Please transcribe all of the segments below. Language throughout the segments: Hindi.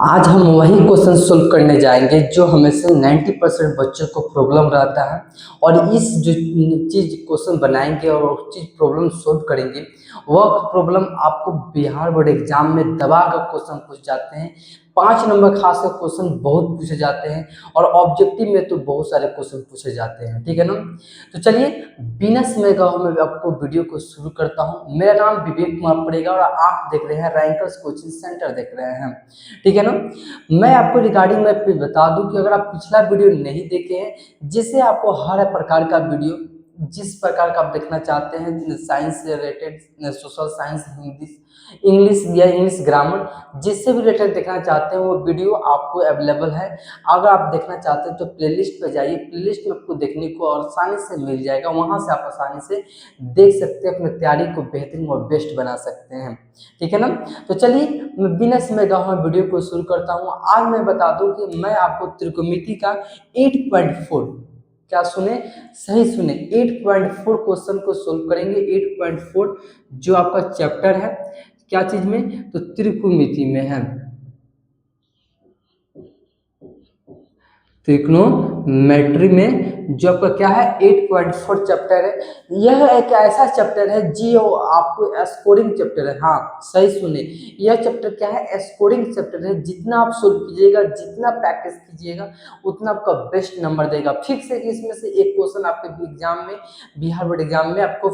आज हम वही क्वेश्चन सोल्व करने जाएंगे जो हमेशा 90% बच्चों को प्रॉब्लम रहता है। और इस जो चीज क्वेश्चन बनाएंगे और उस चीज प्रॉब्लम सोल्व करेंगे, वह प्रॉब्लम आपको बिहार बोर्ड एग्जाम में दबा कर क्वेश्चन पूछ जाते हैं। 5 नंबर खास कर क्वेश्चन बहुत पूछे जाते हैं और ऑब्जेक्टिव में तो बहुत सारे क्वेश्चन पूछे जाते हैं, ठीक है ना। तो चलिए बिना समय गवाए मैं आपको वीडियो को शुरू करता हूँ। मेरा नाम विवेक कुमार पड़ेगा और आप देख रहे हैं रैंकर्स कोचिंग सेंटर देख रहे हैं, ठीक है ना। मैं आपको रिगार्डिंग मैं बता दूं कि अगर आप पिछला वीडियो नहीं देखे हैं, जिससे आपको हर प्रकार का वीडियो जिस प्रकार का आप देखना चाहते हैं, साइंस से related, social science, Hindi, English या इंग्लिश ग्रामर, जिससे भी रिलेटेड देखना चाहते हैं वो वीडियो आपको अवेलेबल है। अगर आप देखना चाहते हैं तो प्लेलिस्ट पे जाइए, प्लेलिस्ट में आपको देखने को आसानी से मिल जाएगा, वहां से आप आसानी से देख सकते हैं, अपनी तैयारी को बेहतरीन और बेस्ट बना सकते हैं, ठीक है ना। तो चलिए मैं बिना समय गवाए वीडियो को शुरू करता हूँ। आज मैं बता दूं कि मैं आपको त्रिकोणमिति का 8.4, क्या सुने, सही सुने, 8.4 क्वेश्चन को सोल्व करेंगे। 8.4 जो आपका चैप्टर है क्या चीज में, तो त्रिकोणमिति में है। त्रिकोणोमेट्री में जो आपका क्या है 8.4 चैप्टर है। यह एक ऐसा चैप्टर है जो आपको स्कोरिंग चैप्टर है। हाँ सही सुने, यह चैप्टर क्या है, स्कोरिंग चैप्टर है। जितना आप सोल्व कीजिएगा, जितना प्रैक्टिस कीजिएगा, उतना आपका बेस्ट नंबर देगा। फिक्स है कि इसमें से एक क्वेश्चन आपके एग्जाम में, बिहार बोर्ड एग्जाम में आपको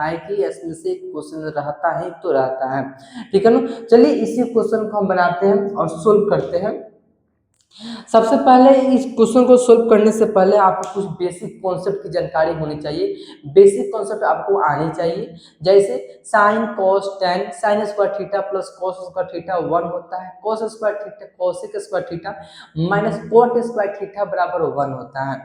है कि इसमें से एक क्वेश्चन रहता है तो रहता है, ठीक है ना। चलिए इसी क्वेश्चन को हम बनाते हैं और सोल्व करते हैं। सबसे पहले इस क्वेश्चन को सोल्व करने से पहले आपको कुछ बेसिक कॉन्सेप्ट की जानकारी होनी चाहिए। बेसिक कॉन्सेप्ट आपको आनी चाहिए, जैसे sine cos tan, sine square theta plus cos square theta 1 होता है, cos square theta cosec square theta minus cot square theta बराबर 1 होता है।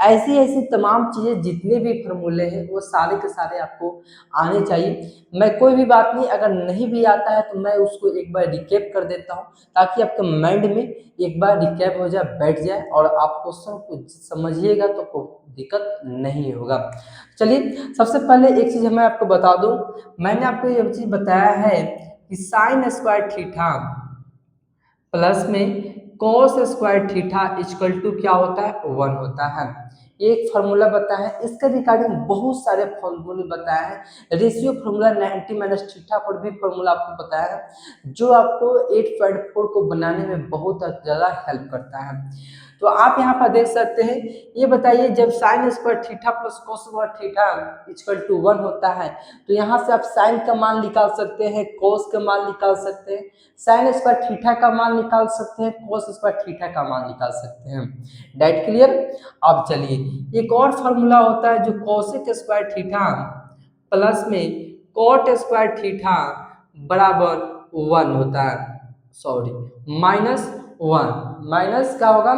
ऐसी ऐसी तमाम चीजें, जितने भी फॉर्मूले हैं वो सारे के सारे आपको आने चाहिए। मैं कोई भी बात नहीं, अगर नहीं भी आता है तो मैं उसको एक बार रिकेप कर देता हूँ, ताकि आपके माइंड में एक बार रिकैप हो जाए, बैठ जाए और आप क्वेश्चन को समझिएगा तो कोई दिक्कत नहीं होगा। चलिए सबसे पहले एक चीज मैं आपको बता दूं, मैंने आपको ये चीज बताया है कि साइन स्क्वायर थीटा प्लस में cos square theta equal to क्या होता है, 1 होता है। एक फार्मूला बताया है, इसके रिगार्डिंग बहुत सारे फार्मूले बताया है। रेशियो फार्मूला 90 माइनस थीटा पर भी फार्मूला आपको बताया है, जो आपको 8.4 को बनाने में बहुत ज़्यादा हेल्प करता है। तो आप यहाँ पर देख सकते हैं, ये बताइए जब sine square theta plus cos square theta equal to 1 होता है, तो यहाँ से आप साइन का मान निकाल सकते हैं, कोस का मान निकाल सकते हैं, साइन स्क्वायर थीटा का मान निकाल सकते हैं, कोस स्क्वायर थीटा का मान निकाल सकते हैं। That clear. अब चलिए एक और फार्मूला होता है जो कोसेक स्क्वायर थीटा प्लस में कोट स्क्वायर थीटा बराबर 1 होता है, सॉरी -1, माइनस क्या होगा,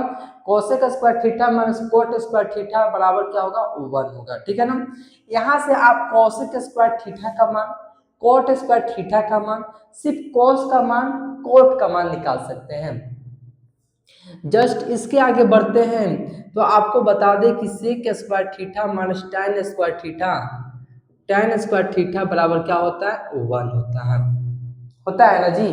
cosec square theta minus cot square theta बराबर क्या होगा, 1 होगा, ठीक है ना। यहाँ से आप कोसेक स्क्वायर थीटा का मान, कोट स्क्वायर थीटा का मान, सिर्फ कोस का मान, कोट का मान निकाल सकते हैं। जस्ट इसके आगे बढ़ते हैं तो आपको बता दें कि sec square theta minus tan square theta, tan square theta बराबर क्या होता है, 1 होता है ना जी।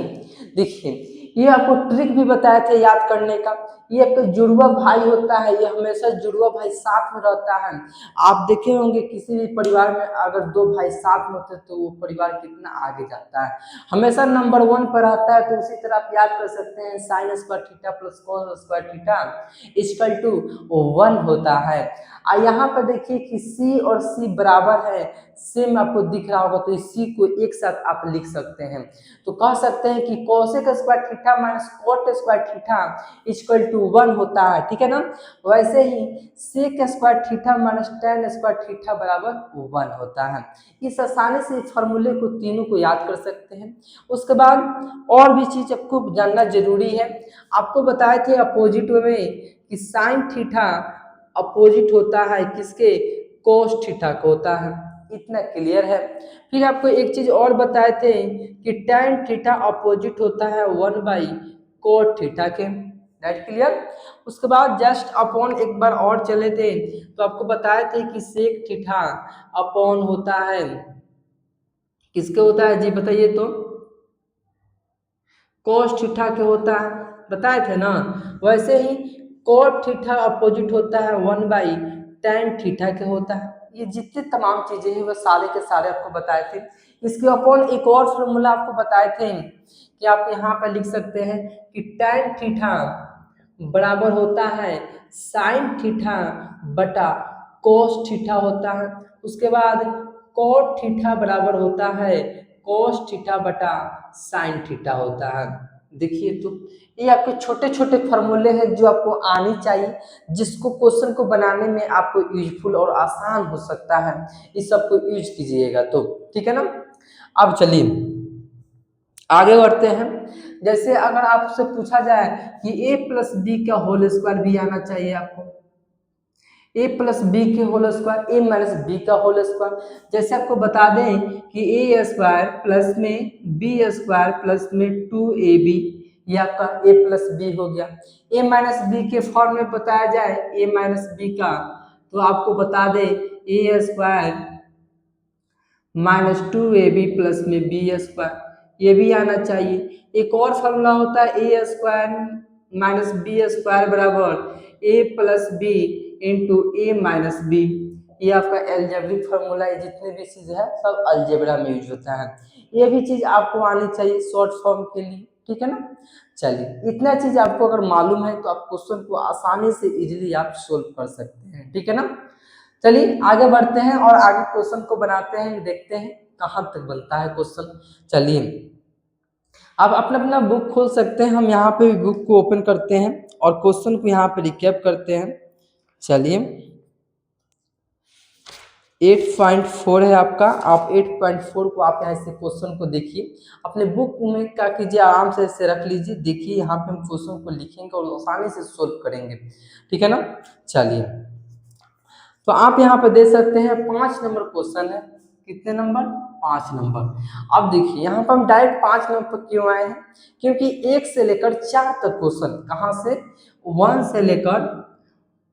देखिए ये आपको ट्रिक भी बताया था याद करने का। ये आपका जुड़वा भाई होता है, ये हमेशा जुड़वा भाई साथ में रहता है। आप देखे होंगे किसी भी परिवार में अगर दो भाई साथ में होते तो वो परिवार कितना आगे जाता है, हमेशा नंबर 1 पर रहता है। तो उसी तरह आप याद कर सकते हैं, sine square theta plus cos square theta equal to 1 होता है। यहाँ पर देखिए कि C और C बराबर है, सेम आपको दिख रहा होगा, तो इस C को एक साथ आप लिख सकते हैं। तो कह सकते हैं कि cosec square theta minus cot square theta equal to 1 होता है, ठीक है ना। वैसे ही sec square theta minus tan square theta बराबर 1 होता है। इस आसानी से इस फार्मूले को तीनों को याद कर सकते हैं। उसके बाद और भी चीज आपको जानना जरूरी है। आपको बताए थे अपोजिट में कि साइन थीटा अपोजिट होता है किसके, कोस थीटा को होता है, इतना क्लियर है। फिर आपको एक चीज और बताए थे कि tan थीटा अपोजिट होता है 1/cot थीटा के, दैट क्लियर। उसके बाद जस्ट अपॉन एक बार और चले थे तो आपको बताए थे कि सेक थीटा अपॉन होता है किसके होता है जी, बताइए तो, cos थीटा क्या होता है बताए थे ना। वैसे ही cot थीटा अपोजिट होता है 1/tan थीटा क्या होता है। ये जितने तमाम चीजें हैं वह सारे के सारे आपको बताए थे। इसके अपॉन एक और फॉर्मूला आपको बताए थे कि आप यहाँ पर लिख सकते हैं कि tan थीटा बराबर होता है sin थीटा बटा cos थीटा होता है। उसके बाद cot थीटा बराबर होता है cos थीटा बटा sin थीटा होता है। देखिए तो ये आपके छोटे छोटे फॉर्मूले हैं जो आपको आनी चाहिए, जिसको क्वेश्चन को बनाने में आपको यूजफुल और आसान हो सकता है। इस सबको यूज कीजिएगा तो ठीक है ना। अब चलिए आगे बढ़ते हैं। जैसे अगर आपसे पूछा जाए कि a प्लस बी का होल स्क्वायर भी आना चाहिए आपको, a प्लस बी के whole square, a minus b का होल स्क्वायर। जैसे आपको बता दें कि a स्क्वायर प्लस में b स्क्वायर प्लस में 2ab, ये आपका a प्लस बी हो गया। a माइनस बी के फॉर्म में बताया जाए a माइनस बी का, तो आपको बता दें a square minus 2ab plus में बी स्क्वायर, ये भी आना चाहिए। एक और फॉर्मूला होता है ए स्क्वायर माइनस बी स्क्वायर बराबर ए प्लस बी इंटू ए माइनस बी। ये आपका एल्जेब्रिक फार्मूला है। जितने भी चीज है सब अलजेब्रा में यूज होता है। ये भी चीज आपको आनी चाहिए शॉर्ट फॉर्म के लिए, ठीक है ना। चलिए इतना चीज आपको अगर मालूम है तो आप क्वेश्चन को आसानी से इजीली आप सोल्व कर सकते हैं, ठीक है ना। चलिए आगे बढ़ते हैं और आगे क्वेश्चन को बनाते हैं, देखते हैं कहाँ तक बनता है क्वेश्चन। चलिए आप अपना अपना बुक खोल सकते हैं, हम यहाँ पे बुक को ओपन करते हैं और क्वेश्चन को यहाँ पे रिकैप करते हैं। चलिए 8.4 है आपका, आप 8.4 को आप यहाँ से क्वेश्चन को देखिए, अपने बुक में क्या कीजिए आराम से इसे रख लीजिए। देखिए यहाँ पे हम क्वेश्चन को लिखेंगे और आसानी से सोल्व करेंगे, ठीक है ना। चलिए तो आप यहाँ पे दे सकते हैं 5 नंबर क्वेश्चन है। कितने नंबर 5 नंबर। अब देखिए यहाँ पर हम डायरेक्ट 5 नंबर पर क्यों आए हैं, क्योंकि 1 से लेकर 4 तक क्वेश्चन, कहाँ से 1 से लेकर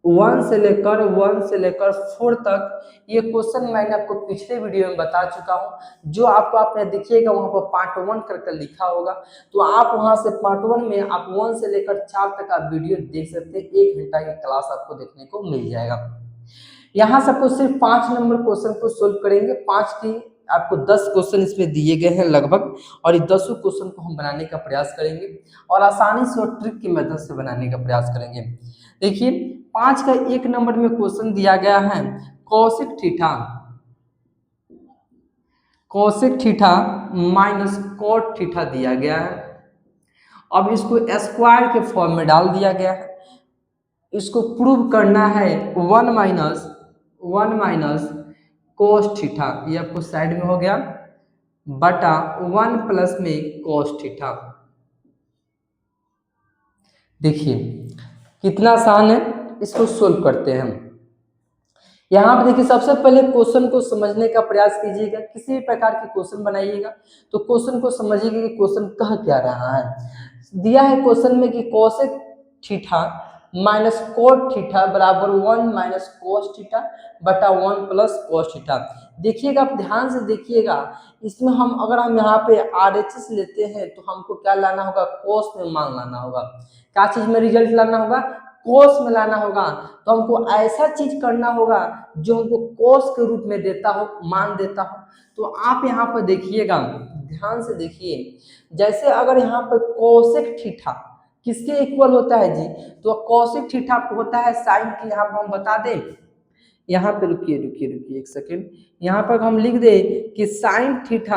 4 तक ये क्वेश्चन मैंने आपको पिछले वीडियो में बता चुका हूँ। जो आपको आपने देखिएगा वहाँ पर पार्ट 1 करके लिखा होगा, तो आप वहाँ से पार्ट 1 में आप 1 से लेकर 4 तक आप वीडियो देख सकते हैं। 1 घंटा की क्लास आपको देखने को मिल जाएगा। यहाँ से आपको सिर्फ 5 नंबर क्वेश्चन को सोल्व करेंगे। 5 की आपको 10 क्वेश्चन इसमें दिए गए हैं लगभग, और ये 10 क्वेश्चन को हम बनाने का प्रयास करेंगे और आसानी से और ट्रिक की मदद से बनाने का प्रयास करेंगे। देखिए 5 का 1 नंबर में क्वेश्चन दिया गया है cosec theta minus cot theta दिया गया है। अब इसको स्क्वायर के फॉर्म में डाल दिया गया है। इसको प्रूव करना है 1 माइनस कोस थीटा, ये आपको साइड में हो गया, बटा 1 प्लस में कोस थीटा। देखिए कितना आसान है, इसको सोल्व करते हैं हम। यहाँ पे देखिए सबसे पहले क्वेश्चन को समझने का प्रयास कीजिएगा। किसी भी प्रकार के क्वेश्चन बनाइएगा तो क्वेश्चन को समझिएगा कि क्वेश्चन कह क्या रहा है। दिया है क्वेश्चन में कि cosec theta minus cot theta बराबर 1 माइनस कोस थीटा बटा 1 प्लस कोस थीटा। देखिएगा आप ध्यान से देखिएगा, इसमें हम अगर हम यहाँ पे RHS लेते हैं तो हमको क्या लाना होगा, कोस में मान लाना होगा। क्या चीज में रिजल्ट लाना होगा, कोस में लाना होगा। तो हमको ऐसा चीज करना होगा जो हमको कोस के रूप में देता हो, मान देता हो। तो आप यहाँ पर देखिएगा, ध्यान से देखिए, जैसे अगर यहाँ पर कोसेक थीटा किसके इक्वल होता है जी, तो कोसेक थीटा होता है साइन की। यहाँ पर हम बता दें, यहाँ पे रुकिए रुकिए रुकिए एक सेकेंड, यहाँ पर हम लिख दे कि साइन थीटा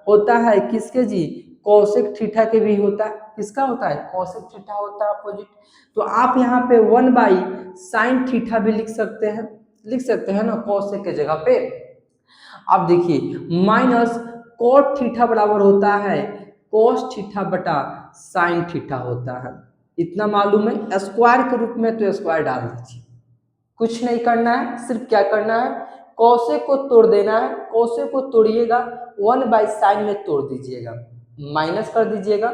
होता है किसके जी, कोसेक थीटा के भी होता है। किसका होता है, कोसेक थीटा होता है अपोजिट। तो आप यहाँ पे 1/sin थीटा भी लिख सकते हैं ना कोसेक के जगह पे। अब देखिए माइनस कोट थीटा बराबर होता है कोस थीटा बटा साइन थीटा होता है। इतना मालूम है। स्क्वायर के रूप में तो स्क्वायर डाल दीजिए, कुछ नहीं करना है, सिर्फ क्या करना है, कोसेक को तोड़ देना है। कोसेक को तोड़िएगा 1/sin में तोड़ दीजिएगा, माइनस कर दीजिएगा।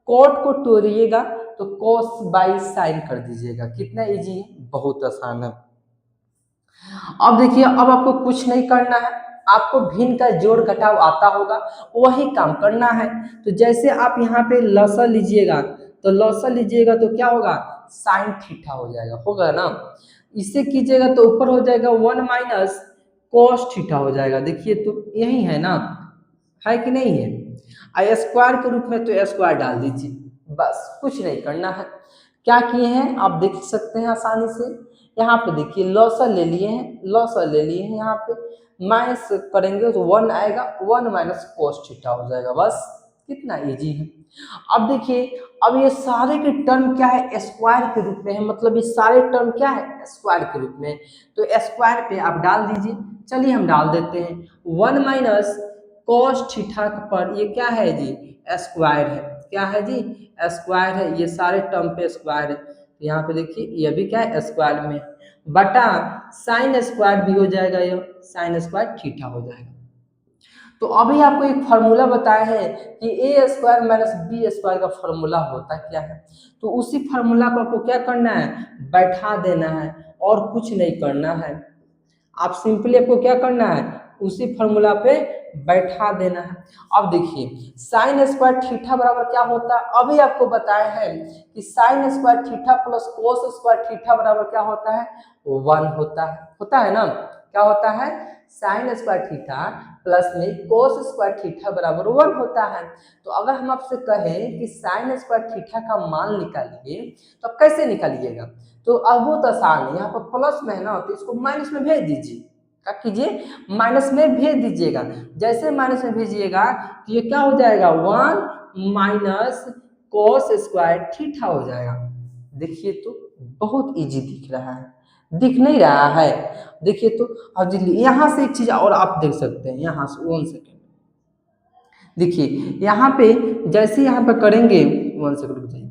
कोट को तोड़िएगा तो cos/sin कर दीजिएगा। कितना इजी है, बहुत आसान है। अब देखिए अब आपको कुछ नहीं करना है, आपको भिन्न का जोड़ घटाव आता होगा, वही काम करना है। तो जैसे आप यहाँ पे लसा लीजिएगा, तो लसा लीजिएगा तो क्या होगा, साइन थीटा हो जाएगा, होगा ना। इसे कीजिएगा तो ऊपर हो जाएगा 1 माइनस कोस थीटा हो जाएगा। देखिए तो यही है ना, है कि नहीं है। आई स्क्वायर के रूप में तो स्क्वायर डाल दीजिए, बस कुछ नहीं करना है। क्या किए हैं आप देख सकते हैं आसानी से। यहाँ पे देखिए लॉसर ले लिए हैं, लॉसर ले लिए हैं, यहाँ पे माइनस करेंगे तो 1 आएगा, 1 माइनस कोस थीटा हो जाएगा, बस कितना इजी है। अब देखिए, अब ये सारे के टर्म क्या है, स्क्वायर के रूप में है, मतलब ये सारे टर्म क्या है, स्क्वायर के रूप में। तो स्क्वायर पे आप डाल दीजिए, चलिए हम डाल देते हैं 1 माइनस कोस थीटा पर ये क्या है जी, स्क्वायर है, क्या है जी, स्क्वायर है, ये सारे टर्म पे स्क्वायर है। तो यहाँ पे देखिए ये भी क्या है, स्क्वायर में, बटा साइन स्क्वायर भी हो जाएगा, ये साइन स्क्वायर थीटा हो जाएगा। तो अभी आपको एक फार्मूला बताया है कि a square minus b square का फार्मूला होता क्या है। तो उसी फार्मूला को आपको क्या करना है, बैठा देना है, और कुछ नहीं करना है। आप सिंपली आपको क्या करना है, उसी फार्मूला पे बैठा देना है। अब देखिए साइन स्क्वायर थीटा बराबर क्या होता है, अभी आपको बताया है कि sine square theta plus cos square theta बराबर क्या होता है, 1 होता है ना। क्या होता है, साइन स्क्वायर थीटा प्लस में कोस स्क्वायर थीटा बराबर 1 होता है। तो अगर हम आपसे कहें कि साइन स्क्वायर थीटा का मान निकालिए, तो आप कैसे निकालिएगा, तो अब बहुत आसान है, यहाँ पर प्लस में है ना, तो इसको माइनस में भेज दीजिए। क्या कीजिए, माइनस में भेज दीजिएगा। जैसे माइनस में भेजिएगा तो ये क्या हो जाएगा, 1 माइनस कोस स्क्वायर थीटा हो जाएगा। देखिए तो बहुत इजी दिख रहा है, दिख नहीं रहा है। देखिए तो अब यहाँ से एक चीज और आप देख सकते हैं, यहाँ से 1 सेकेंड देखिए, यहाँ पे जैसे यहाँ पे करेंगे, 1 सेकेंड रुक जाइए,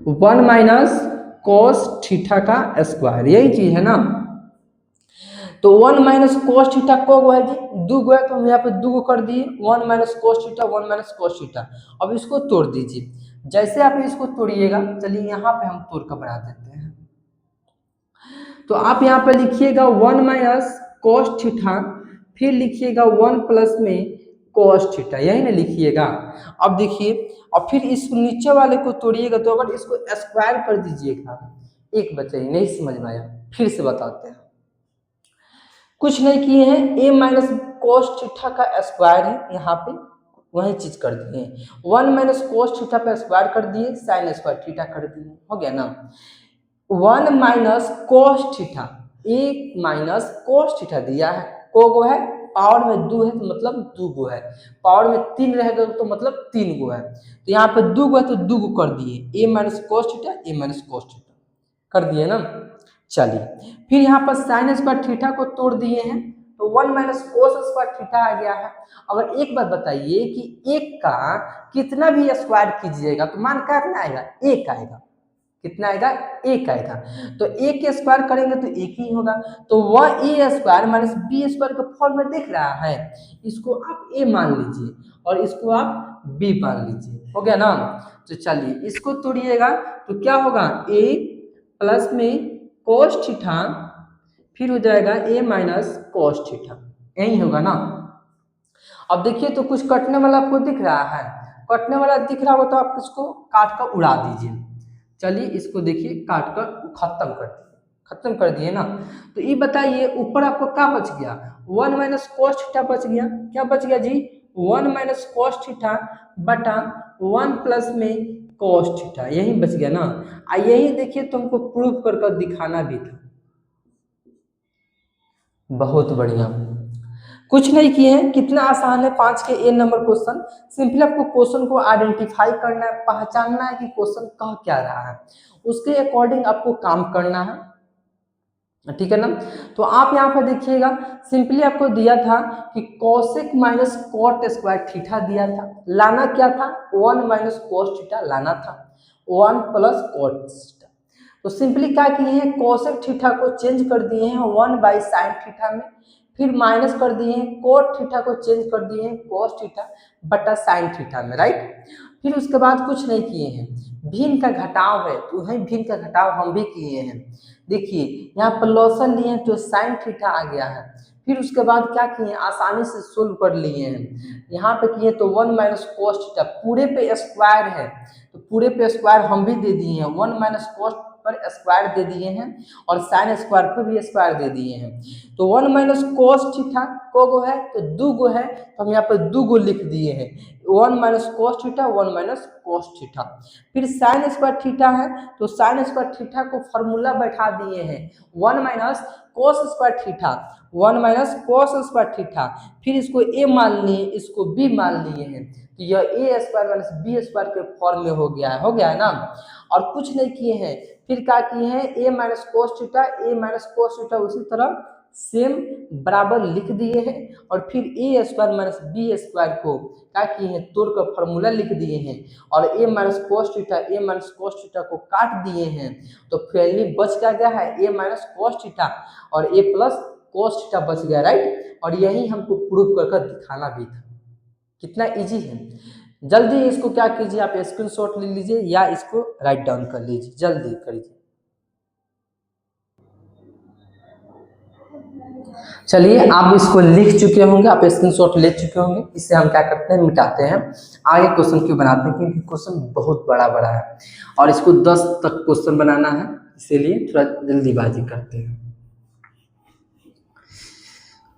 1 माइनस कोस थीटा का स्क्वायर, यही चीज है ना। तो 1 माइनस कोस थीटा को है जी, दो गो है, तो हम यहाँ पे दो गो कर दिए, 1 minus cos theta, 1 minus cos theta. अब इसको तोड़ दीजिए, जैसे आप इसको तोड़िएगा, चलिए यहाँ पे हम तोड़ कर बना देते हैं। तो आप यहाँ पे लिखिएगा 1 माइनस कोस थीटा, फिर लिखिएगा 1 प्लस में कोस थीटा, यही ना लिखिएगा। अब देखिए, और फिर इस नीचे वाले को तोड़िएगा, तो अगर इसको स्क्वायर कर दीजिएगा, एक बच्चे नहीं समझ में आया, फिर से बताते हैं। कुछ नहीं किए हैं, ए माइनस कोस थीटा का स्क्वायर है, यहाँ पे वही चीज कर दिए, 1 माइनस कोस थीटा पे स्क्वायर कर दिए, साइन स्क्वायर थीटा कर दिए, हो गया ना। 1 माइनस कोस थीटा, एक माइनस कोस थीटा दिया है, को गो है, पावर में 2 है तो मतलब 2 गो है, पावर में 3 रहेगा तो मतलब 3 गो है। तो यहाँ पे 2 गो है तो 2 गो कर दिए, ए माइनस कोस थीटा, ए माइनस कोस थीटा कर दिए ना। चलिए फिर यहाँ पर साइन स्क्वायर थीटा को तोड़ दिए हैं, तो 1 माइनस कोस स्क्वायर थीटा आ गया है। अगर एक बात बताइए कि एक का कितना भी स्क्वायर कीजिएगा तो मान कितना आएगा, एक आएगा, कितना आएगा, एक आएगा। तो एक के स्क्वायर करेंगे तो एक ही होगा, तो वह ए स्क्वायर माइनस बी स्क्वायर का फॉर्म में दिख रहा है, इसको आप ए मान लीजिए और इसको आप बी मान लीजिए, हो गया ना। तो चलिए इसको तोड़िएगा, तो क्या होगा, ए प्लस में कोस थीटा, फिर हो जाएगा ए माइनस कोस थीटा, यही होगा ना। अब देखिए तो कुछ कटने वाला आपको दिख रहा है, कटने वाला दिख रहा हो तो आप इसको काट कर उड़ा दीजिए। चलिए इसको देखिए काट कर खत्म कर दिए, खत्म कर दिए ना। तो ये बताइए ऊपर आपको क्या बच गया, 1 माइनस कोस थीटा बच गया, क्या बच गया जी, 1 माइनस कोस थीटा बटा 1 प्लस में कोस थीटा, यही बच गया ना। यही देखिए तुमको प्रूफ कर दिखाना भी था। बहुत बढ़िया, कुछ नहीं किए हैं, कितना आसान है 5 के ए नंबर क्वेश्चन। सिंपली आपको क्वेश्चन को आइडेंटिफाई करना है, पहचानना है कि क्वेश्चन कह क्या रहा है, उसके अकॉर्डिंग आपको काम करना है, ठीक है ना। तो आप यहाँ पर देखिएगा, सिंपली आपको दिया था कि cosec minus cot square theta दिया था, लाना क्या था, 1 माइनस कोस थीटा लाना था, 1 प्लस कॉट थीटा। तो सिंपली क्या किए हैं, कोसेक थीटा को चेंज कर दिए हैं 1 बाई साइन थीटा में, फिर माइनस कर दिए हैं कोट थीटा को चेंज कर दिए हैं कोस थीटा बटा साइन थीटा में, राइट। फिर उसके बाद कुछ नहीं किए हैं, भिन्न का घटाव है तो वही भिन्न का घटाव हम भी किए हैं। देखिए यहाँ पर लॉसन लिए हैं तो साइन थीटा आ गया है। फिर उसके बाद क्या किए, आसानी से सोल्व कर लिए हैं। यहाँ पे किए तो 1 माइनस कोस थीटा, पूरे पे स्क्वायर है तो पूरे पे स्क्वायर हम भी दे दिए हैं, 1 माइनस कोस पर स्क्वायर दे दिए हैं और साइन स्क्वायर पर भी स्क्वायर दे दिए हैं। तो 1 माइनस कोस थीटा को गो है तो दो गो है, तो हम यहाँ पर दो गो लिख दिए हैं, 1 minus cos theta 1 minus cos theta. फिर साइन स्क्वायर थीटा है तो साइन स्क्वायर थीटा को फॉर्मूला बैठा दिए हैं, 1 minus cos square theta 1 minus cos square theta. फिर इसको ए मान लिए, इसको बी मान लिए हैं, तो यह ए स्क्वायर माइनस बी स्क्वायर के फॉर्म में हो गया है ना। और कुछ नहीं किए हैं, फिर क्या किए हैं, a minus cos theta A minus cos theta उसी तरह सेम बराबर लिख दिए हैं। और फिर ए स्क्वायर माइनस बी स्क्वायर को क्या किए हैं, तोड़ कर फॉर्मूला लिख दिए हैं और ए माइनस कोस थीटा को काट दिए हैं। तो फाइनली बच क्या गया है, ए माइनस कोस थीटा और ए प्लस कोस थीटा बच गया, राइट। और यही हमको प्रूफ कर दिखाना भी था। कितना इजी है। जल्दी इसको क्या कीजिए, आप स्क्रीनशॉट ले लीजिए या इसको राइट डाउन कर लीजिए, जल्दी करिए। चलिए आप इसको लिख चुके होंगे, आप स्क्रीनशॉट ले चुके होंगे। इससे हम क्या करते हैं, मिटाते हैं, आगे क्वेश्चन क्यों बनाते हैं, क्योंकि क्वेश्चन बहुत बड़ा बड़ा है और इसको 10 तक क्वेश्चन बनाना है, इसीलिए थोड़ा जल्दीबाजी करते हैं।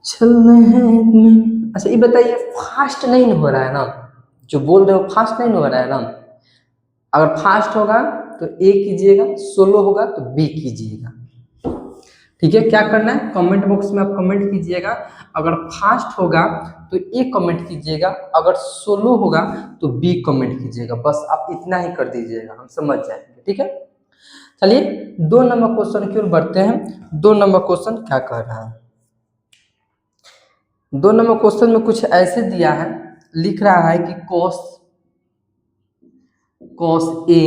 चलने हैं। अच्छा ये बताइए, फास्ट नहीं हो रहा है ना, जो बोल रहे हो फास्ट नहीं हो रहा है ना। अगर फास्ट होगा तो ए कीजिएगा, स्लो होगा तो बी कीजिएगा, ठीक है। क्या करना है, कमेंट बॉक्स में आप कमेंट कीजिएगा, अगर फास्ट होगा तो ए कमेंट कीजिएगा, अगर स्लो होगा तो बी कमेंट कीजिएगा, बस आप इतना ही कर दीजिएगा, हम समझ जाएंगे, ठीक है। चलिए 2 नंबर क्वेश्चन की ओर बढ़ते हैं। 2 नंबर क्वेश्चन क्या कह रहा है, 2 नंबर क्वेश्चन में कुछ ऐसे दिया है, लिख रहा है कि कॉस ए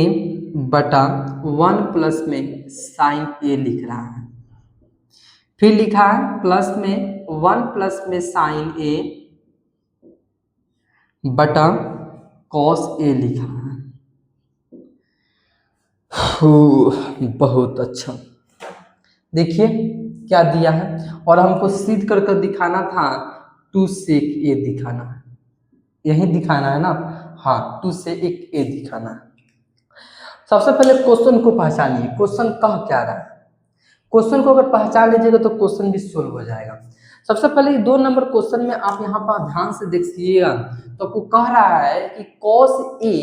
बटा 1 प्लस में साइन ए लिख रहा है। फिर लिखा है प्लस में 1 प्लस में साइन ए बटा कॉस ए लिखा है। बहुत अच्छा, देखिए क्या दिया है और हमको सिद्ध कर दिखाना था, 2 सेक ए दिखाना है, यही दिखाना है ना, हाँ 2 से एक ए दिखाना है। सबसे पहले क्वेश्चन को पहचानिए, क्वेश्चन कह क्या रहा है। क्वेश्चन को अगर पहचान लीजिएगा तो क्वेश्चन भी सोल्व हो जाएगा। सबसे पहले 2 नंबर क्वेश्चन में आप यहाँ पर ध्यान से देखिएगा, तो आपको कह रहा है कि कॉस ए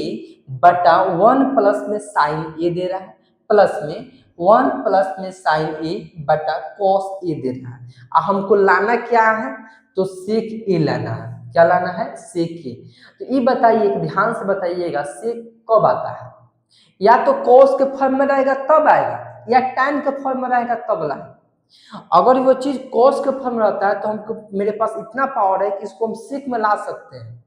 बटा 1 प्लस में साइन ए दे रहा है, प्लस में 1 प्लस में साइन ए बटा कॉस ए दे रहा है। हमको लाना क्या है, तो सेक ए लाना है। क्या लाना है, सेक ए। तो ये बताइए, ध्यान से बताइएगा, सेक कब आता है, या तो कॉस के फॉर्म में रहेगा तब आएगा, या tan के फॉर्म में रहेगा तब लाएगा। अगर वो चीज कॉस के फॉर्म में रहता है तो हमको, मेरे पास इतना पावर है कि इसको हम सेक में ला सकते हैं।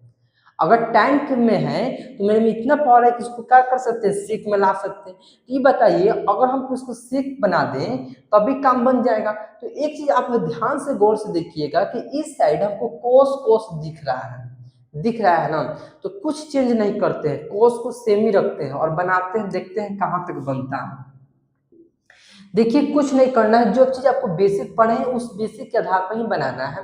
अगर tan के में है तो मेरे में इतना पावर है कि इसको क्या कर सकते हैं, सेक में ला सकते हैं। ये बताइए, अगर हम इसको सेक बना दें तभी काम बन जाएगा। तो एक चीज आप ध्यान से गौर से देखिएगा कि इस साइड हमको कोस दिख रहा है ना, तो कुछ चेंज नहीं करते हैं, कोस को सेम ही रखते हैं और बनाते हैं, देखते हैं कहाँ तक बनता है। देखिए कुछ नहीं करना है, जो चीज आपको बेसिक पढ़े हैं उस बेसिक के आधार पर ही बनाना है।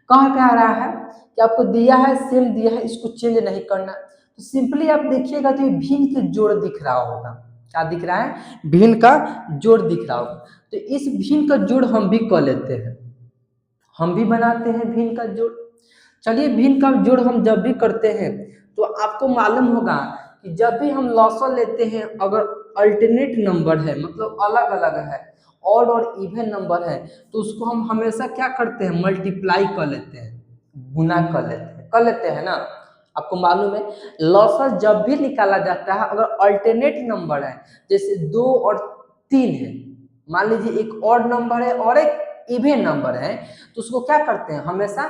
कहाँ क्या रहा है कि आपको दिया है, सेम दिया है, इसको चेंज नहीं करना। तो सिंपली आप देखिएगा तो ये भिन्न के जोड़ दिख रहा होगा। क्या दिख रहा है, भिन्न का जोड़ दिख रहा होगा। तो इस भिन्न का जोड़ हम भी कर लेते हैं, हम भी बनाते हैं भिन्न का जोड़। चलिए भिन्न का जोड़ हम जब भी करते हैं तो आपको मालूम होगा कि जब भी हम लॉसल लेते हैं, अगर अल्टरनेट नंबर है, मतलब अलग अलग है, ऑड और इवन नंबर है, तो उसको हम हमेशा क्या करते हैं, मल्टीप्लाई कर लेते हैं, गुना कर लेते हैं ना। आपको मालूम है लॉसल जब भी निकाला जाता है, अगर अल्टरनेट नंबर है, जैसे 2 और 3 है, मान लीजिए एक ऑड नंबर है और एक इवन नंबर है, तो उसको क्या करते हैं, हमेशा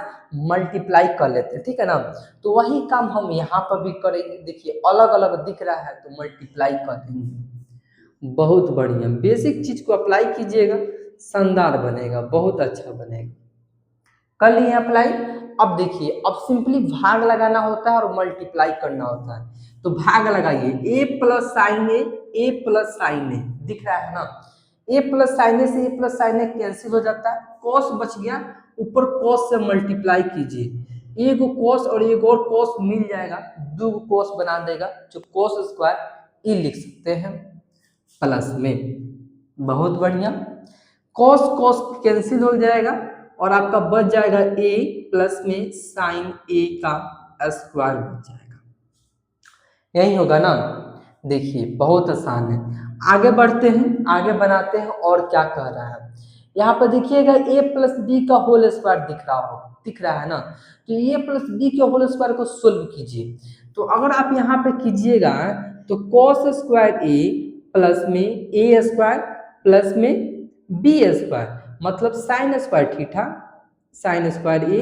मल्टीप्लाई कर लेते हैं, ठीक है ना। तो वही काम हम यहाँ पर भी करेंगे। देखिए अलग अलग दिख रहा है तो मल्टीप्लाई कर देंगे। बहुत बढ़िया, बेसिक चीज को अप्लाई कीजिएगा, शानदार बनेगा, बहुत अच्छा बनेगा। कर लिए अप्लाई। अब देखिए, अब सिंपली भाग लगाना होता है और मल्टीप्लाई करना होता है। तो भाग लगाइए, ए plus sine a plus sine ए दिख रहा है ना, ए प्लस साइन ए से ए प्लस साइन ए कैंसिल हो जाता है, कॉस बच गया, ऊपर कॉस से मल्टीप्लाई कीजिए, एक कॉस और एक और कॉस मिल जाएगा, दो कॉस बना देगा, जो कॉस स्क्वायर ए लिख सकते हैं प्लस में। बहुत बढ़िया, कॉस कॉस कैंसिल हो जाएगा और आपका बच जाएगा ए प्लस में साइन ए का स्क्वायर बच जाएगा। यही होगा ना। देखिए बहुत आसान है, आगे बढ़ते हैं, आगे बनाते हैं और क्या कह रहा है यहाँ पर देखिएगा, ए प्लस बी का होल स्क्वायर दिख रहा है ना, तो ए प्लस बी के होल स्क्वायर को सोल्व कीजिए। तो अगर आप यहाँ पे कीजिएगा तो कॉस स्क्वायर ए प्लस में ए स्क्वायर प्लस में बी स्क्वायर मतलब sine square theta, sine square a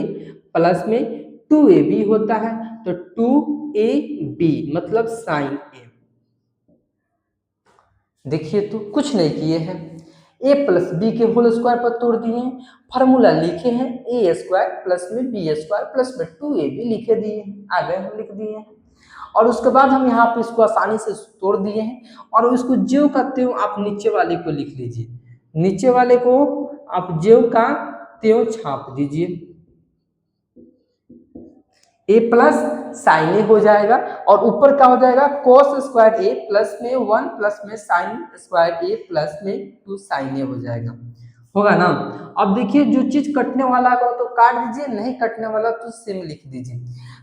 plus में 2ab होता है, तो 2ab मतलब साइन ए। देखिए तो कुछ नहीं किए हैं, ए प्लस बी के होल स्क्वायर पर तोड़ दिए हैं, फार्मूला लिखे हैं ए स्क्वायर प्लस में बी स्क्वायर प्लस में 2ab लिखे दिए हैं, आगे हम लिख दिए हैं, और उसके बाद हम यहाँ पे इसको आसानी से तोड़ दिए हैं, और इसको ज्यों का त्यों आप नीचे वाले को लिख लीजिए, नीचे वाले को आप ज्यों का त्यों छाप दीजिए, ए प्लस साइन ए हो जाएगा और ऊपर क्या हो जाएगा कॉस स्क्वायर ए प्लस में 1 प्लस में साइन स्क्वायर ए प्लस में 2 साइन ए हो जाएगा, होगा ना। अब देखिए जो चीज कटने वाला हो तो काट दीजिए, नहीं कटने वाला तो सेम लिख दीजिए।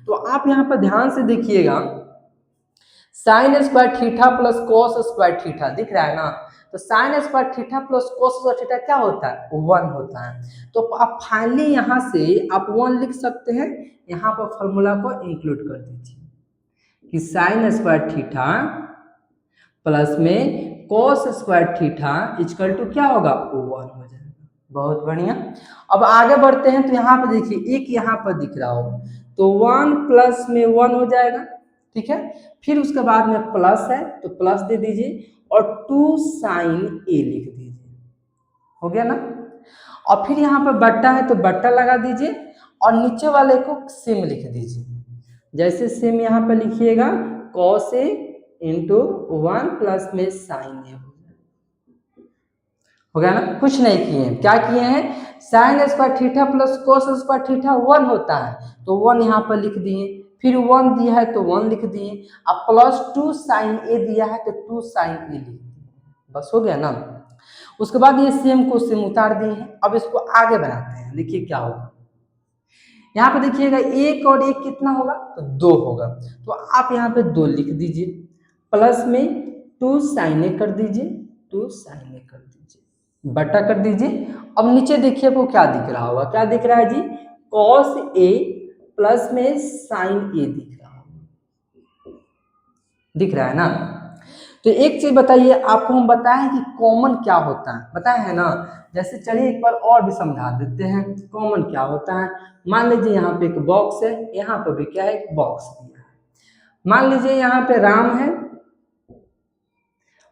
तो आप यहाँ पर ध्यान से देखिएगा, sign square theta plus cos square theta दिख रहा है ना, तो sine square theta plus cos square theta क्या होता है 1 होता है, तो आप फाइनली यहाँ से आप 1 लिख सकते हैं, यहाँ पर फॉर्मूला को इंक्लूड कर दीजिए कि साइन स्क्वायर थीटा प्लस में cos square theta equal to क्या होगा 1 हो जाएगा। बहुत बढ़िया, अब आगे बढ़ते हैं, तो यहाँ पर देखिए एक यहाँ पर दिख रहा होगा, तो 1 प्लस में 1 हो जाएगा, ठीक है, फिर उसके बाद में प्लस है तो प्लस दे दीजिए और 2 साइन ए लिख दीजिए, हो गया ना। और फिर यहाँ पर बट्टा है तो बट्टा लगा दीजिए और नीचे वाले को सेम लिख दीजिए, जैसे सेम यहाँ पर लिखिएगा कॉस ए इंटू 1 प्लस में साइन ए हो गया ना। कुछ नहीं किए हैं, क्या किए हैं, sine square theta plus cos square theta 1 होता है तो 1 यहाँ पर लिख दिए, फिर 1 दिया है तो 1 लिख दिए, अब प्लस 2 साइन ए दिया है तो 2 साइन ए लिख दिए, बस हो गया ना। उसके बाद ये सेम को सेम उतार दिए हैं, अब इसको आगे बनाते हैं, देखिए क्या होगा। यहाँ पे देखिएगा एक और एक कितना होगा तो 2 होगा, तो आप यहाँ पे 2 लिख दीजिए, प्लस में 2 साइन ए कर दीजिए, 2 साइन ए कर दीजिए, बटा कर दीजिए। अब नीचे देखिए वो क्या दिख रहा होगा, क्या दिख रहा है जी, कॉस ए प्लस में साइन ए दिख रहा होगा, दिख रहा है ना। तो एक चीज बताइए, आपको हम बताएं कि कॉमन क्या होता है, बताए है ना, जैसे चलिए एक बार और भी समझा देते हैं कॉमन क्या होता है। मान लीजिए यहाँ पे एक बॉक्स है, यहाँ पे भी क्या है एक बॉक्स दिया है, मान लीजिए यहाँ पे राम है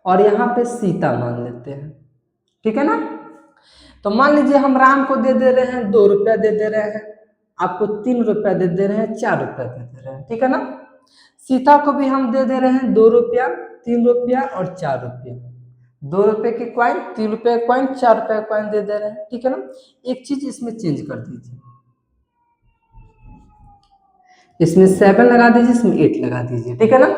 और यहाँ पे सीता मान लेते हैं, ठीक है ना। तो मान लीजिए हम राम को दे रहे हैं 2 रुपया दे रहे हैं, आपको 3 रुपया दे रहे हैं, 4 रुपया दे रहे हैं, ठीक है ना। सीता को भी हम दे रहे हैं 2 रुपया, 3 रुपया और 4 रुपया, 2 रुपये के कॉइन, 3 रुपये का कॉइन, 4 रुपये का कॉइन दे रहे हैं, ठीक है ना। एक चीज इसमें चेंज कर दीजिए, इसमें 7 लगा दीजिए, इसमें 8 लगा दीजिए, ठीक है ना।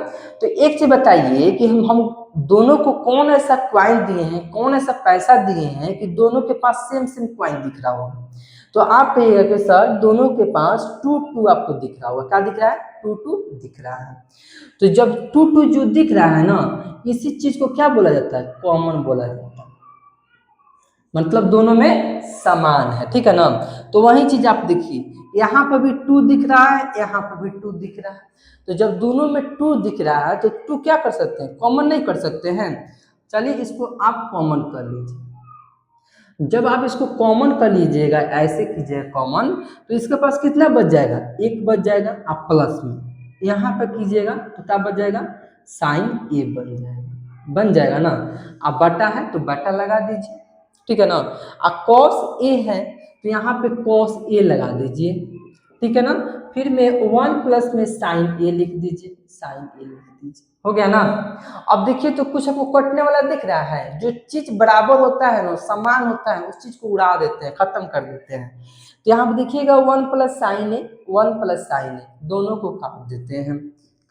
तो एक चीज बताइए कि हम दोनों को कौन ऐसा क्वाइन दिए हैं, कौन ऐसा पैसा दिए हैं कि दोनों के पास सेम सेम क्वाइन दिख रहा होगा। तो आप कहिएगा कि सर दोनों के पास 2 आपको दिख रहा होगा, क्या दिख रहा है 2 दिख रहा है। तो जब 2 जो दिख रहा है ना, इसी चीज को क्या बोला जाता है, कॉमन बोला जाता है, मतलब दोनों में समान है, ठीक है ना। तो वही चीज आप देखिए, यहाँ पर भी 2 दिख रहा है, यहाँ पर भी 2 दिख रहा है, तो जब दोनों में 2 दिख रहा है तो 2 क्या कर सकते हैं, कॉमन नहीं कर सकते हैं। चलिए इसको आप कॉमन कर लीजिए, जब आप इसको कॉमन कर लीजिएगा, ऐसे कीजिएगा कॉमन, तो इसके पास कितना बच जाएगा, 1 बच जाएगा, आप प्लस में यहाँ पर कीजिएगा तो क्या बच जाएगा, साइन ए बन जाएगा ना। अब बटा है तो बटा लगा दीजिए, ठीक है ना। अब कॉस ए है तो यहाँ पे कॉस ए लगा दीजिए, ठीक है ना। फिर में 1 प्लस में साइन ए लिख दीजिए, साइन ए लिख दीजिए, हो गया ना। अब देखिए तो कुछ आपको कटने वाला दिख रहा है, जो चीज बराबर होता है ना, समान होता है, उस चीज को उड़ा देते हैं, खत्म कर देते हैं। तो यहाँ पे देखिएगा 1 प्लस साइन ए, 1 प्लस साइन ए, दोनों को काट देते हैं,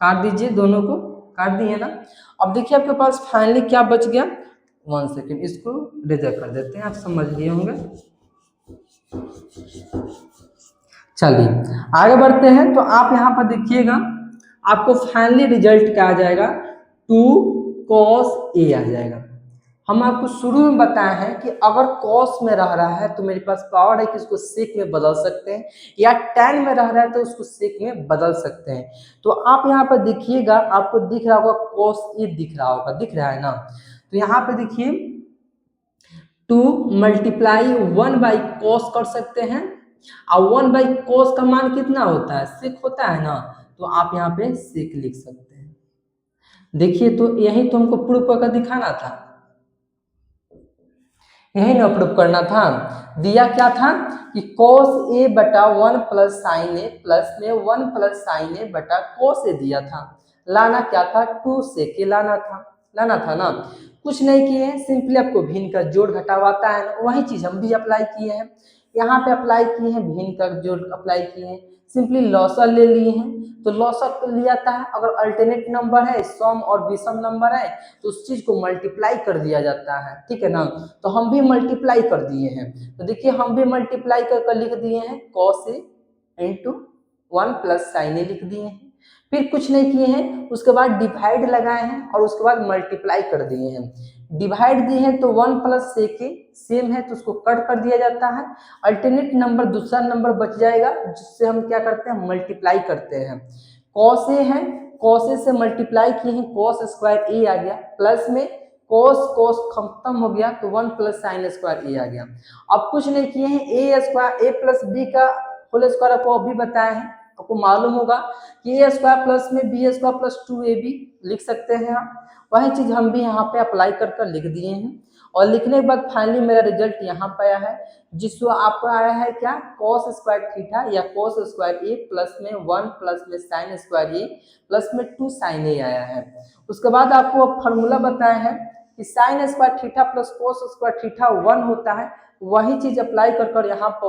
काट दीजिए, दोनों को काट दिए ना। अब देखिए आपके पास फाइनली क्या बच गया, 1 सेकेंड, इसको रिजेक्ट कर देते हैं, आप समझ लिए होंगे। चलिए आगे बढ़ते हैं। तो आप यहाँ पर देखिएगा आपको फाइनली रिजल्ट क्या आ जाएगा, 2 cos a आ जाएगा। हम आपको शुरू में बताए हैं कि अगर cos में रह रहा है तो मेरे पास पावर है कि इसको sec में बदल सकते हैं, या tan में रह रहा है तो उसको sec में बदल सकते हैं। तो आप यहाँ पर देखिएगा, आपको दिख रहा होगा cos a, दिख रहा होगा, दिख रहा है ना। तो यहाँ पे देखिए 2 मल्टीप्लाई 1 बाई cos कर सकते हैं, और 1 बाई cos का मान कितना होता है, sec होता है ना। तो आप यहाँ पे sec लिख सकते हैं। देखिए तो यही तो हमको प्रूफ करके दिखाना था, यही ना प्रूफ करना था। दिया क्या था कि cos a बटा 1 प्लस साइन ए, प्लस में 1 प्लस साइन ए बटा cos a दिया था। लाना क्या था, 2 sec a लाना था ना। कुछ नहीं किए हैं, सिंपली आपको भिन्न का जोड़ घटाव आता है ना, वही चीज हम भी अप्लाई किए हैं, यहाँ पे अप्लाई किए हैं, भिन्न का जोड़ अप्लाई किए हैं, सिंपली लॉसर ले लिए हैं। तो लॉसर तो लिया था, अगर अल्टरनेट नंबर है, सम और विषम नंबर है, तो उस चीज को मल्टीप्लाई कर दिया जाता है, ठीक है ना। तो हम भी मल्टीप्लाई कर दिए हैं, तो देखिए हम भी मल्टीप्लाई कर लिख दिए हैं, cos a into 1 plus sine a लिख दिए हैं। फिर कुछ नहीं किए हैं, उसके बाद डिवाइड लगाए हैं और उसके बाद मल्टीप्लाई कर दिए हैं। डिवाइड दिए हैं तो 1 प्लस sec a सेम है तो उसको कट कर दिया जाता है, अल्टरनेट नंबर दूसरा नंबर बच जाएगा, जिससे हम क्या करते हैं, मल्टीप्लाई करते हैं। cos a है, cos a से मल्टीप्लाई किए हैं, cos स्क्वायर a आ गया, प्लस में cos खत्म हो गया तो 1 प्लस साइन स्क्वायर a आ गया। अब कुछ नहीं किए हैं, a square a plus b का होल स्क्वायर आपको अभी बताया है, आपको मालूम होगा कि a स्क्वायर प्लस में b स्क्वायर प्लस 2ab लिख सकते हैं आप, वही चीज हम भी यहाँ पे अप्लाई कर लिख दिए हैं। और लिखने के बाद फाइनली मेरा रिजल्ट यहाँ पे आया है, जिसको आपको आया है क्या, cos स्क्वायर थीटा या cos स्क्वायर a प्लस में 1 प्लस में साइन स्क्वायर a प्लस में 2 साइन a आया है। उसके बाद आपको फॉर्मूला बताया है कि sine square theta plus cos square theta 1 होता है, वही चीज अप्लाई कर यहाँ पर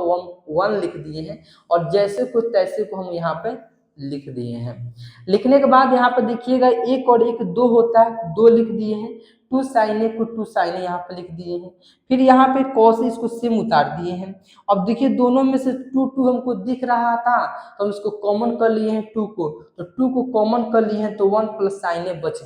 1 लिख दिए हैं, और जैसे को तैसे को हम यहाँ पे लिख दिए हैं। लिखने के बाद यहाँ पे देखिएगा 1 और 1 2 होता है, 2 लिख दिए हैं, 2 साइन ए को 2 साइन ए यहाँ पे लिख दिए हैं। फिर यहाँ पे cos इसको सेम उतार दिए हैं। अब देखिए दोनों में से 2 2 हमको दिख रहा था, तो हम इसको कॉमन कर लिए हैं 2 को, तो 2 को कॉमन कर लिए हैं तो 1 प्लस साइन ए बच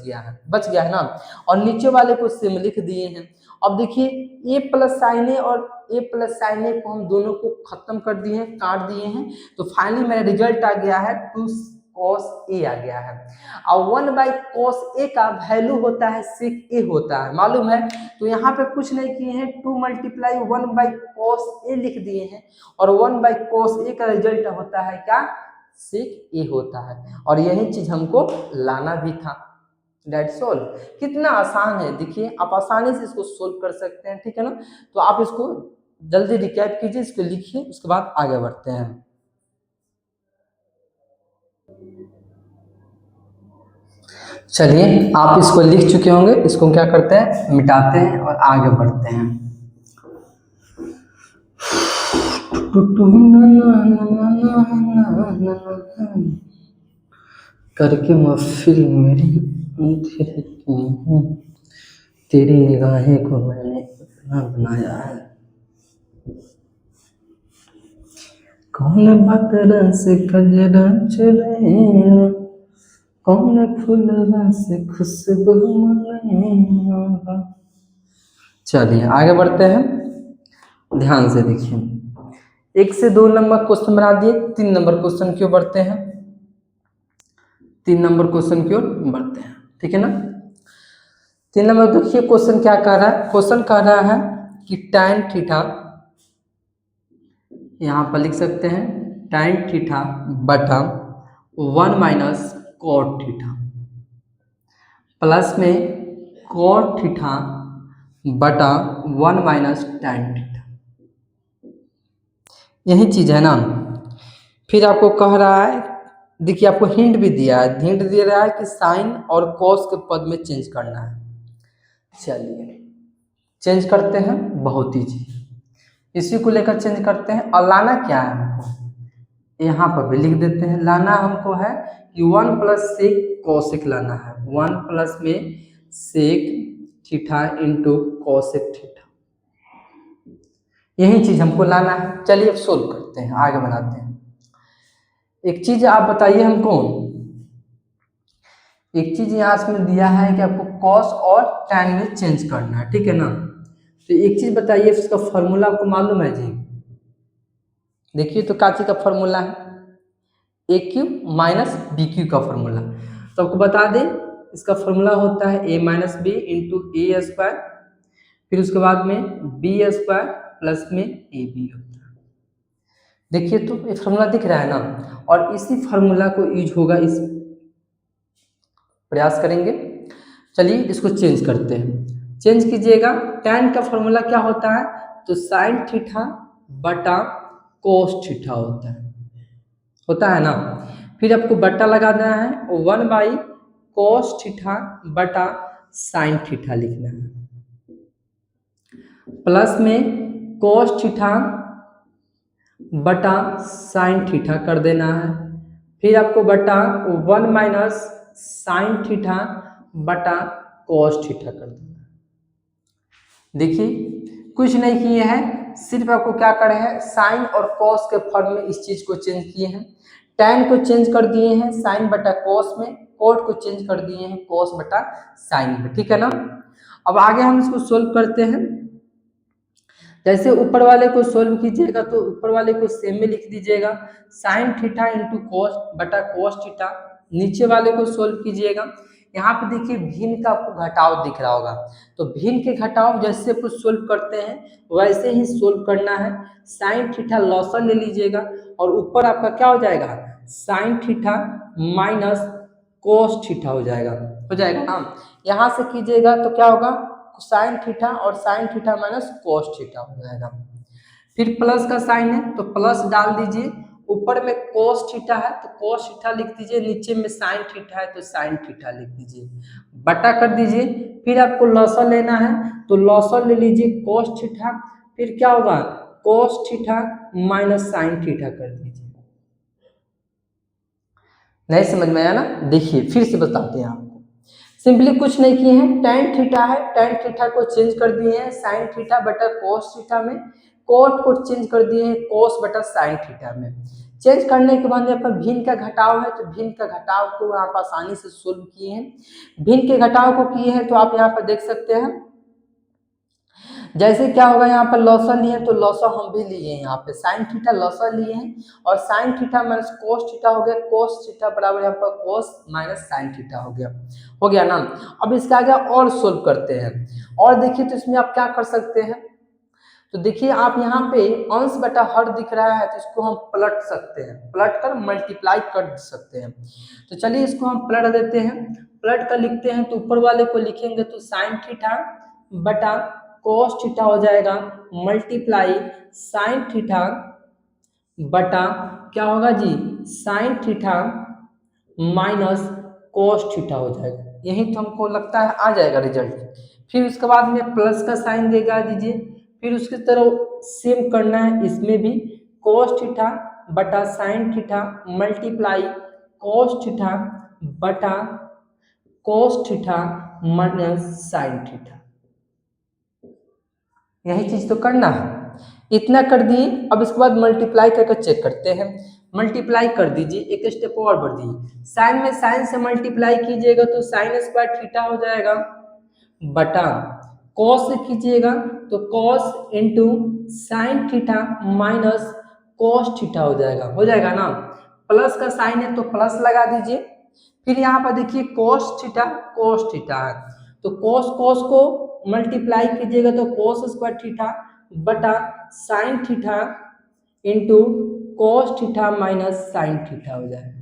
गया है ना, और नीचे वाले को सेम लिख दिए हैं। अब देखिए a प्लस साइन ए और a प्लस साइन ए को हम दोनों को खत्म कर दिए हैं, काट दिए हैं, तो फाइनली मेरा रिजल्ट आ गया है 2 cos a आ गया है। और 1 बाई cos a का वैल्यू होता है sec a होता है, मालूम है। तो यहाँ पे कुछ नहीं किए हैं, 2 मल्टीप्लाई 1 बाई cos a लिख दिए हैं, और 1 बाई cos a का रिजल्ट होता है क्या, sec a होता है, और यही चीज हमको लाना भी था। That's all. कितना आसान है, देखिए आप आसानी से इसको सोल्व कर सकते हैं, ठीक है ना। तो आप इसको जल्दी रिकैप कीजिए, इसको लिखिए, उसके बाद आगे बढ़ते हैं। चलिए आप इसको लिख चुके होंगे, इसको क्या करते हैं, मिटाते हैं और आगे बढ़ते हैं। करके महफिल मेरी तेरी निगाहें को मैंने अपना बनाया है, कौन बदल से कजरा चले, कौन फूलवा से खुशबू मनाया। चलिए आगे बढ़ते हैं, ध्यान से देखिए। 1 से 2 नंबर क्वेश्चन बना दिए, 3 नंबर क्वेश्चन की ओर बढ़ते हैं, 3 नंबर क्वेश्चन की ओर बढ़ते हैं, ठीक है ना। 3 नंबर देखिए क्वेश्चन क्या कह रहा है, क्वेश्चन कह रहा है कि tan थीटा, यहाँ पर लिख सकते हैं tan थीटा बटा 1 माइनस cot थीटा प्लस में cot थीटा बटा 1 माइनस tan थीटा, यही चीज है ना। फिर आपको कह रहा है, देखिए आपको हिंट भी दिया है, हिंट दे रहा है कि साइन और कॉस के पद में चेंज करना है। चलिए चेंज करते हैं, बहुत ईजी, इसी को लेकर चेंज करते हैं। और लाना क्या है हमको, यहाँ पर भी लिख देते हैं। लाना हमको है कि 1 प्लस सेक कॉसेक लाना है, 1 प्लस में sec theta into cosec theta, यही चीज हमको लाना है। चलिए अब सोल्व करते हैं, आगे बढ़ाते हैं। एक चीज आप बताइए हमको, एक चीज यहाँ इसमें दिया है कि आपको कॉस और टैन में चेंज करना है, ठीक है ना। तो एक चीज बताइए, इसका फॉर्मूला आपको मालूम है जी? देखिए तो काची का फॉर्मूला है, ए क्यू माइनस बी क्यू का फॉर्मूला। तो आपको बता दें, इसका फॉर्मूला होता है ए minus b into a square, फिर उसके बाद में बी स्क्वायर प्लस में ए बी होता है। देखिए तो ये फॉर्मूला दिख रहा है ना, और इसी फॉर्मूला को यूज होगा, इस प्रयास करेंगे। चलिए इसको चेंज करते हैं, चेंज कीजिएगा। tan का फॉर्मूला क्या होता है, तो साइन थीटा बटा कोस थीटा होता है ना। फिर आपको बट्टा लगा देना है, 1 बाई कोस थीटा बटा साइन थीटा लिखना है, प्लस में कोस थीटा बटा साइन थीटा कर देना है। फिर आपको बटा 1 माइनस साइन थीटा बटा कोस थीटा कर देना है। देखिए कुछ नहीं किए हैं, सिर्फ आपको क्या करे हैं, साइन और कॉस के फॉर्म में इस चीज को चेंज किए हैं। टैन को चेंज कर दिए हैं साइन बटा कॉस में, कोट को चेंज कर दिए हैं कॉस बटा साइन में, ठीक है ना। अब आगे हम इसको सोल्व करते हैं। जैसे ऊपर वाले को सोल्व कीजिएगा तो ऊपर वाले को सेम में लिख दीजिएगा, साइन थीटा इंटू कोस बटा कोस थीटा। नीचे वाले को सोल्व कीजिएगा, यहाँ पे देखिए भिन्न का आपको घटाव दिख रहा होगा, तो भिन्न के घटाव जैसे कुछ सोल्व करते हैं वैसे ही सोल्व करना है। साइन थीटा लॉसन ले लीजिएगा, और ऊपर आपका क्या हो जाएगा, sine theta minus cos theta हो जाएगा ना। यहाँ से कीजिएगा तो क्या होगा, साइन थीटा और sine theta minus cos theta हो जाएगा। फिर प्लस का साइन है तो प्लस डाल दीजिए, ऊपर में कोस थीटा है तो कोस थीटा लिख दीजिए, नीचे में साइन थीटा है तो साइन थीटा लिख दीजिए, बटा कर दीजिए। फिर आपको लॉसन लेना है तो लॉसन ले लीजिए कोस थीटा, फिर क्या होगा, कोस थीटा माइनस साइन थीटा कर दीजिए। नहीं समझ में आया ना, देखिए फिर से बताते हैं आपको। सिंपली कुछ नहीं किए हैं, tan थीटा है, tan थीटा को चेंज कर दिए हैं साइन थीटा बटा कोस थीटा में, कोट को चेंज कर दिए हैं कोस बटा साइन थीटा में। चेंज करने के बाद आपका भिन्न का घटाव है, तो भिन्न का घटाव को आप आसानी से सोल्व किए हैं। भिन्न के घटाव को किए हैं तो आप यहाँ पर देख सकते हैं, जैसे क्या होगा, यहाँ पर लॉसन लिए तो लॉसन हम भी लिए हैं, यहाँ पे साइन थीटा लॉसन लिए हैं, और sine theta minus cos theta हो गया, कोस थीटा बराबर यहाँ पर कोस माइनस साइन थीटा हो गया ना। अब इसका आगे और सोल्व करते हैं, और देखिए तो इसमें आप क्या कर सकते हैं, तो देखिए आप यहाँ पे अंश बटा हर दिख रहा है तो इसको हम पलट सकते हैं, पलट कर मल्टीप्लाई कर सकते हैं। तो चलिए इसको हम पलट देते हैं, पलट कर लिखते हैं तो ऊपर वाले को लिखेंगे तो साइन थीटा बटा कोस थीटा हो जाएगा, मल्टीप्लाई साइन थीटा बटा क्या होगा जी, sine theta minus cos theta हो जाएगा। यही तो हमको लगता है आ जाएगा रिजल्ट। फिर उसके बाद में प्लस का साइन देगा दीजिए, फिर उसकी तरह सेम करना है इसमें भी, कोस थीटा बटा sine theta multiply cos theta बटा cos theta minus sine theta. यही चीज तो करना है, इतना कर दिए। अब इसके बाद मल्टीप्लाई करके चेक करते हैं, मल्टीप्लाई कर दीजिए, एक स्टेप और बढ़ दीजिए, साइन में साइन से मल्टीप्लाई कीजिएगा तो साइन स्क्वायर थीटा हो जाएगा, बटा कॉस से कीजिएगा तो cos into sine theta minus cos theta हो जाएगा ना। प्लस का साइन है तो प्लस लगा दीजिए, फिर यहाँ पर देखिए कोस थीटा है तो कोस कोस को मल्टीप्लाई कीजिएगा तो कोस स्क्वायर थीटा बटा sine theta into cos theta minus sine theta हो जाएगा।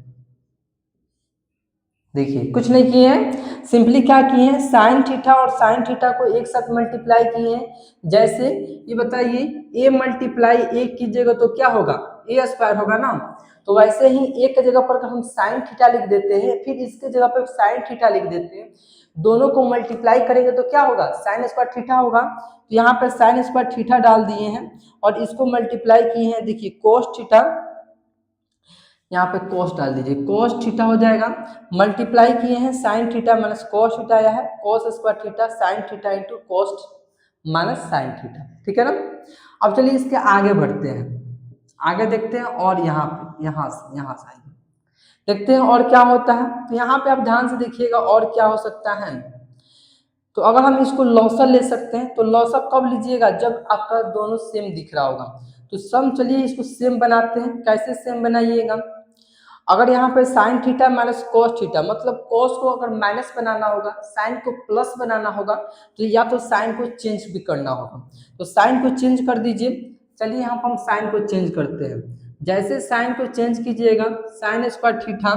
देखिए कुछ नहीं किए हैं, सिंपली क्या किए हैं, साइन थीटा और साइन थीटा को एक साथ मल्टीप्लाई किए हैं। जैसे ये बताइए, ए मल्टीप्लाई ए कीजिएगा तो क्या होगा, ए स्क्वायर होगा ना, तो वैसे ही एक की जगह पर अगर हम साइन थीटा लिख देते हैं, फिर इसके जगह पर साइन थीटा लिख देते हैं, दोनों को मल्टीप्लाई करेंगे तो क्या होगा, साइन स्क्वायर थीटा होगा। तो यहाँ पर साइन स्क्वायर थीटा डाल दिए हैं और इसको मल्टीप्लाई किए हैं, देखिए कोस थीटा, यहाँ पे कोस डाल दीजिए, कोस थीटा हो जाएगा, मल्टीप्लाई किए हैं sign theta minus cos theta आया है, कोस square theta sign theta into कोस माइनस साइन थीटा, ठीक है ना। अब चलिए इसके आगे बढ़ते हैं, आगे देखते हैं, और यहाँ से आइए देखते हैं और क्या होता है। तो यहाँ पे आप ध्यान से देखिएगा और क्या हो सकता है। तो अगर हम इसको लॉसर ले सकते हैं, तो लॉसर कब लीजिएगा, जब आपका दोनों सेम दिख रहा होगा। तो सम, चलिए इसको सेम बनाते हैं, कैसे सेम बनाइएगा। अगर यहाँ पे sign theta minus cos theta, मतलब कोस को अगर माइनस बनाना होगा, साइन को प्लस बनाना होगा, तो या तो साइन को चेंज भी करना होगा। तो साइन को चेंज कर दीजिए, चलिए यहाँ पर हम साइन को चेंज करते हैं। जैसे साइन को चेंज कीजिएगा, साइन स्क्वायर थीटा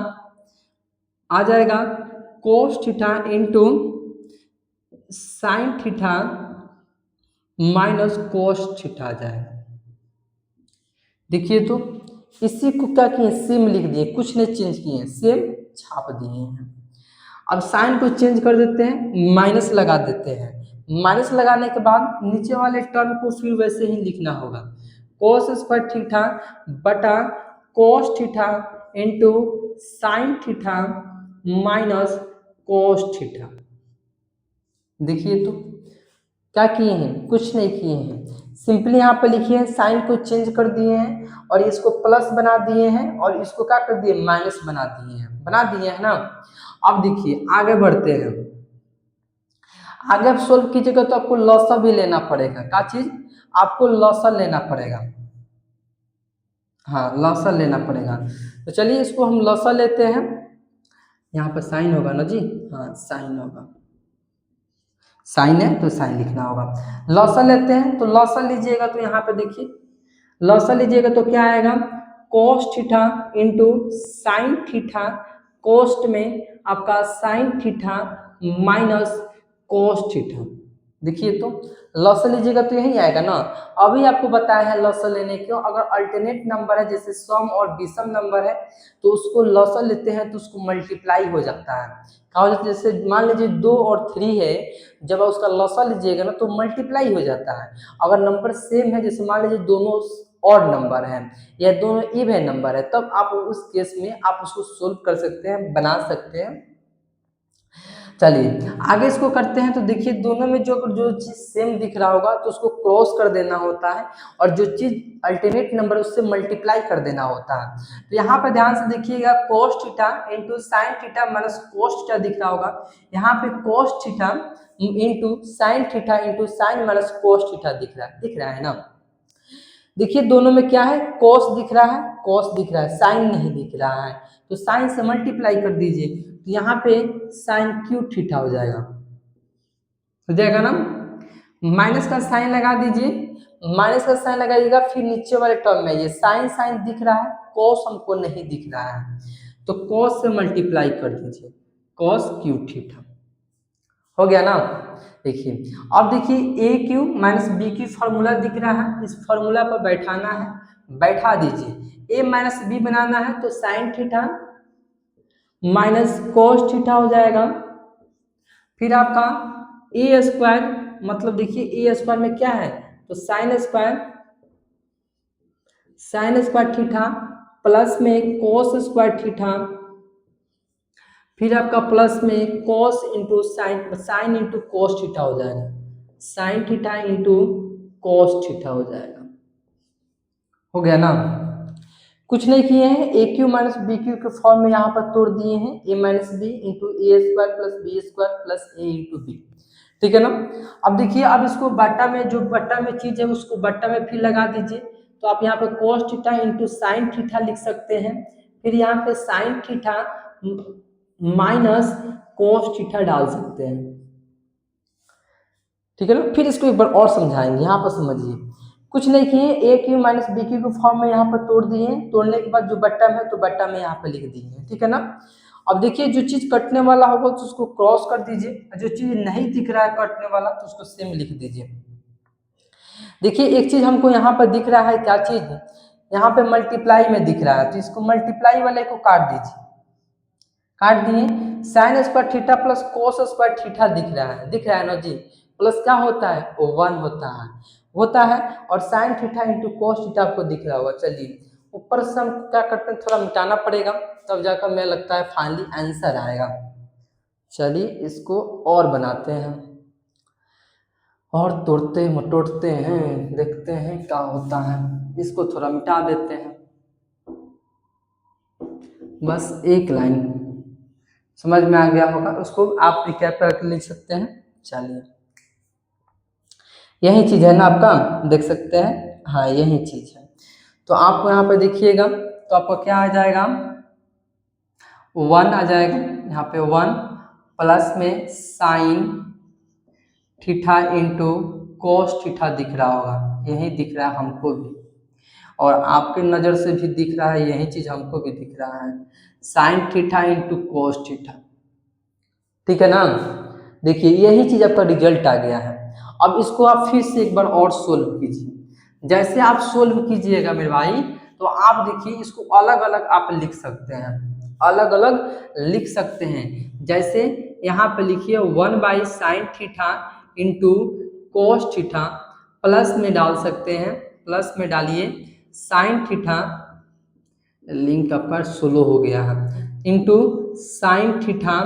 आ जाएगा cos theta into sine theta minus cos theta आ जाएगा। देखिए तो इसी को क्या किए, सेम लिख दिए, कुछ नहीं चेंज किए, सेम छाप दिए हैं। अब साइन को चेंज कर देते हैं, माइनस लगा देते हैं, माइनस लगाने के बाद नीचे वाले टर्म को फिर वैसे ही लिखना होगा, कोस स्क्वायर थीटा बटा cos theta into sine theta minus cos theta. देखिए तो क्या किए हैं, कुछ नहीं किए हैं, सिंपली यहाँ पे लिखिए हैं, साइन को चेंज कर दिए हैं और इसको प्लस बना दिए हैं और इसको क्या कर दिए, माइनस बना दिए हैं ना। अब देखिए आगे बढ़ते हैं, आगे आप सोल्व कीजिएगा तो आपको लॉसर भी लेना पड़ेगा, क्या चीज, आपको लॉसर लेना पड़ेगा, हाँ लॉसर लेना पड़ेगा। तो चलिए इसको हम लॉसर लेते हैं, यहाँ पर साइन होगा ना जी, हाँ साइन होगा, साइन है तो साइन लिखना होगा। लॉसर लेते हैं, तो लॉसर लीजिएगा तो यहाँ पे देखिए, लॉसर लीजिएगा तो क्या आएगा, cos theta into sine theta, कोस्ट में आपका sine theta minus cos theta. देखिए तो लॉसर लीजिएगा तो यही आएगा ना। अभी आपको बताया है लॉसर लेने क्यों, अगर अल्टरनेट नंबर है जैसे सम और विषम नंबर है तो उसको लॉसर लेते हैं तो उसको मल्टीप्लाई हो जाता है, क्या हो जाता है, जैसे मान लीजिए 2 और 3 है, जब उसका लॉसर लीजिएगा ना तो मल्टीप्लाई हो जाता है। अगर नंबर सेम है, जैसे मान लीजिए दोनों ऑड नंबर है या दोनों इवन नंबर है, तब आप उस केस में आप उसको सोल्व कर सकते हैं, बना सकते हैं। चलिए आगे इसको करते हैं, तो देखिए दोनों में जो जो चीज सेम दिख रहा होगा तो उसको क्रॉस कर देना होता है, और जो चीज अल्टरनेट नंबर उससे मल्टीप्लाई कर देना होता है। तो यहाँ पर ध्यान से देखिएगा, कोस theta into sine theta minus cos theta दिख रहा होगा, यहाँ पे कोस theta into sine theta into sign minus cos theta दिख रहा है ना। देखिए दोनों में क्या है, कोस दिख रहा है, कोस दिख रहा है, साइन नहीं दिख रहा है, तो साइन से मल्टीप्लाई कर दीजिए, तो यहाँ पे साइन क्यू थीटा हो जाएगा ना। माइनस का साइन लगा दीजिए, माइनस का साइन लगाइएगा, फिर नीचे वाले टर्म में ये साइन साइन दिख रहा है, कोस हमको नहीं दिख रहा है, तो कोस से मल्टीप्लाई कर दीजिए, कोस क्यू थीटा हो गया ना। देखिए अब देखिए a cube minus b cube formula दिख रहा है, इस फॉर्मूला पर बैठाना है, बैठा दीजिए, ए माइनस बी बनाना है तो sign theta minus cos theta हो जाएगा, फिर आपका ए स्क्वायर, मतलब देखिए ए स्क्वायर में क्या है, तो साइन स्क्वायर थीटा प्लस में कोस स्क्वायर थीटा, फिर आपका प्लस में cos into sine into cos theta हो जाएगा, sine theta into cos theta हो जाएगा। हो गया ना, कुछ नहीं किए हैं, a cube minus b cube के फॉर्म में यहाँ पर तोड़ दिए हैं, a minus b into a square plus b square plus a into b, ठीक है ना। अब देखिए, अब इसको बट्टा में, जो बट्टा में चीज है उसको बट्टा में फिर लगा दीजिए, तो आप यहाँ पे कोस थीटा इंटू साइन थीटा लिख सकते हैं, फिर यहाँ पे sign theta minus cos theta डाल सकते हैं, ठीक है ना। फिर इसको एक बार और समझाएंगे, यहाँ पर समझिए, कुछ नहीं किए, ए क्यू माइनस बी क्यू के फॉर्म में यहाँ पर तोड़ दिए, तोड़ने के बाद जो बट्टा में है तो बट्टा में यहाँ पे लिख दिए, ठीक है ना। अब देखिए जो चीज कटने वाला होगा तो उसको क्रॉस कर दीजिए, जो चीज नहीं दिख रहा है कटने वाला तो उसको सेम लिख दीजिए। देखिए एक चीज हमको यहाँ पर दिख रहा है, क्या चीज, यहाँ पे मल्टीप्लाई में दिख रहा है, तो इसको मल्टीप्लाई वाले को काट दीजिए, काट दिए। Sign square theta plus cos square theta दिख रहा है ना जी, प्लस क्या होता है, वो 1 होता है और sine theta into cos theta आपको दिख रहा होगा। चलिए ऊपर से हम क्या करते हैं, थोड़ा मिटाना पड़ेगा, तब जाकर मुझे लगता है फाइनली आंसर आएगा। चलिए इसको और बनाते हैं और तोड़ते मटोड़ते हैं, देखते हैं क्या होता है। इसको थोड़ा मिटा देते हैं, बस एक लाइन समझ में आ गया होगा, उसको आप रिकैप करके लिख सकते हैं। चलिए यही चीज है ना आपका, देख सकते हैं, हाँ यही चीज है। तो आपको यहाँ पे देखिएगा, तो आपको क्या आ जाएगा, 1 आ जाएगा, यहाँ पे 1 प्लस में sign theta into cos theta दिख रहा होगा, यही दिख रहा है हमको भी, और आपके नज़र से भी दिख रहा है, यही चीज हमको भी दिख रहा है, sine theta into cos theta, ठीक है ना। देखिए यही चीज आपका रिजल्ट आ गया है। अब इसको आप फिर से एक बार और सोल्व कीजिए। जैसे आप सोल्व कीजिएगा मेरे भाई, तो आप देखिए इसको अलग अलग आप लिख सकते हैं, अलग अलग लिख सकते हैं। जैसे यहाँ पे लिखिए 1/sin theta into cos theta, plus में डाल सकते हैं, प्लस में डालिए साइन थीटा, लिंक आपका स्लो हो गया है, into sine theta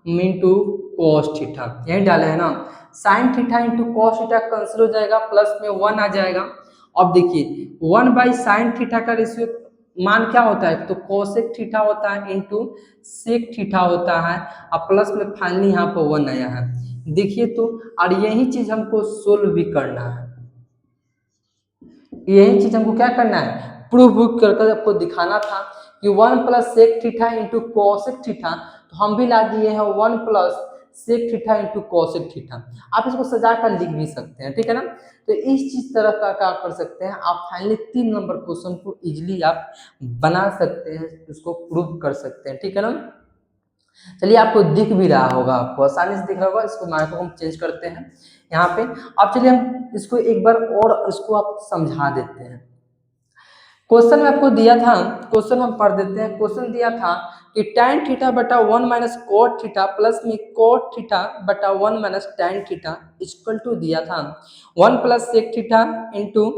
into cos theta, यही डाले है ना। Sign theta into cos theta cancel हो जाएगा, प्लस में 1 आ जाएगा। अब देखिए 1/sin थीटा का रेशियो मान क्या होता है, तो कोसेक थीटा होता है इंटू सेक थीटा होता है, और प्लस में फाइनली यहाँ पर 1 आया है। देखिए तो, और यही चीज हमको सोल्व भी करना है, यही चीज हमको क्या करना है, प्रूव करके आपको दिखाना था कि 1 plus sec theta into cosec theta, तो हम भी ला दिए हैं 1 plus sec theta into cosec theta. आप इसको सजा कर लिख भी सकते हैं, ठीक है ना। तो इस चीज तरह का क्या कर सकते हैं आप, फाइनली 3 नंबर क्वेश्चन को इजिली आप बना सकते हैं, इसको प्रूव कर सकते हैं, ठीक है ना। चलिए आपको दिख भी रहा होगा, आपको आसानी से दिख रहा होगा। इसको माइक्रोफोन चेंज करते हैं यहाँ पे। अब चलिए हम इसको एक बार और इसको आप समझा देते हैं। क्वेश्चन में आपको दिया था, क्वेश्चन हम पढ़ देते हैं। क्वेश्चन दिया था कि tan थीटा बटा 1 माइनस कोट थीटा प्लस में कोट थीटा बटा 1 minus tan theta equal to दिया था 1 plus sec theta into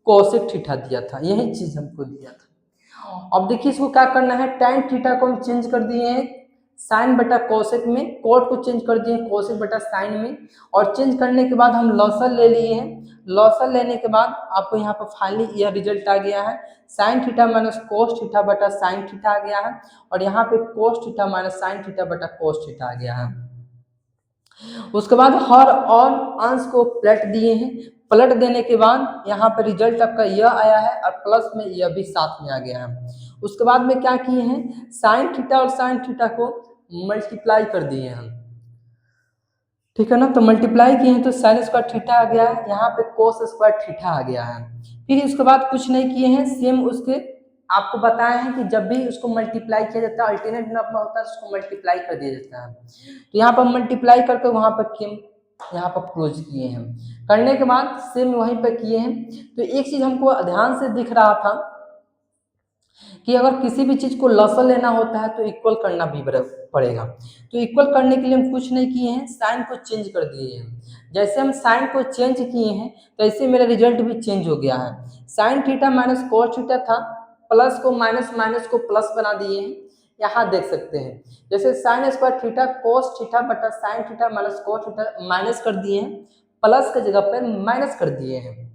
cosec theta दिया था, यही चीज हमको दिया था। अब देखिए इसको क्या करना है, tan थीटा को हम चेंज कर दिए हैं साइन बटा कोसेक में, कोट को चेंज कर दिए कोसेक बटा साइन में, और चेंज करने के बाद हम लॉसल ले लिए हैं। लॉसल लेने के बाद आपको यहाँ पर फाइनली यह रिजल्ट आ गया है, sine theta minus cos theta बटा साइन थीटा आ गया है, और यहाँ पे कोस थीटा माइनस साइन थीटा बटा कोस थीटा आ गया है। उसके बाद हर और अंश को पलट दिए हैं, पलट देने के बाद यहाँ पर रिजल्ट आपका यह आया है, और प्लस में यह भी साथ में आ गया है। उसके बाद में क्या किए हैं, साइन थीटा और साइन थीटा को मल्टीप्लाई कर दिए हम, ठीक है ना। तो मल्टीप्लाई किए हैं तो साइन स्क्वायर थीटा आ गया है, यहाँ पे कोस स्क्वायर थीटा आ गया है। फिर इसके बाद कुछ नहीं किए हैं, सेम उसके आपको बताया है कि जब भी उसको मल्टीप्लाई किया जाता है अल्टरनेट नंबर होता है उसको मल्टीप्लाई कर दिया जाता है। तो यहाँ पर मल्टीप्लाई करके वहाँ पर किम यहाँ पर क्लोज किए हैं, करने के बाद सेम वहीं पर किए हैं। तो एक चीज हमको ध्यान से दिख रहा था कि अगर किसी भी चीज को लसल लेना होता है तो इक्वल करना भी पड़ेगा। तो इक्वल करने के लिए हम कुछ नहीं किए हैं, साइन को चेंज कर दिए हैं। जैसे हम साइन को चेंज किए हैं तो ऐसे मेरा रिजल्ट भी चेंज हो गया है। Sine theta minus cos theta था, प्लस को माइनस, माइनस को प्लस बना दिए हैं। यहाँ देख सकते हैं जैसे sine square theta cos theta बटा sine theta minus cos theta minus कर दिए हैं, प्लस के जगह पर माइनस कर दिए हैं।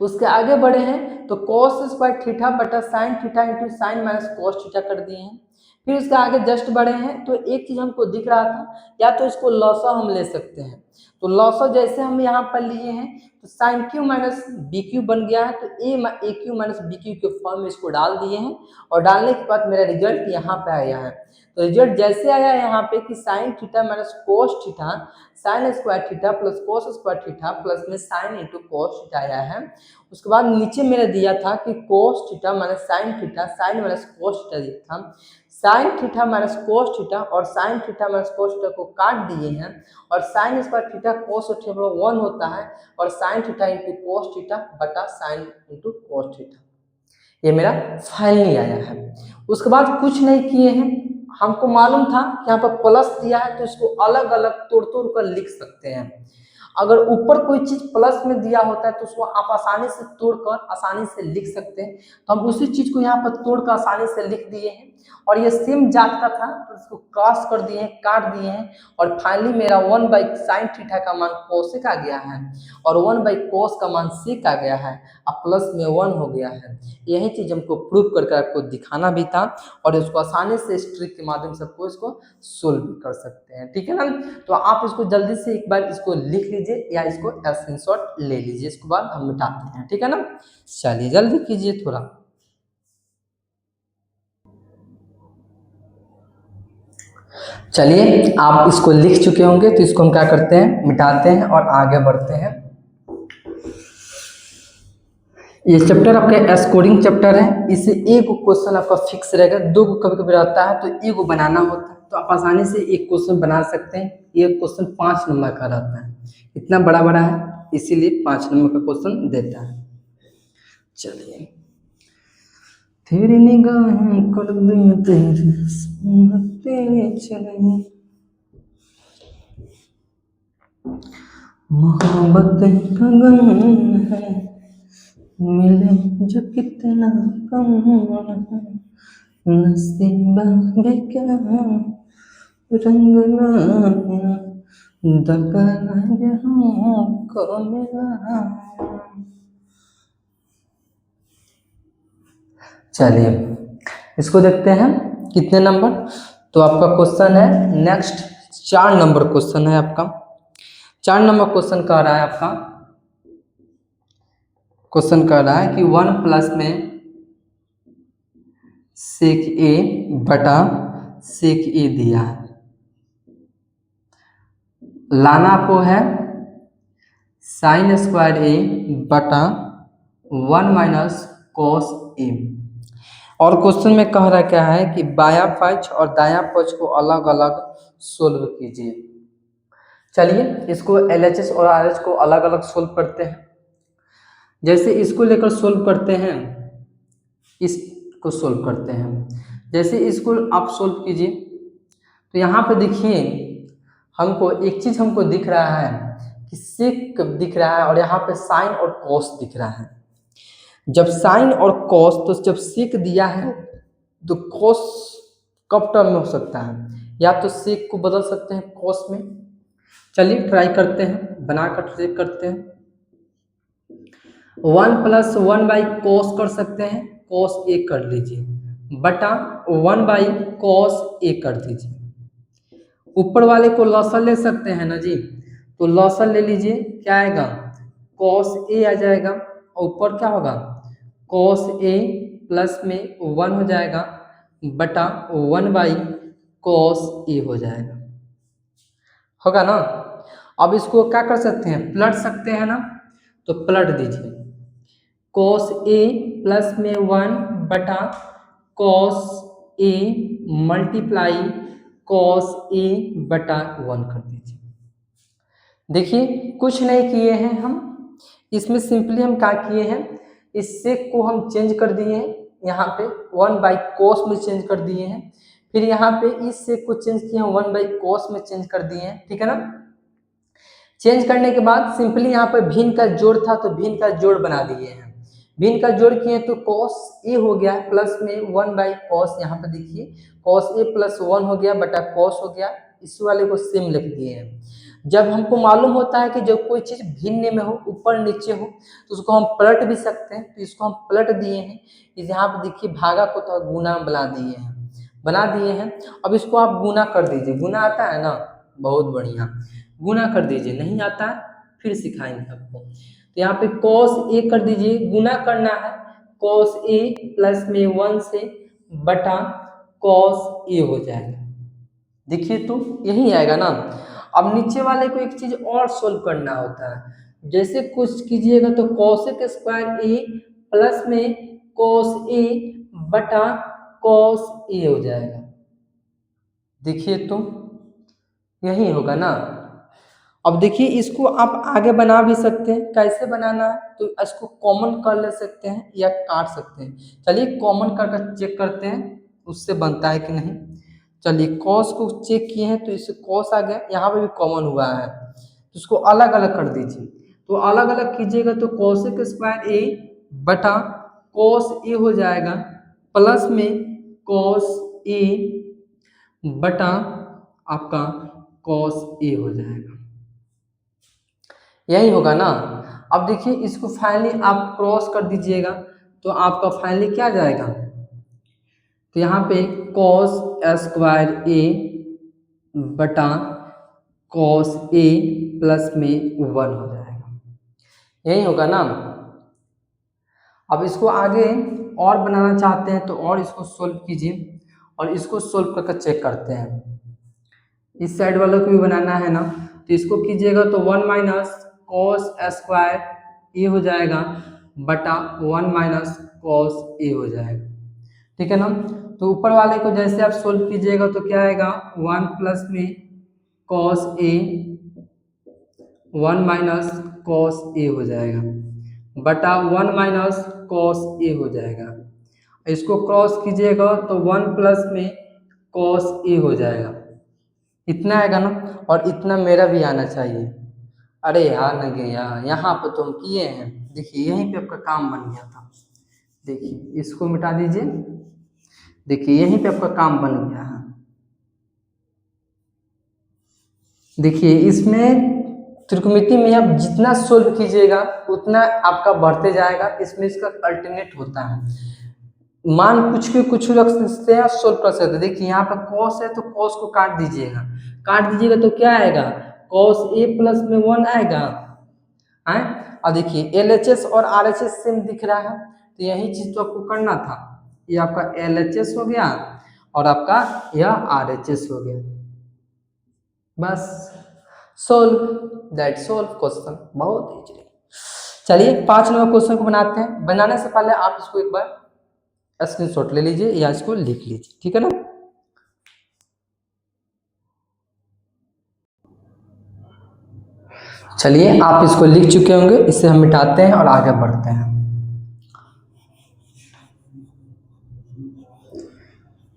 उसके आगे बढ़े हैं तो कोस स्क्वायर थीटा बटा sine theta into sign minus cos theta कर दिए हैं। फिर उसके आगे जस्ट बढ़े हैं तो एक चीज हमको दिख रहा था, या तो इसको लॉसा हम ले सकते हैं। तो लॉसा जैसे हम यहाँ पर लिए हैं तो sine cube minus b cube बन गया है, तो a cube minus b cube के फॉर्म में इसको डाल दिए हैं, और डालने के बाद मेरा रिजल्ट यहाँ पे आया है। तो रिजल्ट जैसे आया यहाँ पे कि sine theta minus cos theta sine square theta plus cos square theta plus में साइन इंटू कोस थीटा आया है। उसके बाद नीचे मेरा दिया था कि cos theta minus sine theta sine minus cos theta दिया था, sine theta minus cos theta और sine theta minus cos theta को काट दिए हैं, और sine square theta cos theta बराबर 1 होता है और sin theta into cos theta बटा sin इंटू cos थीटा। ये मेरा फाइनली आया है। उसके बाद कुछ नहीं किए हैं, हमको मालूम था कि यहाँ पर प्लस दिया है तो इसको अलग अलग तोड़ तोड़ कर लिख सकते हैं। अगर ऊपर कोई चीज प्लस में दिया होता है तो उसको आप आसानी से तोड़कर आसानी से लिख सकते हैं, तो हम उसी चीज को यहाँ पर तोड़कर आसानी से लिख दिए हैं। और ये सेम जात का था तो इसको क्रॉस कर दिए हैं, काट दिए हैं, और फाइनली मेरा 1 बाई साइन थीटा का मान कोसेक आ गया है और 1 बाई कोस का मान सेक आ गया है, अब प्लस में 1 हो गया है। यही चीज हमको प्रूव करके आपको दिखाना भी था और इसको आसानी से इस ट्रिक के माध्यम से आपको इसको सोल्व भी कर सकते हैं। ठीक है ना, तो आप इसको जल्दी से एक बार इसको लिख लीजिए या इसको स्क्रीनशॉट ले लीजिए, इसके बाद हम मिटाते हैं। ठीक है ना, चलिए जल्दी कीजिए थोड़ा। चलिए आप इसको लिख चुके होंगे तो इसको हम क्या करते हैं, मिटाते हैं और आगे बढ़ते हैं। ये चैप्टर आपका स्कोरिंग चैप्टर है, इससे एक क्वेश्चन आपका फिक्स रहेगा, दो कभी कभी रहता है तो एक बनाना होता है, तो आप आसानी से एक क्वेश्चन बना सकते हैं। एक क्वेश्चन 5 नंबर का रहता है, इतना बड़ा बड़ा है इसीलिए 5 नंबर का क्वेश्चन देता है। चलिए, तेरी निगाहें कर दी तेरे सुनते चले, मोहब्बत का गम है मिले जो कितना कम, नसीबा बेक्या रंग लाया दगा हमको मिला। चलिए इसको देखते हैं कितने नंबर, तो आपका क्वेश्चन है नेक्स्ट 4 नंबर क्वेश्चन है आपका। 4 नंबर क्वेश्चन कह रहा है आपका, क्वेश्चन कह रहा है कि 1 प्लस में सेक ए बटा सेक ए दिया है, लाना आपको है साइन स्क्वायर ए बटा 1 माइनस कॉस ए। और क्वेश्चन में कह रहा क्या है कि बायां पक्ष और दायां पक्ष को अलग अलग सोल्व कीजिए। चलिए इसको LHS और RH को अलग अलग सोल्व करते हैं। जैसे इसको लेकर सोल्व करते हैं, इसको सोल्व करते हैं। जैसे इसको आप सोल्व कीजिए तो यहाँ पे देखिए हमको एक चीज हमको दिख रहा है कि सेक दिख रहा है और यहाँ पे साइन और कॉस दिख रहा है। जब साइन और कॉस, तो जब सेक दिया है तो कॉस कब टर्म में हो सकता है, या तो सेक को बदल सकते हैं कॉस में। चलिए ट्राई करते हैं, बनाकर चेक करते हैं। 1 प्लस 1 बाई कॉस कर सकते हैं, कॉस ए कर लीजिए बटा 1 बाई कॉस ए कर दीजिए। ऊपर वाले को लॉसल ले सकते हैं ना जी, तो लॉसल ले लीजिए, क्या आएगा कॉस ए आ जाएगा, और ऊपर क्या होगा कॉस ए प्लस में 1 हो जाएगा बटा 1 बाई कॉस ए हो जाएगा, होगा ना। अब इसको क्या कर सकते हैं, पलट सकते हैं ना, तो पलट दीजिए कॉस ए प्लस में 1 बटा cos a multiply cos A बटा 1 कर दीजिए। देखिए कुछ नहीं किए हैं हम, इसमें सिंपली हम क्या किए हैं, इस सेक को हम चेंज कर दिए हैं, यहाँ पे 1 बाई कोस में चेंज कर दिए हैं, फिर यहाँ पे इस सेक को चेंज किए हैं 1 बाई कोस में चेंज कर दिए हैं। ठीक है ना, चेंज करने के बाद सिंपली यहाँ पर भिन्न का जोड़ था तो भिन्न का जोड़ बना दिए हैं, भिन्न का जोड़ किए तो कॉस ए हो गया प्लस में 1 बाई कॉस, यहाँ पे देखिए कॉस ए प्लस 1 हो गया बटा कॉस हो गया, इस वाले को सेम लिख दिए हैं। जब हमको मालूम होता है कि जब कोई चीज़ भिन्न में हो, ऊपर नीचे हो, तो उसको हम पलट भी सकते हैं, तो इसको हम पलट दिए हैं। यहाँ पे देखिए भागा को तो गुना बना दिए हैं। अब इसको आप गुना कर दीजिए, गुना आता है ना, बहुत बढ़िया, गुना कर दीजिए, नहीं आता है फिर सिखाएंगे आपको। तो यहाँ पे cos a कर दीजिए, गुना करना है cos a प्लस में 1 से बटा cos a हो जाएगा। देखिए तो यही आएगा ना। अब नीचे वाले को एक चीज और सोल्व करना होता है, जैसे कुछ कीजिएगा तो cosec स्क्वायर a प्लस में cos a बटा cos a हो जाएगा। देखिए तो यही होगा ना। अब देखिए इसको आप आगे बना भी सकते हैं, कैसे बनाना है तो इसको कॉमन कर ले सकते हैं या काट सकते हैं। चलिए कॉमन कर चेक करते हैं उससे बनता है कि नहीं। चलिए कॉस को चेक किए हैं तो इससे कॉस आ गया, यहाँ पे भी कॉमन हुआ है तो इसको अलग अलग कर दीजिए। तो अलग अलग कीजिएगा तो कॉसेक स्क्वायर ए बटा कॉस ए हो जाएगा, प्लस में कॉस ए बटा आपका कॉस ए हो जाएगा, यही होगा ना। अब देखिए इसको फाइनली आप क्रॉस कर दीजिएगा तो आपका फाइनली क्या जाएगा, तो यहाँ पे कॉस स्क्वायर ए बटा कॉस ए प्लस में 1 हो जाएगा, यही होगा ना। अब इसको आगे और बनाना चाहते हैं तो और इसको सोल्व कीजिए और इसको सोल्व करके चेक करते हैं। इस साइड वालों को भी बनाना है ना, तो इसको कीजिएगा तो 1 माइनस कॉस स्क्वायर ए हो जाएगा बटा 1 माइनस कॉस ए हो जाएगा, ठीक है ना। तो ऊपर वाले को जैसे आप सोल्व कीजिएगा तो क्या आएगा 1 प्लस में cos A 1 minus cos A हो जाएगा बटा 1 माइनस कॉस ए हो जाएगा। इसको क्रॉस कीजिएगा तो 1 प्लस में कॉस ए हो जाएगा, इतना आएगा ना। और इतना मेरा भी आना चाहिए। अरे यार नहीं गया, यहाँ पर तो हम किए हैं, देखिए यहीं पे आपका काम बन गया था। देखिए इसको मिटा दीजिए, देखिए यहीं पे आपका काम बन गया है। देखिए इसमें त्रिकोणमिति में आप जितना सोल्व कीजिएगा उतना आपका बढ़ते जाएगा, इसमें इसका अल्टरनेट होता है। मान कुछ के कुछ रख सकते हैं, सोल्व कर सकते हैं। देखिए यहाँ पर कॉस है तो कॉस को काट दीजिएगा, काट दीजिएगा तो क्या आएगा कॉस ए प्लस में 1 आएगा है। और देखिए LHS और RHS सेम दिख रहा है तो यही चीज तो आपको करना था। ये आपका LHS हो गया और आपका यह RHS हो गया, बस सोल्व, दैट सोल्व क्वेश्चन, बहुत इजी। चलिए 5 नंबर क्वेश्चन को बनाते हैं। बनाने से पहले आप इसको एक बार स्क्रीनशॉट ले लीजिए या इसको लिख लीजिए, ठीक है ना। चलिए आप इसको लिख चुके होंगे, इसे हम मिटाते हैं और आगे बढ़ते हैं।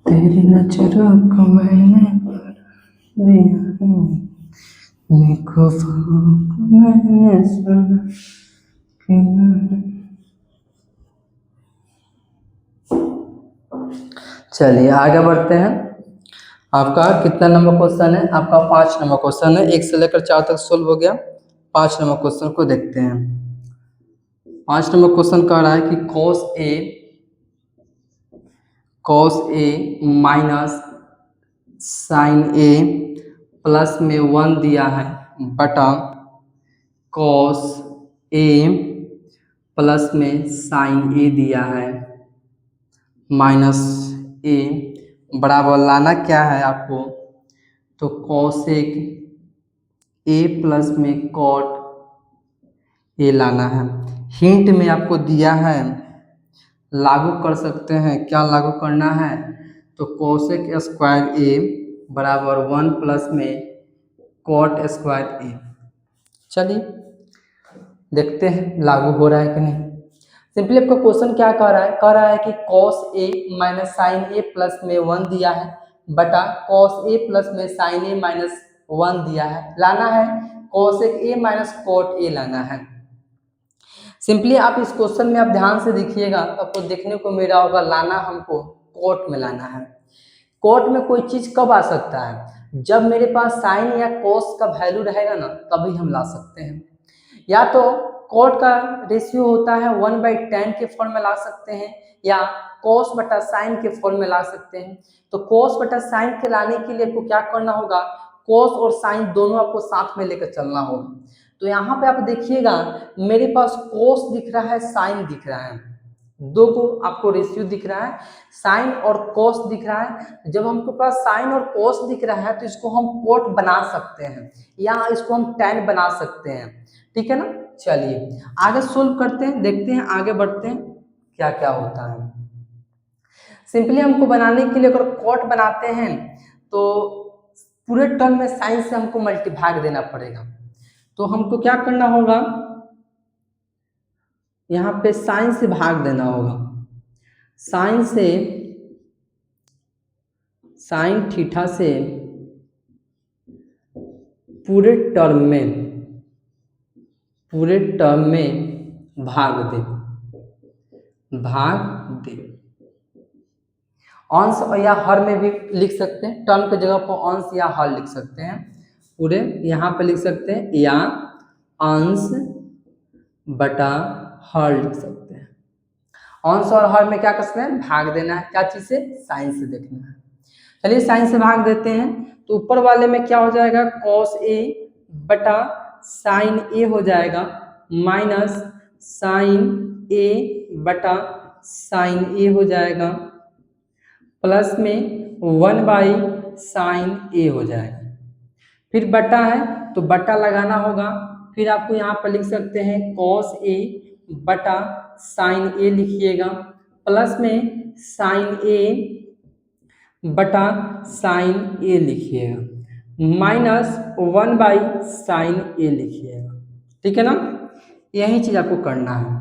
तेरी नजरों को मैंने देखो मैंने सुना चलिए आगे बढ़ते हैं। आपका कितना नंबर क्वेश्चन है, आपका 5 नंबर क्वेश्चन है। 1 से लेकर 4 तक सोल्व हो गया। 5 नंबर क्वेश्चन को देखते हैं। 5 नंबर क्वेश्चन कह रहा है कि cos a minus sine a plus में 1 दिया है बटा कॉस ए प्लस में साइन ए दिया है माइनस ए, बराबर लाना क्या है आपको, तो कॉसेक ए प्लस में कॉट ए लाना है। हिंट में आपको दिया है, लागू कर सकते हैं, क्या लागू करना है, तो कॉसेक स्क्वायर ए बराबर 1 प्लस में कॉट स्क्वायर ए। चलिए देखते हैं लागू हो रहा है कि नहीं। सिंपली आपका क्वेश्चन क्या कह रहा है कि cos a minus sine a plus में 1 दिया है बटा कॉस ए प्लस में साइन ए माइनस 1 दिया है, लाना है cosec a minus cot a लाना है। सिंपली आप इस क्वेश्चन में आप ध्यान से देखिएगा तो आपको देखने को मिल रहा होगा लाना हमको कोट में लाना है। कोट में कोई चीज कब आ सकता है, जब मेरे पास साइन या कोस का वैल्यू रहेगा ना तभी हम ला सकते हैं। या तो कोट का रेशियो होता है 1/10 के फॉर्म में ला सकते हैं या कोस बटा साइन के फॉर्म में ला सकते हैं। तो कोस बटा साइन के लाने के लिए आपको क्या करना होगा, कोस और साइन दोनों आपको साथ में लेकर चलना होगा। तो यहाँ पे आप देखिएगा मेरे पास कोस दिख रहा है, साइन दिख रहा है, दो को आपको रेशियो दिख रहा है, साइन और कोस दिख रहा है। जब हमको पास साइन और कोस दिख रहा है तो इसको हम कोट बना सकते हैं या इसको हम टैन बना सकते हैं, ठीक है ना। चलिए आगे सोल्व करते हैं, देखते हैं आगे बढ़ते हैं क्या क्या होता है। सिंपली हमको बनाने के लिए अगर कोट बनाते हैं तो पूरे टर्म में साइन से हमको मल्टीभाग देना पड़ेगा। तो हमको क्या करना होगा, यहाँ पे साइन से भाग देना होगा। साइन से, साइन थीटा से पूरे टर्म में भाग दे, अंश या हर में भी लिख सकते हैं, टर्म की जगह पर अंश या हर लिख सकते हैं। पूरे यहाँ पे लिख सकते हैं या अंश बटा हर लिख सकते हैं। अंश और हर में क्या कर सकते हैं, भाग देना है। क्या चीज से, साइन से देखना है। चलिए साइन से भाग देते हैं, तो ऊपर वाले में क्या हो जाएगा, कॉस ए बटा साइन ए हो जाएगा, माइनस साइन ए बटा साइन ए हो जाएगा, प्लस में 1/साइन ए हो जाएगा। फिर बटा है तो बटा लगाना होगा। फिर आपको यहाँ पर लिख सकते हैं कॉस ए बटा साइन ए लिखिएगा, प्लस में साइन ए बटा साइन ए लिखिएगा, माइनस 1/साइन ए लिखिएगा। ठीक है ना, यही चीज आपको करना है।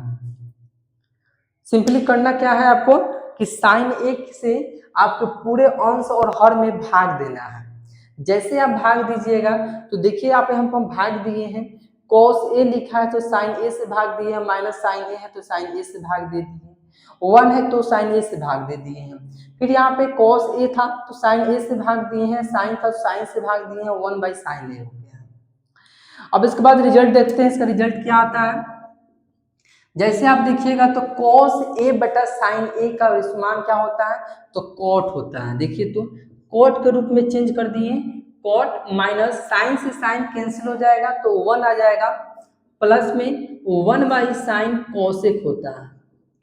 सिंपली करना क्या है आपको कि साइन ए से आपको पूरे अंश और हर में भाग देना है। जैसे आप भाग दीजिएगा तो देखिए आप यहाँ पर भाग दिए हैं, cos ए लिखा है तो साइन ए से भाग दिए हैं, माइनस साइन ए है तो साइन ए से भाग दे दिए, 1 है तो साइन ए से भाग दे दिए हैं। फिर यहाँ पे cos ए था तो साइन ए से भाग दिए हैं, साइन था तो साइन से भाग दिए हैं, 1/साइन ए हो गया है। अब इसके बाद रिजल्ट देखते हैं, इसका रिजल्ट क्या आता है। जैसे आप देखिएगा तो cos ए बटा साइन ए का मान क्या होता है, तो cot होता है। देखिए तो cot के रूप में चेंज कर दिए, cot माइनस साइन से साइन कैंसिल हो जाएगा तो 1 आ जाएगा, प्लस में 1/साइन cosec होता है।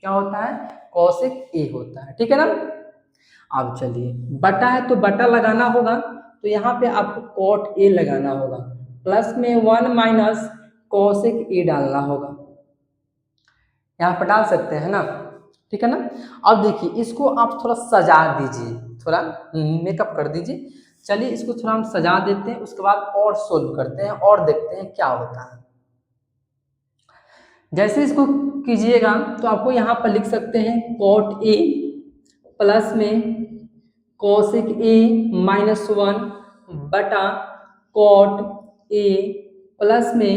क्या होता है, cosec ए होता है। ठीक है ना। अब चलिए बटा है तो बटा लगाना होगा, तो यहाँ पे आपको cot ए लगाना होगा, प्लस में 1 - cosec ए डालना होगा, यहाँ पर डाल सकते हैं ना। ठीक है ना। अब देखिए इसको आप थोड़ा सजा दीजिए, थोड़ा मेकअप कर दीजिए। चलिए इसको थोड़ा हम सजा देते हैं, उसके बाद और सोल्व करते हैं और देखते हैं क्या होता है। जैसे इसको कीजिएगा तो आपको यहाँ पर लिख सकते हैं cot ए प्लस में cosec ए -1 बटा cot ए प्लस में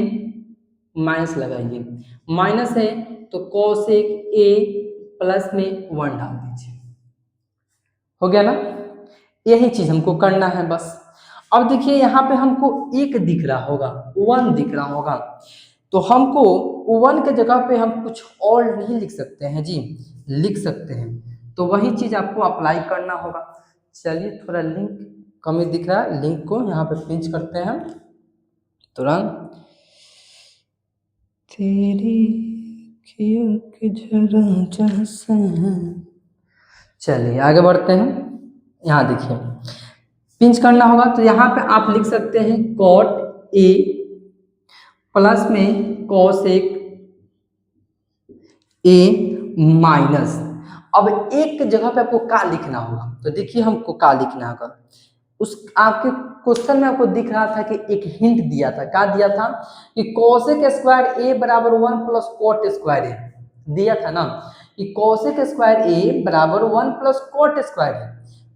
माइनस लगाइए, माइनस है तो cosec ए प्लस में 1 डाल दीजिए। हो गया ना, यही चीज हमको करना है बस। अब देखिए यहाँ पे हमको 1 दिख रहा होगा, 1 दिख रहा होगा, तो हमको 1 के जगह पे हम कुछ और नहीं लिख सकते हैं जी, लिख सकते हैं, तो वही चीज आपको अप्लाई करना होगा। चलिए थोड़ा लिंक कमी दिख रहा है, लिंक को यहाँ पे पिंच करते हैं तुरंत। तेरी चलिए आगे बढ़ते हैं। यहाँ देखिए पिंच करना होगा, तो यहाँ पे आप लिख सकते हैं cot ए प्लस में cosec ए माइनस, अब एक जगह पे आपको का लिखना होगा, तो देखिए हमको का लिखना होगा। उस आपके क्वेश्चन में आपको दिख रहा था कि एक हिंट दिया था, क्या दिया था कि cosec स्क्वायर ए बराबर 1 प्लस cot स्क्वायर ए दिया था ना, कि cosec स्क्वायर ए बराबर 1 प्लस cot स्क्वायर ए।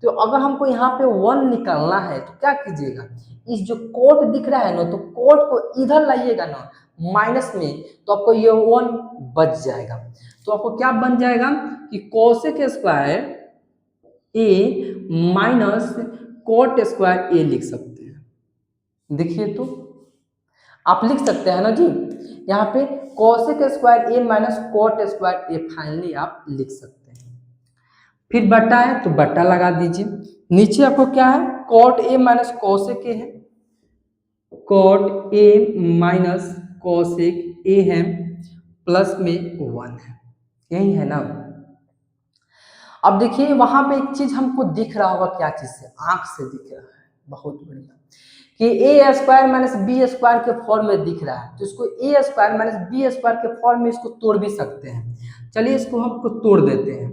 तो अगर हमको यहाँ पे 1 निकालना है तो क्या कीजिएगा, इस जो cot दिख रहा है ना, तो cot को इधर लाइएगा ना माइनस में, तो आपको ये 1 बच जाएगा। तो आपको क्या बन जाएगा कि cosec स्क्वायर ए माइनस cot स्क्वायर ए लिख सकते हैं। देखिए तो आप लिख सकते हैं ना जी, यहाँ पे cosec स्क्वायर ए माइनस cot स्क्वायर ए फाइनली आप लिख सकते हैं। फिर बटा है तो बटा लगा दीजिए, नीचे आपको क्या है cot ए माइनस cosec ए है, cot ए माइनस cosec ए है, प्लस में 1 है, यही है ना। अब देखिए वहां पे एक चीज हमको दिख रहा होगा, क्या चीज से, आंख से दिख रहा है, बहुत बढ़िया, कि a square minus b square के फॉर्म में दिख रहा है, तो इसको ए स्क्वायर माइनस बी स्क्वायर के फॉर्म में इसको तोड़ भी सकते हैं। चलिए इसको हमको तोड़ देते हैं।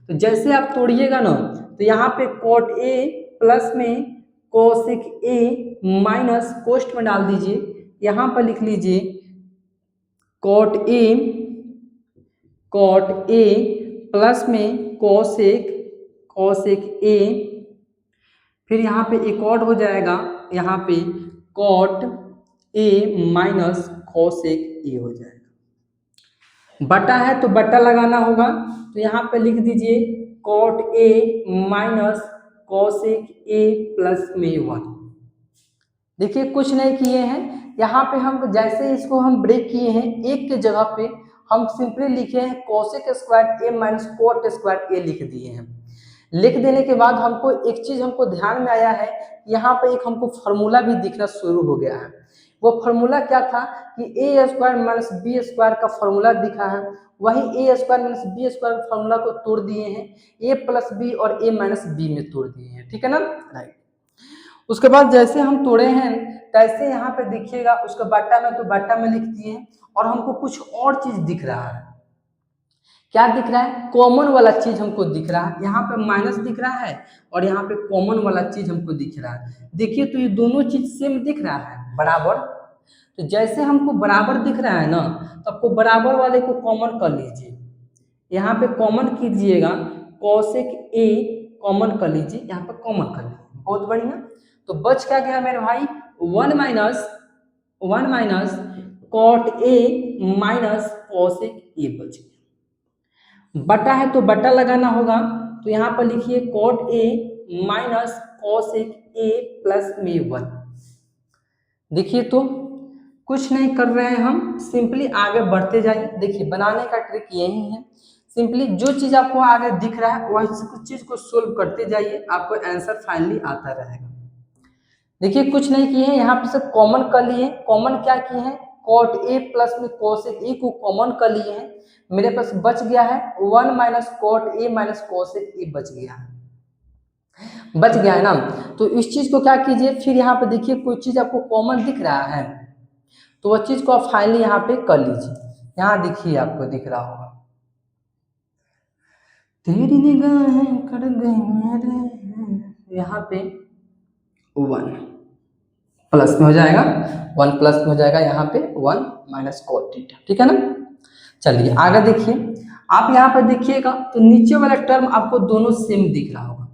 तो जैसे आप तोड़िएगा ना, तो यहाँ पे cot ए प्लस में cosec ए माइनस कोष्ठ में डाल दीजिए, यहाँ पर लिख लीजिए कॉट ए प्लस में कॉसेक ए, फिर यहाँ पे एक और हो जाएगा, यहाँ पे cot a minus cosec a हो जाएगा। बटा है तो बटा लगाना होगा, तो यहाँ पे लिख दीजिए cot a minus cosec a plus में 1। देखिए कुछ नहीं किए हैं, यहाँ पे हम जैसे इसको हम ब्रेक किए हैं, एक के जगह पे हम सिंपली लिखे हैं कोसेक स्क्वायर ए माइनस कोट स्क्वायर ए लिख दिए हैं। लिख देने के बाद हमको एक चीज हमको ध्यान में आया है, यहाँ पे एक हमको फार्मूला भी दिखना शुरू हो गया है। वो फार्मूला क्या था कि a square minus b square का फार्मूला दिखा है, वही a square minus b square formula को तोड़ दिए हैं, ए प्लस बी और ए माइनस बी में तोड़ दिए हैं, ठीक है ना, राइट। उसके बाद जैसे हम तोड़े हैं तैसे यहाँ पे देखिएगा उसका बाटा में, तो बाटा में लिख दिए हैं, और हमको कुछ और चीज दिख रहा है। क्या दिख रहा है? कॉमन वाला चीज हमको दिख रहा है, यहाँ पे माइनस दिख रहा है और यहाँ पे कॉमन वाला चीज हमको दिख रहा है। देखिए तो ये दोनों चीज सेम दिख रहा है, बराबर। तो जैसे हमको बराबर दिख रहा है ना, तो आपको बराबर वाले को कॉमन कर लीजिए, यहाँ पे कॉमन कीजिएगा, कोसेक ए कॉमन कर लीजिए, यहाँ पे कॉमन कर लीजिए, बहुत बढ़िया। तो बच क्या गया मेरे भाई, 1 minus cot a minus cosec a बच गया। बटा है तो बटा लगाना होगा, तो यहाँ पर लिखिए cot a minus cosec a plus में 1। देखिए तो कुछ नहीं कर रहे हैं हम, सिंपली आगे बढ़ते जाइए। देखिए बनाने का ट्रिक यही है, सिंपली जो चीज आपको आगे दिख रहा है वही चीज को सोल्व करते जाइए, आपको आंसर फाइनली आता रहेगा। देखिए कुछ नहीं किए हैं, यहाँ पे से कॉमन कर लिए। कॉमन क्या किए हैं, कॉट ए प्लस में कोसेक ए को कॉमन कर लिए हैं। मेरे पास बच गया है 1 minus cot a minus cosec a बच गया है ना। तो इस चीज को क्या कीजिए, फिर यहाँ पे देखिए कोई चीज आपको कॉमन दिख रहा है, तो वह चीज को आप फाइनली यहाँ पे कर लीजिए। यहाँ देखिए आपको दिख रहा होगा, तेरी निगाहें कर गई मेरे, यहाँ पे 1 प्लस में हो जाएगा, 1 प्लस में हो जाएगा, यहाँ पे 1 माइनस कॉट थीटा, ठीक है ना। चलिए आगे देखिए, आप यहाँ पे देखिएगा तो नीचे वाला टर्म आपको दोनों सेम दिख रहा होगा।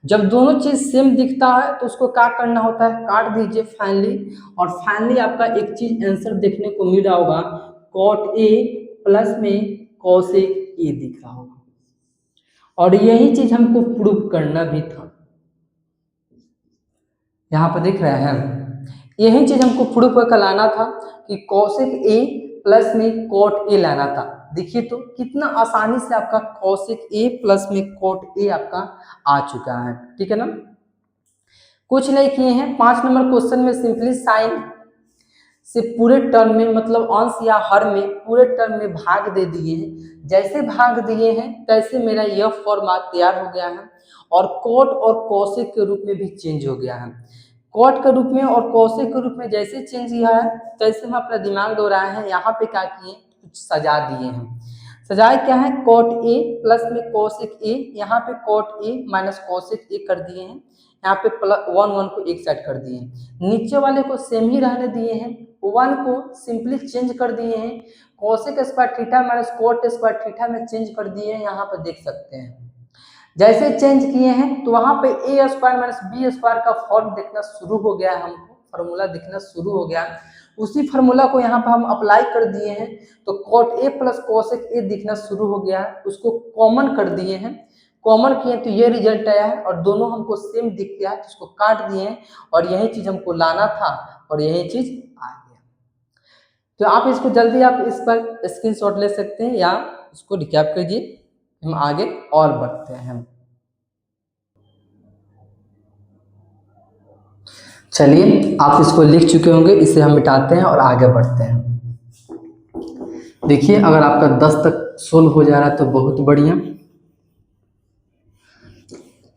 जब दोनों चीज सेम दिखता है तो उसको क्या करना होता है, काट दीजिए फाइनली, और फाइनली आपका एक चीज आंसर देखने को मिल रहा होगा, कॉट ए प्लस में कोसेक ए दिख रहा होगा। और यही चीज हमको प्रूव करना भी था, यहाँ पे देख रहे हैं, यही चीज हमको प्रूफ करके लाना था कि कोसेक ए प्लस में कॉट ए लाना था। देखिए तो कितना आसानी से आपका कोसेक ए प्लस में कॉट ए आपका आ चुका है, ठीक है ना। कुछ नहीं किए हैं, 5 नंबर क्वेश्चन में सिंपली साइन से पूरे टर्म में, मतलब अंश या हर में पूरे टर्म में भाग दे दिए हैं। जैसे भाग दिए हैं तैसे मेरा यह फॉर्मूला तैयार हो गया है, और कॉट और कोसेक के रूप में भी चेंज हो गया है। कॉट के रूप में और कोसेक के रूप में जैसे चेंज किया है तैसे हम अपना दिमाग दौड़ाए हैं। यहाँ पे क्या किए, कुछ सजा दिए हैं। सजाए क्या है, कॉट ए प्लस में कोसेक ए, यहाँ पे cot a minus cosec a कर दिए हैं, यहाँ पे प्लस 1 को एक साइड कर दिए हैं, नीचे वाले को सेम ही रहने दिए हैं, 1 को सिंपली चेंज कर दिए हैं, cosec square theta minus cot square theta में चेंज कर दिए हैं। यहाँ पर देख सकते हैं जैसे चेंज किए हैं तो वहां पे ए स्क्वायर माइनस बी स्क्वायर का फॉर्म दिखना शुरू हो गया है, हमको फार्मूला दिखना शुरू हो गया। उसी फार्मूला को यहाँ पे हम अप्लाई कर दिए हैं, तो cot a plus cosec a दिखना शुरू हो गया है, उसको कॉमन कर दिए हैं। कॉमन किए तो ये रिजल्ट आया है, और दोनों हमको सेम दिख गया है, जिसको काट दिए हैं, और यही चीज हमको लाना था और यही चीज आ गया। तो आप इसको जल्दी आप इस पर स्क्रीनशॉट ले सकते हैं या इसको रिकैप कीजिए, हम आगे और बढ़ते हैं। चलिए आप इसको लिख चुके होंगे, इसे हम मिटाते हैं और आगे बढ़ते हैं। देखिए अगर आपका 10 तक सोल्व हो जा रहा है तो बहुत बढ़िया,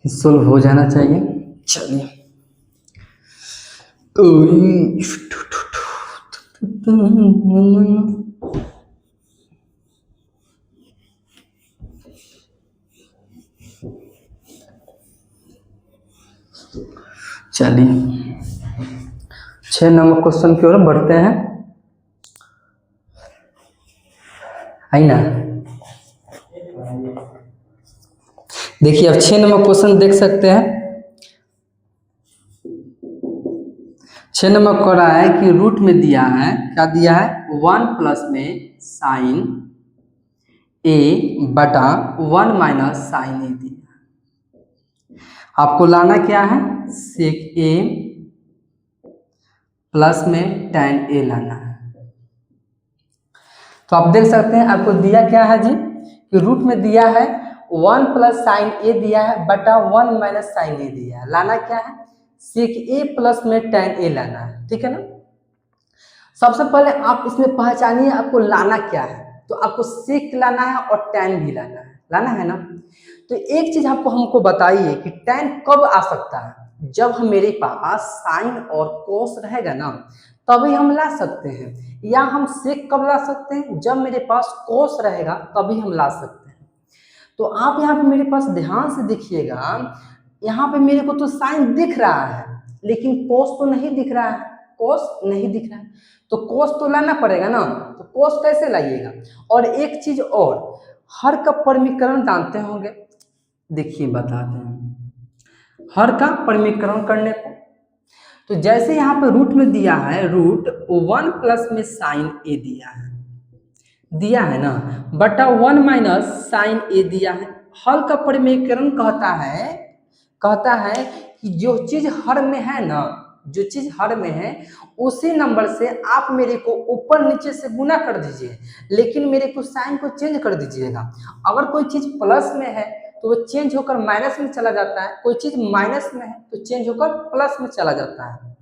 सोल्व हो जाना चाहिए। चलिए 6 नंबर क्वेश्चन की ओर बढ़ते हैं, है ना। देखिए अब 6 नंबर क्वेश्चन देख सकते हैं। 6 नंबर कह रहा है कि रूट में दिया है, क्या दिया है, 1 प्लस में साइन ए बटा 1 माइनस साइन ए दिया। आपको लाना क्या है, सेक ए प्लस में tan ए लाना है। तो आप देख सकते हैं आपको दिया क्या है जी, कि रूट में दिया है 1 प्लस साइन ए दिया है बटा 1 माइनस साइन ए दिया है। लाना क्या है, सेक ए प्लस में tan ए लाना है, ठीक है ना। सबसे पहले आप इसमें पहचानिए आपको लाना क्या है। तो आपको सेक लाना है और tan भी लाना है ना। तो एक चीज आपको हमको बताइए कि tan कब आ सकता है, जब हम मेरे पास साइन और कोस रहेगा ना तभी हम ला सकते हैं, या हम सेक कब ला सकते हैं, जब मेरे पास कोस रहेगा तभी हम ला सकते हैं। तो आप यहाँ पे मेरे पास ध्यान से देखिएगा, यहाँ पे मेरे को तो साइन दिख रहा है लेकिन कोस तो नहीं दिख रहा है, कोस नहीं दिख रहा है, तो कोस तो लाना पड़ेगा ना। तो कोस कैसे लाइएगा। और एक चीज और, हर का परिमीकरण जानते होंगे, देखिए बताते हैं हर का परिमीकरण करने को। तो जैसे यहाँ पे रूट में दिया है, रूट 1 प्लस में साइन ए दिया है ना, बटा 1 माइनस साइन ए दिया है। हल का परिमीकरण कहता है कि जो चीज हर में है ना, जो चीज हर में है उसी नंबर से आप मेरे को ऊपर नीचे से गुना कर दीजिए, लेकिन मेरे को साइन को चेंज कर दीजिएगा। अगर कोई चीज प्लस में है तो वो चेंज होकर माइनस में चला जाता है, कोई चीज माइनस में है तो चेंज होकर प्लस में चला जाता है।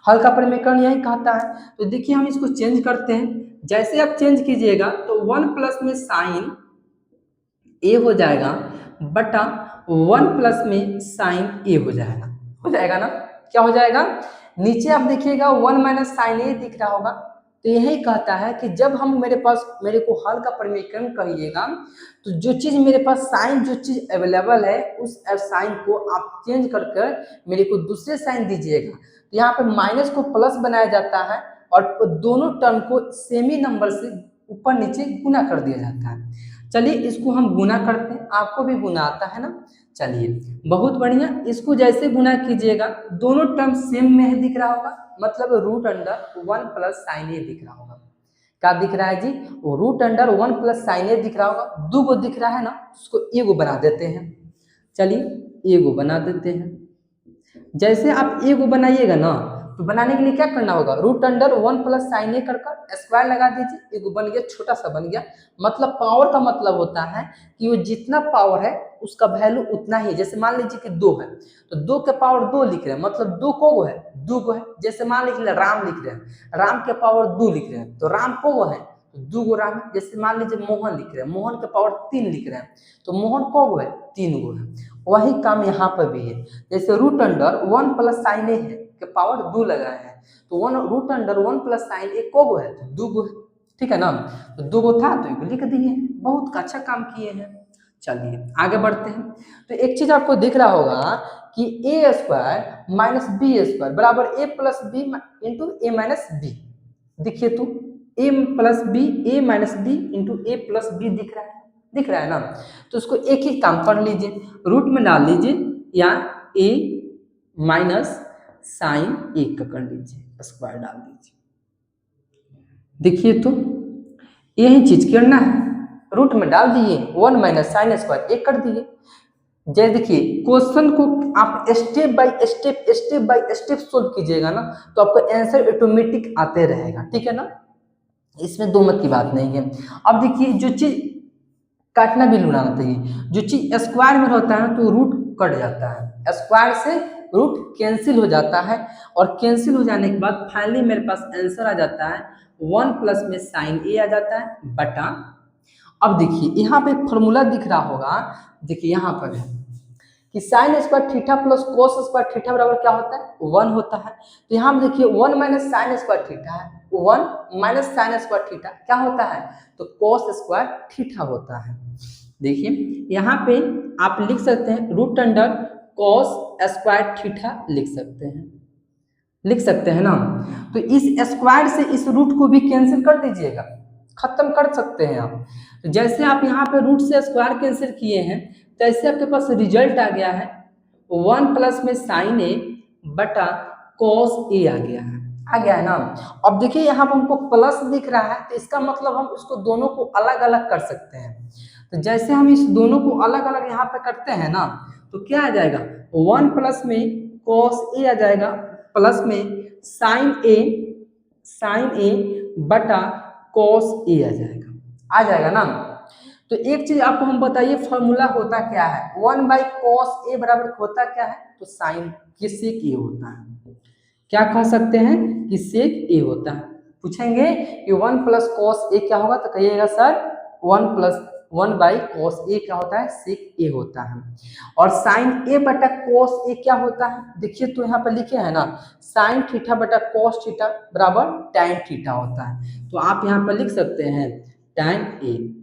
हल का परिमीकरण यही कहता है। तो देखिए हम इसको चेंज करते हैं। जैसे आप चेंज कीजिएगा तो 1 प्लस में साइन ए हो जाएगा बटा 1 प्लस में साइन ए हो जाएगा ना। क्या हो जाएगा, नीचे आप देखिएगा 1 माइनस साइन ए दिख रहा होगा। तो यही कहता है कि जब हम मेरे को हल का परिमीकरण कहिएगा तो जो चीज मेरे पास साइन, जो चीज अवेलेबल है उस साइन को आप चेंज कर मेरे को दूसरे साइन दीजिएगा। तो यहाँ पे माइनस को प्लस बनाया जाता है और दोनों टर्म को सेमी नंबर से ऊपर नीचे गुना कर दिया जाता है। चलिए इसको हम गुना करते हैं, आपको भी गुना आता है ना। चलिए बहुत बढ़िया, इसको जैसे गुना कीजिएगा दोनों टर्म सेम में है दिख रहा होगा, मतलब रूट अंडर 1 प्लस साइन ए दिख रहा होगा। क्या दिख रहा है जी, वो रूट अंडर 1 प्लस साइन ए दिख रहा होगा। दो गो दिख रहा है ना, उसको एगो बना देते हैं। चलिए एगो बना देते हैं। जैसे आप एगो बनाइएगा ना, तो बनाने के लिए क्या करना होगा, रूट अंडर 1 प्लस साइन ए कर स्क्वायर लगा दीजिए, एगो बन गया, छोटा सा बन गया। मतलब पावर का मतलब होता है कि वो जितना पावर है उसका वैल्यू उतना ही है। जैसे मान लीजिए कि 2 है तो 2 के पावर 2 लिख रहे हैं, मतलब 2 को है, 2 को है। जैसे मान लीजिए राम लिख रहे हैं, राम के पावर 2 लिख रहे हैं तो राम को है तो 2 गो राम है। जैसे मान लीजिए मोहन लिख रहे हैं, मोहन के पावर 3 लिख रहे हैं तो मोहन को है, 3 गो है। वही काम यहाँ पर भी है। जैसे रूट अंडर 1 प्लस साइन ए है के पावर 2 लगाए हैं तो रूट अंडर 1 प्लस साइन ए को है तो 2 गो है, ठीक है ना। तो 2 गो था तो लिख दिए, बहुत अच्छा काम किए हैं। चलिए आगे बढ़ते हैं। तो एक चीज आपको दिख रहा होगा कि a square minus b square बराबर ए प्लस बी इंटू ए माइनस बी। देखिए तो ए प्लस बी, ए माइनस बी इंटू ए प्लस बी दिख रहा है ना। तो उसको एक ही काम कर लीजिए, रूट में डाल लीजिए या ए माइनस साइन ए का कर लीजिए, स्क्वायर डाल दीजिए। देखिए तो यही चीज करना है, रूट में डाल दिए 1 माइनस साइन स्क्वायर एक कर दिए। जैसे देखिए क्वेश्चन को आप स्टेप बाय स्टेप सोल्व कीजिएगा ना तो आपको आंसर ऑटोमेटिक आते रहेगा, ठीक है ना। इसमें दो मत की बात नहीं है। अब देखिए जो चीज काटना भी लुढ़ाना चाहिए, जो चीज स्क्वायर में रहता है तो रूट कट जाता है, स्क्वायर से रूट कैंसिल हो जाता है और कैंसिल हो जाने के बाद फाइनली मेरे पास आंसर आ जाता है 1 प्लस में साइन ए आ जाता है बटा। अब देखिए यहाँ पे एक फॉर्मूला दिख रहा होगा, देखिए यहाँ पर है कि sine square theta plus cos square theta बराबर क्या होता है, 1 होता है। तो यहाँ पे देखिए 1 माइनस साइन स्क्वायर थीटा है, 1 माइनस साइन स्क्वायर थीटा क्या होता है, तो कोस स्क्वायर थीटा होता है। देखिए यहाँ पे आप लिख सकते हैं root under cos square theta लिख सकते हैं। लिख सकते हैं ना। तो इस स्क्वायर से इस रूट को भी कैंसिल कर दीजिएगा, खत्म कर सकते हैं आप। तो जैसे आप यहाँ पे रूट से स्क्वायर कैंसिल किए हैं, तो ऐसे आपके पास रिजल्ट आ गया है 1 प्लस में साइन ए बटा कॉस ए आ गया है ना। अब देखिए यहाँ पर हमको प्लस दिख रहा है, तो इसका मतलब हम इसको दोनों को अलग अलग कर सकते हैं। तो जैसे हम इस दोनों को अलग अलग यहाँ पे करते हैं ना, तो क्या आ जाएगा 1 प्लस में कॉस ए आ जाएगा, प्लस में साइन ए बटा कॉस ए आ जाएगा ना। तो एक चीज आपको हम बताइए, फॉर्मूला होता क्या है, 1/cos ए बराबर होता क्या है, तो साइन के सेक ए होता है। क्या कह सकते हैं कि सेक ए होता है। पूछेंगे कि 1 प्लस कॉस ए क्या होगा, तो कहिएगा सर 1/cos ए क्या होता है, सेक ए होता है। और साइन ए बटा कॉस ए क्या होता है, देखिए तो यहाँ पर लिखे हैं ना, साइन थीटा बटा कॉस थीटा बराबर टैन थीटा होता है। तो आप यहाँ पर लिख सकते हैं टैन ए।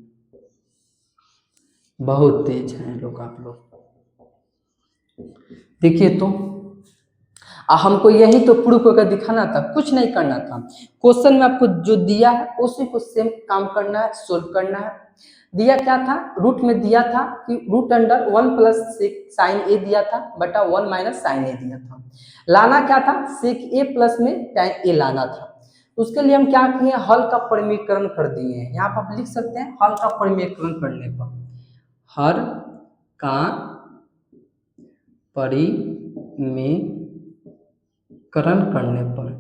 बहुत तेज हैं लोग आप लोग। देखिए तो हमको यही तो प्रूफ करके दिखाना था, कुछ नहीं करना था। क्वेश्चन में आपको जो दिया है उसी को सेम काम करना है, सोल्व करना है। दिया क्या था, रूट में दिया था कि रूट अंडर 1 प्लस साइन ए दिया था बटा 1 माइनस साइन ए दिया था। लाना क्या था, सेक ए प्लस में टैन ए लाना था। उसके लिए हम क्या किए, हल का परिमीकरण कर दिए हैं। यहाँ पर आप लिख सकते हैं हल का परिमीकरण करने पर, हर का परिमीकरण करने पर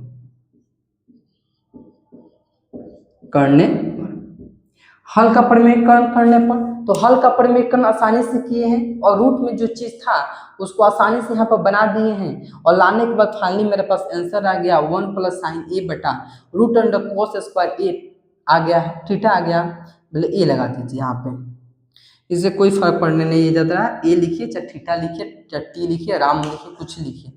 हल का परिमीकरण करने पर, तो हल का परिमीकरण आसानी से किए हैं और रूट में जो चीज था उसको आसानी से यहाँ पर बना दिए हैं। और लाने के बाद फाइनली मेरे पास आंसर आ गया 1 प्लस साइन ए बटा रूट अंडर कॉस स्क्वायर ए आ गया है, थीटा आ गया, मतलब ए लगा दीजिए यहाँ पे, इससे कोई फर्क पड़ने नहीं जाता है। ए लिखिए चाहे थीटा लिखिए चाहे टी लिखिए राम लिखिए कुछ लिखिए,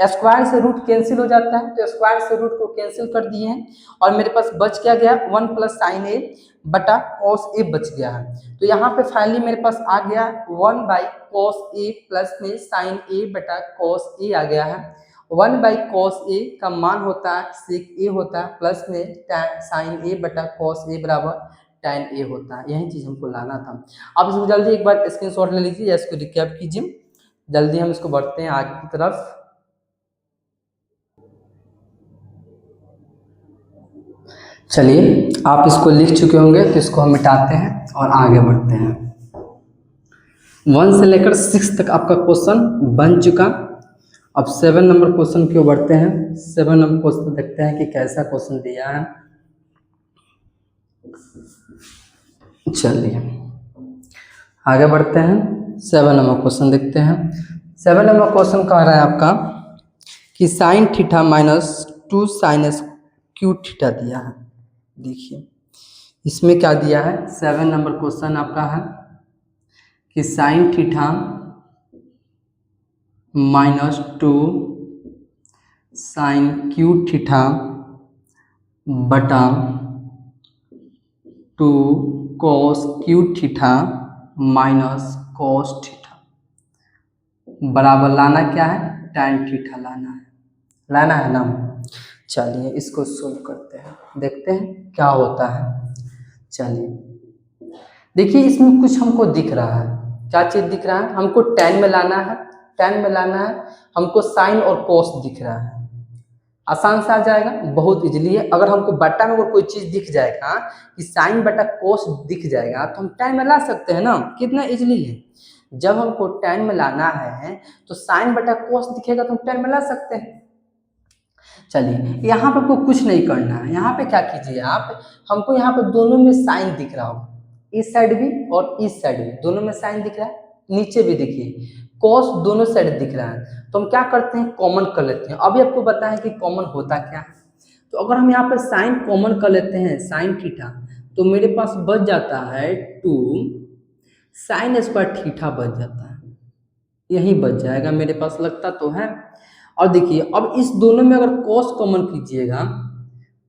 स्क्वायर से रूट कैंसिल हो जाता है, तो स्क्वायर से रूट को कैंसिल कर दिए हैं और मेरे पास बच क्या गया 1 प्लस साइन ए बटा कॉस ए बच गया है। तो यहाँ पे फाइनली मेरे पास आ गया 1/cos ए प्लस में साइन ए बटा कॉस ए आ गया है। 1/cos ए का मान होता है सेक ए होता है, प्लस में साइन ए बटा कॉस ए बराबर tan ए होता है। यही चीज हमको लाना था। अब इसको जल्दी एक बार स्क्रीनशॉट ले लीजिए या इसको रिकैप कीजिए, जल्दी हम इसको बढ़ते हैं आगे की तरफ। चलिए आप इसको लिख चुके होंगे, तो इसको हम मिटाते हैं और आगे बढ़ते हैं। 1 से लेकर 6 तक आपका क्वेश्चन बन चुका। अब 7 नंबर क्वेश्चन की ओर बढ़ते हैं। 7 नंबर क्वेश्चन देखते हैं कि कैसा क्वेश्चन दिया है। चलिए आगे बढ़ते हैं, 7 नंबर क्वेश्चन देखते हैं। 7 नंबर क्वेश्चन कह रहा है आपका कि sine theta minus 2 sinus Q theta दिया है। देखिए इसमें क्या दिया है, 7 नंबर क्वेश्चन आपका है कि sine theta minus 2 sine cube theta बटा 2 cos cube theta minus cos theta बराबर लाना क्या है, tan थीटा लाना है ना। चलिए इसको सोल्व करते हैं, देखते हैं क्या होता है। चलिए देखिए इसमें कुछ हमको दिख रहा है, क्या चीज दिख रहा है, हमको tan में लाना है, हमको साइन और कॉस दिख रहा है। आसान से आ जाएगा, बहुत इजीली है। अगर हमको बटा में अगर कोई चीज दिख जाएगा कि साइन बटा कोस दिख जाएगा तो हम tan में ला सकते हैं ना, कितना इजीली है। जब हमको tan में लाना है तो साइन बटा कोस दिखेगा तो हम tan में ला सकते हैं। चलिए यहाँ पे आपको कुछ नहीं करना है, यहाँ पे क्या कीजिए आप, हमको यहाँ पे दोनों में साइन दिख रहा होगा, इस साइड भी और इस साइड भी दोनों में साइन दिख रहा है, नीचे भी देखिए कॉस दोनों साइड दिख रहा है। तो हम क्या करते हैं, कॉमन कर लेते हैं। अभी आपको पता है कि कॉमन होता क्या है। तो अगर हम यहाँ पे साइन कॉमन कर लेते हैं, साइन थीटा, तो मेरे पास बच जाता है 2 साइन स्क्वायर थीटा बच जाता है, यही बच जाएगा मेरे पास, लगता तो है। और देखिए अब इस दोनों में अगर कॉस कॉमन कीजिएगा,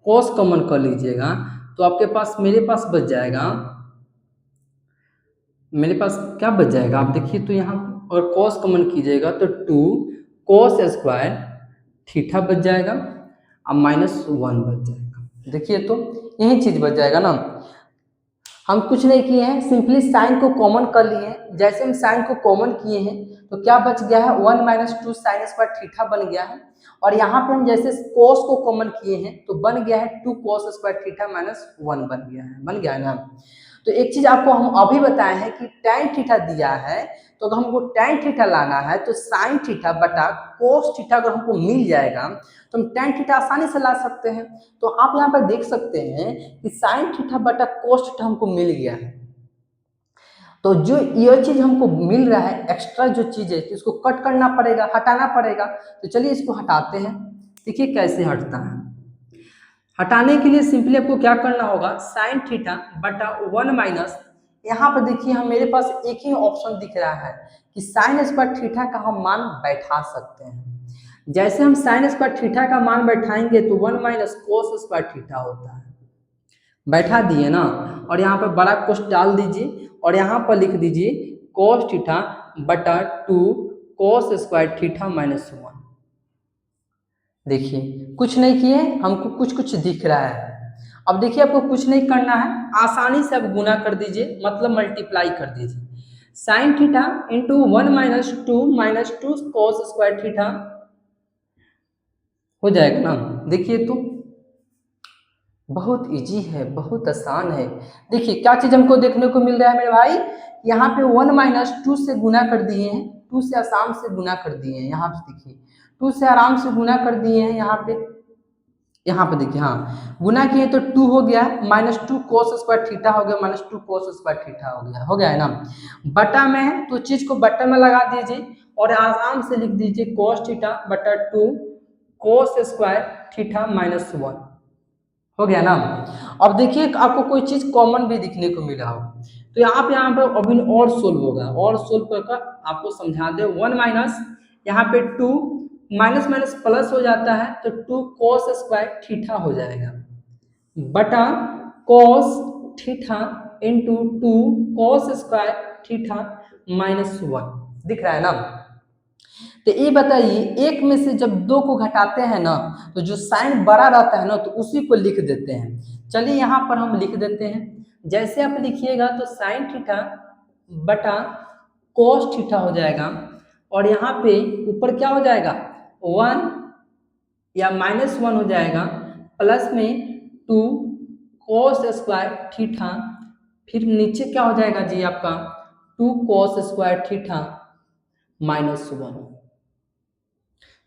कॉस कॉमन कर लीजिएगा, तो आपके पास मेरे पास बच जाएगा, मेरे पास क्या बच जाएगा आप देखिए तो यहाँ, और कॉस कॉमन कीजिएगा तो 2 कॉस स्क्वायर थीटा बच जाएगा और -1 बच जाएगा। देखिए तो यही चीज बच जाएगा ना। हम कुछ नहीं किए हैं, सिंपली साइन को कॉमन कर लिए हैं। जैसे हम साइन को कॉमन किए हैं तो क्या बच गया है, 1 - 2 साइन स्क्वायर थीटा बन गया है। और यहाँ पे हम जैसे कोस को कॉमन किए हैं तो बन गया है 2 कोस स्क्वायर थीटा -1 बन गया है ना। तो एक चीज आपको हम अभी बताए हैं कि tan थीटा दिया है, तो अगर हमको tan थीटा लाना है तो sin थीटा बटा cos थीटा अगर हमको मिल जाएगा तो हम tan थीटा आसानी से ला सकते हैं। तो आप यहाँ पर देख सकते हैं कि sin थीटा बटा cos थीटा हमको मिल गया है। तो जो ये चीज हमको मिल रहा है एक्स्ट्रा जो चीज है, तो इसको कट करना पड़ेगा, हटाना पड़ेगा। तो चलिए इसको हटाते हैं। देखिए कैसे हटता है। हटाने के लिए सिंपली आपको क्या करना होगा, साइन थीटा बटा 1 माइनस, यहाँ पर देखिए हम मेरे पास एक ही ऑप्शन दिख रहा है कि साइन स्क्वायर थीटा का हम मान बैठा सकते हैं। जैसे हम साइन स्क्वायर थीटा का मान बैठाएंगे तो 1 माइनस कोस स्क्वायर थीटा होता है। बैठा दिए ना, और यहाँ पर बड़ा कोस डाल दीजिए और यहाँ पर लिख दीजिए कोस थीटा बटा 2 कोस स्क्वायर थीटा -1। देखिए कुछ नहीं किए, हमको कुछ कुछ दिख रहा है। अब देखिए आपको कुछ नहीं करना है, आसानी से आप गुना कर दीजिए, मतलब मल्टीप्लाई कर दीजिए। साइन थीटा इंटू 1 - 2 कोस स्क्वायर थीटा हो जाएगा ना। देखिए तो बहुत इजी है, बहुत आसान है। देखिए क्या चीज हमको देखने को मिल रहा है मेरे भाई, यहाँ पे 1 - 2 से गुना कर दिए हैं, 2 से आसाम से गुना कर दिए हैं। यहाँ पे देखिए 2 से आराम से गुना कर दिए हैं। यहाँ पे देखिए, हाँ गुना किए तो 2 हो गया, -2 कोस स्क्वायर थीटा हो गया, -2 कोस स्क्वायर थीटा हो गया है ना। बटा में है तो चीज को बटा में लगा दीजिए और आराम से लिख दीजिए कोस थीटा बटा 2 कोस स्क्वायर थीटा -1 हो गया ना। अब देखिए आपको कोई चीज कॉमन भी दिखने को मिला हो, तो यहाँ पे अभी और सोल्व होगा, और सोल्व कर आपको समझा दे। 1 माइनस यहाँ पे 2 माइनस माइनस प्लस हो जाता है तो 2 कोस स्क्वायर थीटा हो जाएगा बटा कोस थीटा इंटू 2 कोस स्क्वायर थीटा -1 दिख रहा है ना। तो ये बताइए, एक में से जब 2 को घटाते हैं ना तो जो साइन बड़ा रहता है ना तो उसी को लिख देते हैं। चलिए यहाँ पर हम लिख देते हैं। जैसे आप लिखिएगा तो साइन थीटा बटा कोस थीटा हो जाएगा, और यहाँ पे ऊपर क्या हो जाएगा 1 या -1 हो जाएगा, प्लस में 2 कोस स्क्वायर थीटा, फिर नीचे क्या हो जाएगा जी आपका 2 कोस स्क्वायर थीटा -1।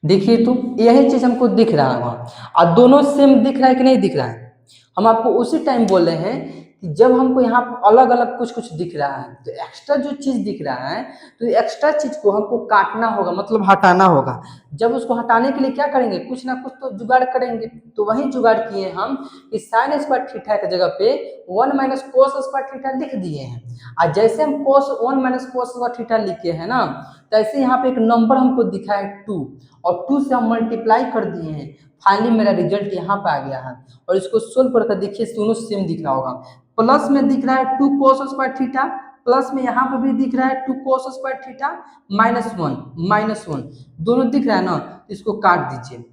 देखिए तो यही चीज हमको दिख रहा है वहाँ, और दोनों सेम दिख रहा है कि नहीं दिख रहा है। हम आपको उसी टाइम बोल रहे हैं कि जब हमको यहाँ अलग अलग कुछ कुछ दिख रहा है तो एक्स्ट्रा जो चीज दिख रहा है तो एक्स्ट्रा चीज को हमको काटना होगा, मतलब हटाना होगा। जब उसको हटाने के लिए क्या करेंगे, कुछ ना कुछ तो जुगाड़ करेंगे। तो वही जुगाड़ किए हम कि साइन स्क्वायर थीटा की जगह पे 1 माइनस कोस स्क्वायर थीटा लिख दिए हैं। और जैसे हम 1 माइनस कोस स्क्वायर थीटा लिखे हैं ना, तो ऐसे यहाँ पे एक नंबर हमको दिखा है 2, और 2 से हम मल्टीप्लाई कर दिए हैं। फाइनली मेरा रिजल्ट यहाँ पे आ गया है, और इसको सोल्व करके देखिए दोनों सेम दिख रहा होगा। प्लस में दिख रहा है 2 कोस स्क्वायर थीटा, प्लस में यहाँ पे भी दिख रहा है 2 कोस स्क्वायर थीटा -1 दोनों दिख रहा है ना। इसको काट दीजिए।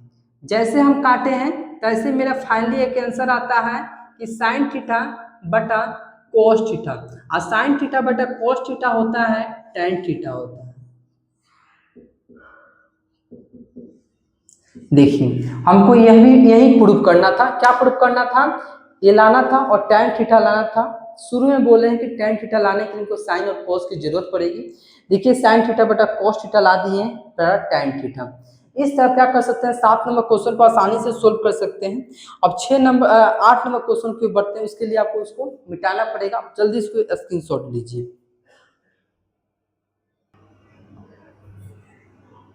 जैसे हम काटे हैं तैसे मेरा फाइनली एक आंसर आता है कि साइन थीटा बटा कोस थीटा, और साइन थीटा बटा कोस थीटा होता है tan थीटा होता है। देखिए हमको यही प्रूफ करना था। क्या प्रूफ करना था, ये लाना था और tan थीटा लाना था। शुरू में बोले हैं कि tan थीटा लाने के लिए इनको साइन और कोस की जरूरत पड़ेगी। देखिए साइन थीटा बटा कोस थीटा ला दिए हैं tan थीटा। इस तरह क्या कर सकते हैं, 7 नंबर क्वेश्चन को आसानी से सोल्व कर सकते हैं। अब 8 नंबर क्वेश्चन के बढ़ते हैं, उसके लिए आपको इसको मिटाना पड़ेगा। जल्दी इसको स्क्रीनशॉट लीजिए।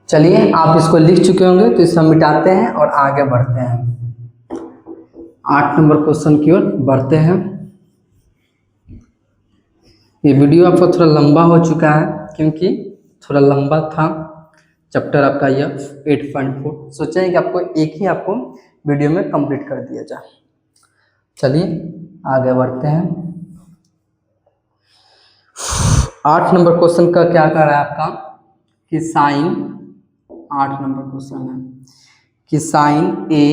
चलिए आप इसको लिख चुके होंगे तो इसे हम मिटाते हैं और आगे बढ़ते हैं। 8 नंबर क्वेश्चन की ओर बढ़ते हैं। ये वीडियो आपका थोड़ा लंबा हो चुका है क्योंकि थोड़ा लंबा था चैप्टर आपका यह 8.4। सोचें कि आपको एक ही आपको वीडियो में कंप्लीट कर दिया जाए। चलिए आगे बढ़ते हैं। 8 नंबर क्वेश्चन का क्या कर रहा है आपका कि साइन, 8 नंबर क्वेश्चन है कि साइन ए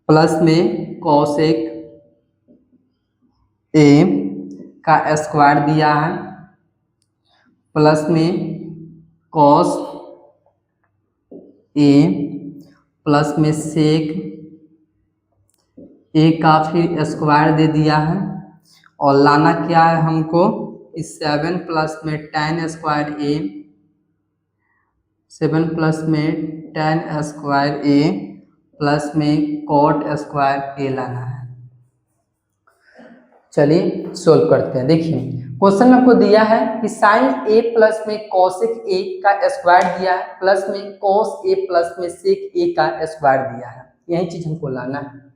प्लस में कॉसेक ए का स्क्वायर दिया है प्लस में कॉस ए प्लस में सेक ए का फिर स्क्वायर दे दिया है और लाना क्या है हमको इस 7 प्लस में tan स्क्वायर ए 7 प्लस में tan स्क्वायर ए प्लस में cot स्क्वायर ए लाना है। चलिए सोल्व करते हैं। देखिए क्वेश्चन में आपको दिया है कि साइन ए प्लस में कॉसेक ए का स्क्वायर दिया है प्लस में कॉस ए प्लस में सेक ए का स्क्वायर दिया है। यही चीज हमको लाना है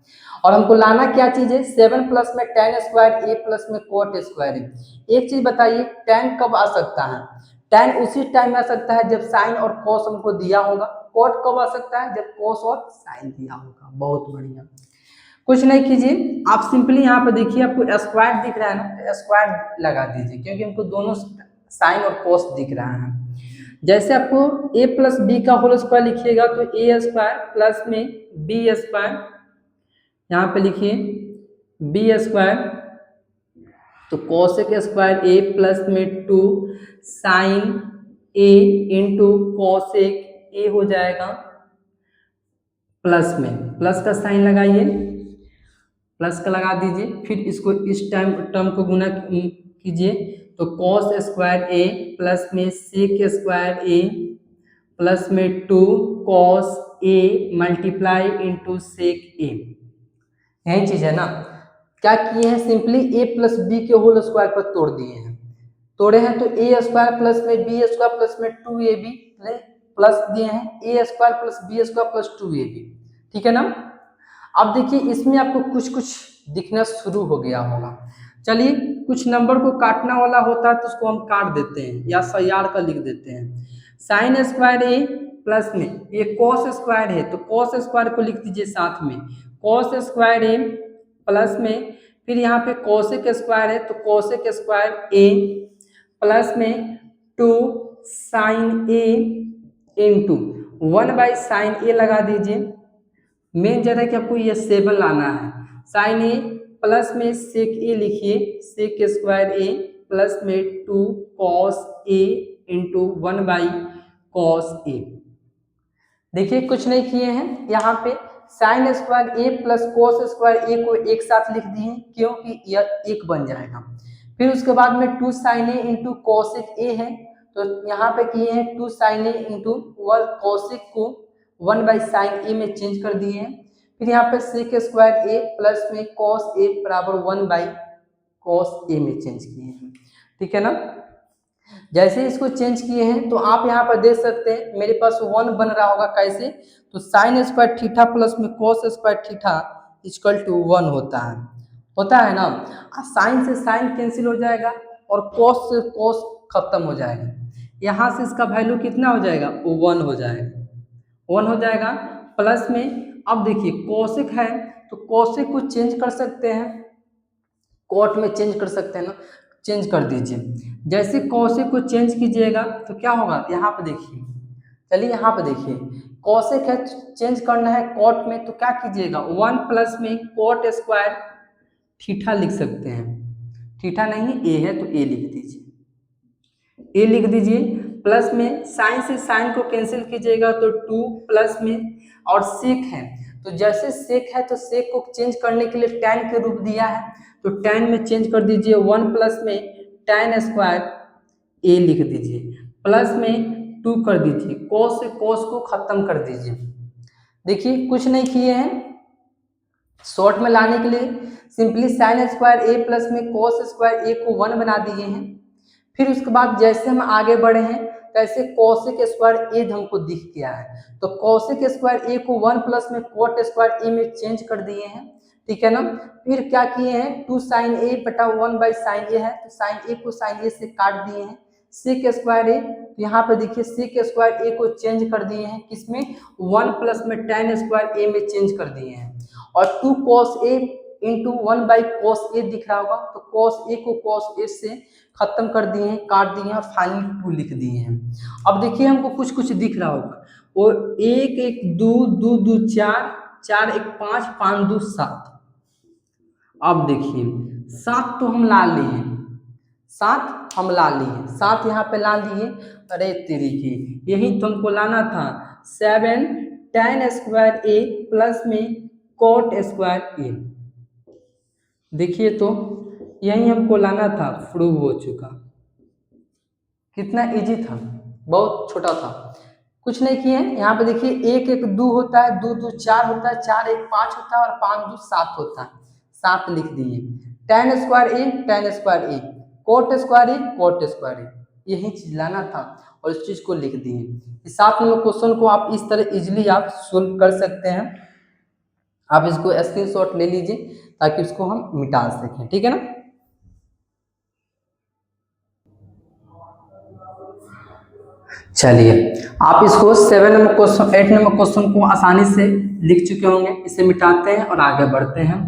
और हमको लाना क्या चीज है 7 प्लस में tan स्क्वायर ए प्लस में cot स्क्वायर ए। एक चीज बताइए tan कब आ सकता है? tan उसी टाइम आ सकता है जब साइन और cos हमको दिया होगा। cot कब आ सकता है? जब cos और साइन दिया होगा। बहुत बढ़िया। कुछ नहीं कीजिए, आप सिंपली यहाँ पे देखिए आपको स्क्वायर दिख रहा है ना, तो स्क्वायर लगा दीजिए क्योंकि हमको दोनों साइन और cos दिख रहा है। जैसे आपको a प्लस बी का होल स्क्वायर लिखिएगा तो a स्क्वायर प्लस में b स्क्वायर, यहाँ पे लिखिए b स्क्वायर तो कॉसेक स्क्वायर a प्लस में 2 sine a into cosec a हो जाएगा प्लस में प्लस का साइन लगाइए, प्लस का लगा दीजिए, फिर इसको इस टर्म को गुना कीजिए तो कॉस स्क्वायर ए प्लस में सेक स्क्वायर ए प्लस में 2 cos a multiply into sec a. यही चीज है ना। क्या किए हैं सिंपली a प्लस बी के होल स्क्वायर पर तोड़ दिए हैं। तोड़े हैं तो a स्क्वायर प्लस में बी स्क्वायर प्लस में 2ab प्लस दिए हैं a square plus b square plus 2ab। ठीक है ना। अब देखिए इसमें आपको कुछ कुछ दिखना शुरू हो गया होगा। चलिए कुछ नंबर को काटना वाला होता है तो उसको हम काट देते हैं या सयाड़ का लिख देते हैं। साइन स्क्वायर ए प्लस में ये कॉस स्क्वायर है तो कॉस स्क्वायर को लिख दीजिए साथ में, कॉस स्क्वायर ए प्लस में फिर यहाँ पे कॉसेक स्क्वायर है तो कॉसेक स्क्वायर ए प्लस में 2 sine a into 1 by sine a लगा दीजिए। मेन जरा कि आपको ये 7 लाना है। साइन ए प्लस में सेक ए लिखिए, सेक स्क्वायर ए प्लस में 2 cos a into 1 by cos a. देखिए कुछ नहीं किए हैं, यहाँ पे sine square a plus cos square a को एक साथ लिख दिए क्योंकि यह एक बन जाएगा। फिर उसके बाद में 2 sine a into cosec a है तो यहाँ पे किए हैं 2 साइन ए इंटू 1 कॉसेक को 1 बाई साइन ए में चेंज कर दिए हैं। फिर यहाँ पे सेक स्क्वायर ए प्लस में कॉस ए बराबर 1 बाई कॉस ए में चेंज किए हैं। ठीक है ना। जैसे इसको चेंज किए हैं तो आप यहाँ पर देख सकते हैं मेरे पास 1 बन रहा होगा। कैसे? तो साइन स्क्वायर थीटा प्लस में cos square theta equal to 1 होता है ना। साइन से साइन कैंसिल हो जाएगा और कॉस से कॉस खत्म हो जाएगा। यहाँ से इसका वैल्यू कितना हो जाएगा? 1 हो जाएगा, 1 हो जाएगा। प्लस में अब देखिए कॉसेक है तो कॉसेक को चेंज कर सकते हैं, कॉट में चेंज कर सकते हैं ना, चेंज कर दीजिए। जैसे कॉसेक को चेंज कीजिएगा तो क्या होगा? यहाँ पे देखिए, चलिए यहाँ पे देखिए कॉसेक है चेंज करना है कॉट में तो क्या कीजिएगा 1 प्लस में कॉट स्क्वायर थीटा लिख सकते हैं। थीटा नहीं ए है तो ए लिख दीजिए, ए लिख दीजिए। प्लस में साइन से साइन को कैंसिल कीजिएगा तो 2 प्लस में और सेक है तो जैसे सेक है तो सेक को चेंज करने के लिए tan के रूप दिया है तो tan में चेंज कर दीजिए। 1 प्लस में tan स्क्वायर ए लिख दीजिए प्लस में 2 कर दीजिए। cos से cos को खत्म कर दीजिए। देखिए कुछ नहीं किए हैं, शॉर्ट में लाने के लिए simply sign square a plus में cos स्क्वायर ए को 1 बना दिए हैं। फिर उसके बाद जैसे हम आगे बढ़े हैं तैसे कॉसेक स्क्वायर ए हमको दिख गया है तो कॉसेक स्क्वायर ए को 1 प्लस में कॉट स्क्वायर ए में चेंज कर दिए हैं। ठीक है ना। फिर क्या किए हैं 2 साइन ए बटा 1 बाई साइन ए है तो साइन ए को साइन ए से काट दिए हैं। सेक स्क्वायर ए तो यहाँ पे देखिए सेक स्क्वायर ए को चेंज कर दिए हैं किसमें 1 प्लस में tan स्क्वायर ए में चेंज कर दिए हैं और 2 cos a into 1 by cos a दिख रहा होगा तो कॉस ए को कॉस ए से खत्म कर दिए हैं, काट दिए हैं और फाइनली 2 लिख दिए हैं। अब देखिए हमको कुछ कुछ दिख रहा होगा और एक एक दो, दो दो चार, चार एक पाँच, पाँच दो सात। अब देखिए 7 तो हम ला लिए, 7 हम ला लिए, 7 यहाँ पे ला लिए। अरे तेरी की, यही तो हमको लाना था। 7 tan स्क्वायर ए प्लस में cot स्क्वायर ए। देखिए तो यही हमको लाना था, प्रूव हो चुका। कितना इजी था, बहुत छोटा था, कुछ नहीं किए। यहाँ पे देखिए एक एक दो होता है, दो दो चार होता है, चार एक पाँच होता है और पाँच दो सात होता है, सात लिख दिए। tan स्क्वायर ए, tan स्क्वायर ए, कोट स्क्वायर ए, कोट स्क्वायर ए, यही चीज लाना था और इस चीज को लिख दिए। इस 7 नंबर क्वेश्चन को आप इस तरह इजिली आप सोल्व कर सकते हैं। आप इसको स्क्रीनशॉट ले लीजिए ताकि इसको हम मिटा सकें, ठीक है ना। चलिए आप इसको 7 नंबर क्वेश्चन, 8 नंबर क्वेश्चन को आसानी से लिख चुके होंगे। इसे मिटाते हैं और आगे बढ़ते हैं।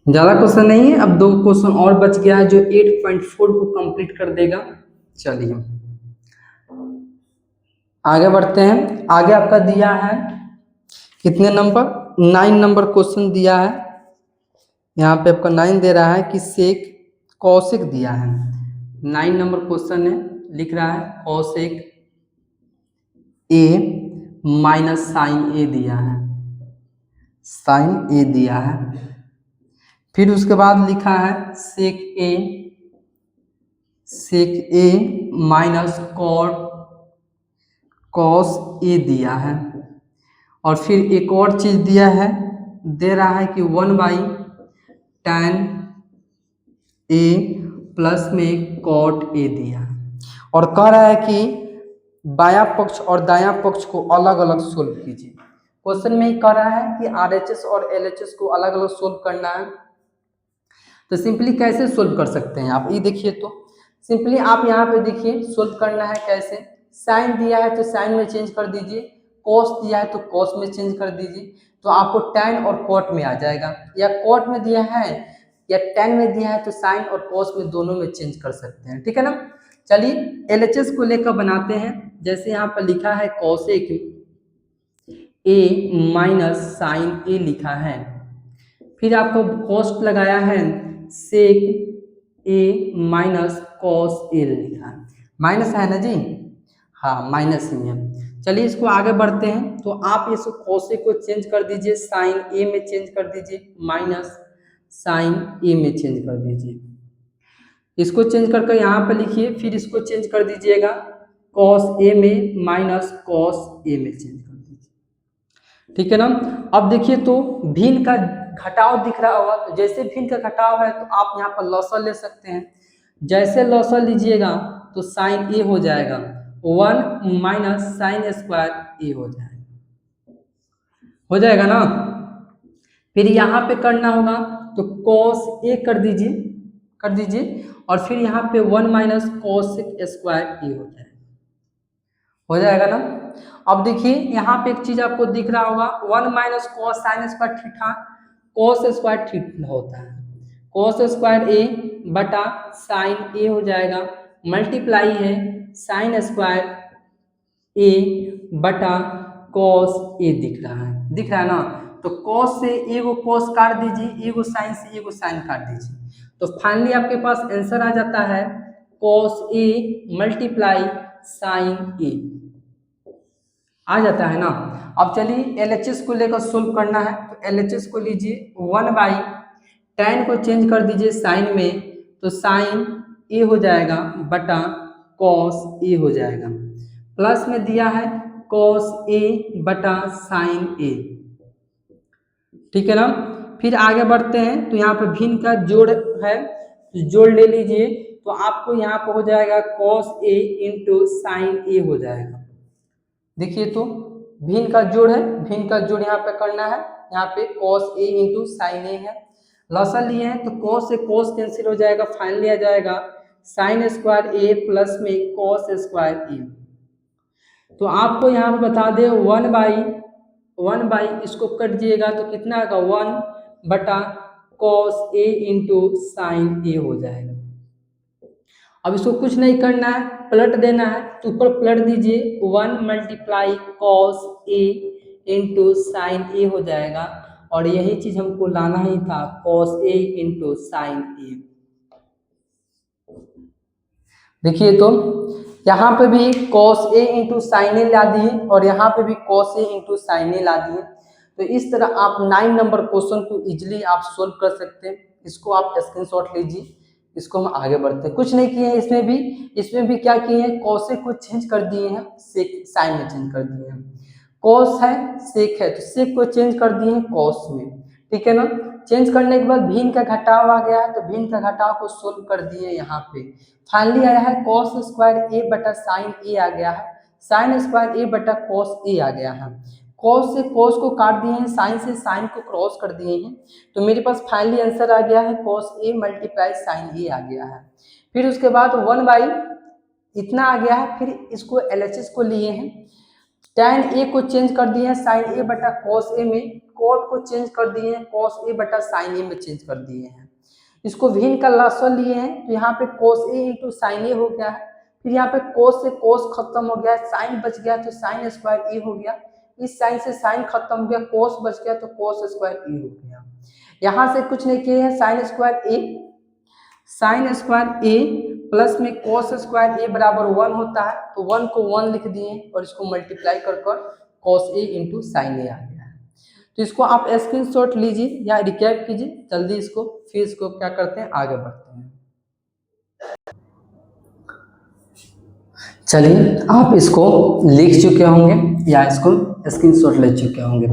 ज़्यादा क्वेश्चन नहीं है, अब 2 क्वेश्चन और बच गया है जो 8.4 को कंप्लीट कर देगा। चलिए आगे बढ़ते हैं। आगे आपका दिया है कितने नंबर, 9 नंबर क्वेश्चन दिया है। यहाँ पे आपका 9 दे रहा है कि सेक कौशिक दिया है। 9 नंबर क्वेश्चन है, लिख रहा है कौशिक ए माइनस साइन ए दिया है, साइन ए दिया है। फिर उसके बाद लिखा है सेक ए माइनस कॉस ए दिया है। और फिर एक और चीज दिया है, दे रहा है कि 1/tan ए प्लस में कॉट ए दिया है। और कह रहा है कि बायां पक्ष और दायां पक्ष को अलग अलग सोल्व कीजिए। क्वेश्चन में ही कह रहा है कि आरएचएस और एलएचएस को अलग अलग सोल्व करना है। तो सिंपली कैसे सोल्व कर सकते हैं आप, ये देखिए। तो सिंपली आप यहाँ पे देखिए सोल्व करना है कैसे। साइन दिया है तो साइन में चेंज कर दीजिए, कॉस दिया है तो कॉस में चेंज कर दीजिए, तो आपको टैन और कॉट में आ जाएगा। या कॉट में दिया है या टैन में दिया है तो साइन और कॉस में दोनों में चेंज कर सकते हैं, ठीक है ना। चलिए एलएचएस को लेकर बनाते हैं। जैसे यहाँ पर लिखा है कॉसेक ए माइनस साइन ए लिखा है। फिर आपको कॉस्ट लगाया है सेक ए माइनस कॉस ए लिखा है। माइनस है ना जी, हाँ माइनस ही है। चलिए इसको आगे बढ़ते हैं। तो आप इस कॉसेक को चेंज कर दीजिए, साइन ए में चेंज कर दीजिए, माइनस साइन ए में चेंज कर दीजिए। इसको चेंज करके यहाँ पे लिखिए, फिर इसको चेंज कर दीजिएगा कॉस ए में, माइनस कॉस ए में चेंज कर दीजिए, ठीक है ना। अब देखिए तो भिन्न का घटाव दिख रहा होगा, तो जैसे भिन्न का घटाव है तो आप यहाँ पर लॉसल ले सकते हैं। जैसे लॉसल लीजिएगा तो साइन ए हो जाएगा, 1 माइनस साइन स्क्वायर ए हो जाएगा ना। फिर यहाँ पे करना होगा तो कॉस ए कर दीजिए और फिर यहाँ पे 1 माइनस कॉस स्क्वायर ए हो जाएगा ना। अब देखिए यहाँ पे एक चीज आपको दिख रहा होगा, 1 minus cos sine square theta, cos square theta होता है, कॉस स्क्वायर ए बटा साइन ए हो जाएगा, मल्टीप्लाई है साइन स्क्वायर ए बटा कॉस ए दिख रहा है ना। तो कॉस से एगो कॉस काट दीजिए, एगो साइन से एगो साइन काट दीजिए, तो फाइनली आपके पास आंसर आ जाता है कॉस ए मल्टीप्लाई साइन ए आ जाता है ना। अब चलिए एलएचएस को लेकर सोल्व करना है। तो एलएचएस को लीजिए, 1/tan को चेंज कर दीजिए साइन में, तो साइन ए हो जाएगा बटा कॉस ए हो जाएगा, प्लस में दिया है कॉस ए बटा साइन ए, ठीक है ना। फिर आगे बढ़ते हैं। तो यहाँ पे भिन्न का जोड़ है, तो जोड़ ले लीजिए, तो आपको यहाँ पे हो जाएगा कॉस ए इंटू साइन ए हो जाएगा। देखिए तो भिन्न का जोड़ है, भिन्न का जोड़ यहाँ पे करना है। यहाँ पे कॉस ए इंटू साइन ए है, लॉसल लिए हैं तो कॉस से कॉस कैंसिल हो जाएगा, फाइनली आ जाएगा साइन स्क्वायर ए प्लस में कॉस स्क्वायर ए। तो आपको यहाँ पे बता दें 1/, इसको कट दिएगा तो कितना आएगा 1 बटा कॉस ए इंटू साइन ए हो जाएगा। अब इसको कुछ नहीं करना है, पलट देना है, तो ऊपर पलट दीजिए, 1 multiply cos a into sine ए हो जाएगा, और यही चीज हमको लाना ही था, कॉस ए इंटू साइन ए। देखिए तो यहाँ पे भी cos a इंटू साइन ए ला दिए, और यहाँ पे भी cos a इंटू साइन ए ला दिए। तो इस तरह आप 9 नंबर क्वेश्चन को इजीली आप सोल्व कर सकते हैं। इसको आप स्क्रीनशॉट लीजिए। इसको हम आगे बढ़ते हैं। कुछ नहीं किए हैं इसमें भी क्या किए हैं, cos a को चेंज कर दिए हैं, sec साइन में चेंज कर दिए हैं। cos है sec है, तो sec को चेंज कर दिए हैं cos में, ठीक है ना। चेंज करने के बाद भिन्न का घटाव आ गया है, तो भिन्न का घटाव को सोल्व कर दिए यहाँ पे। फाइनली आया है cos स्क्वायर ए बटा साइन ए आ गया है, साइन स्क्वायर ए बटा cos ए आ गया है। cos से cos को काट दिए हैं, साइन से साइन को क्रॉस कर दिए हैं, तो मेरे पास फाइनली आंसर आ गया है cos ए मल्टीप्लाई साइन ए आ गया है। फिर उसके बाद 1 बाई इतना आ गया है, फिर इसको LHS को लिए हैं, tan ए को चेंज कर दिए हैं साइन ए बटा cos ए में, cot को चेंज कर दिए हैं cos ए बटा साइन ए में चेंज कर दिए हैं। इसको भिन्न का लसागु लिए हैं, तो यहाँ पे cos ए इंटू साइन ए हो गया है। फिर यहाँ पे cos से cos खत्म हो गया, साइन बच गया तो साइन स्क्वायर ए हो गया, इस साइन से साइन खत्म हो गया, cos बच गया तो cos स्क्वायर ए हो गया। यहाँ से कुछ नहीं किए हैं, साइन स्क्वायर ए प्लस में cos स्क्वायर ए बराबर 1 होता है, तो 1 को 1 लिख दिए और इसको मल्टीप्लाई कर cos ए इंटू साइन ए आ गया है। तो इसको आप स्क्रीनशॉट लीजिए या रिकैप कीजिए जल्दी इसको, फिर इसको क्या करते हैं, आगे बढ़ते हैं। चलिए आप इसको लिख चुके होंगे या इसको स्क्रीनशॉट ले चुके होंगे।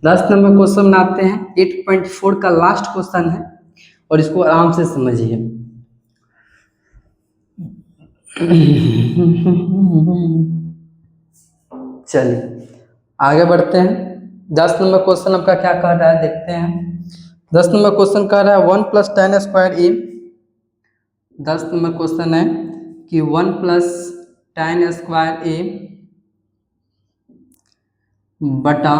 10 नंबर क्वेश्चन बनाते हैं, 8.4 का लास्ट क्वेश्चन है, और इसको आराम से समझिए। चलिए आगे बढ़ते हैं। 10 नंबर क्वेश्चन आपका क्या कह रहा है, देखते हैं। 10 नंबर क्वेश्चन कह रहा है 1 प्लस tan स्क्वायर ए। 10 नंबर क्वेश्चन है कि 1 प्लस tan स्क्वायर ए बटा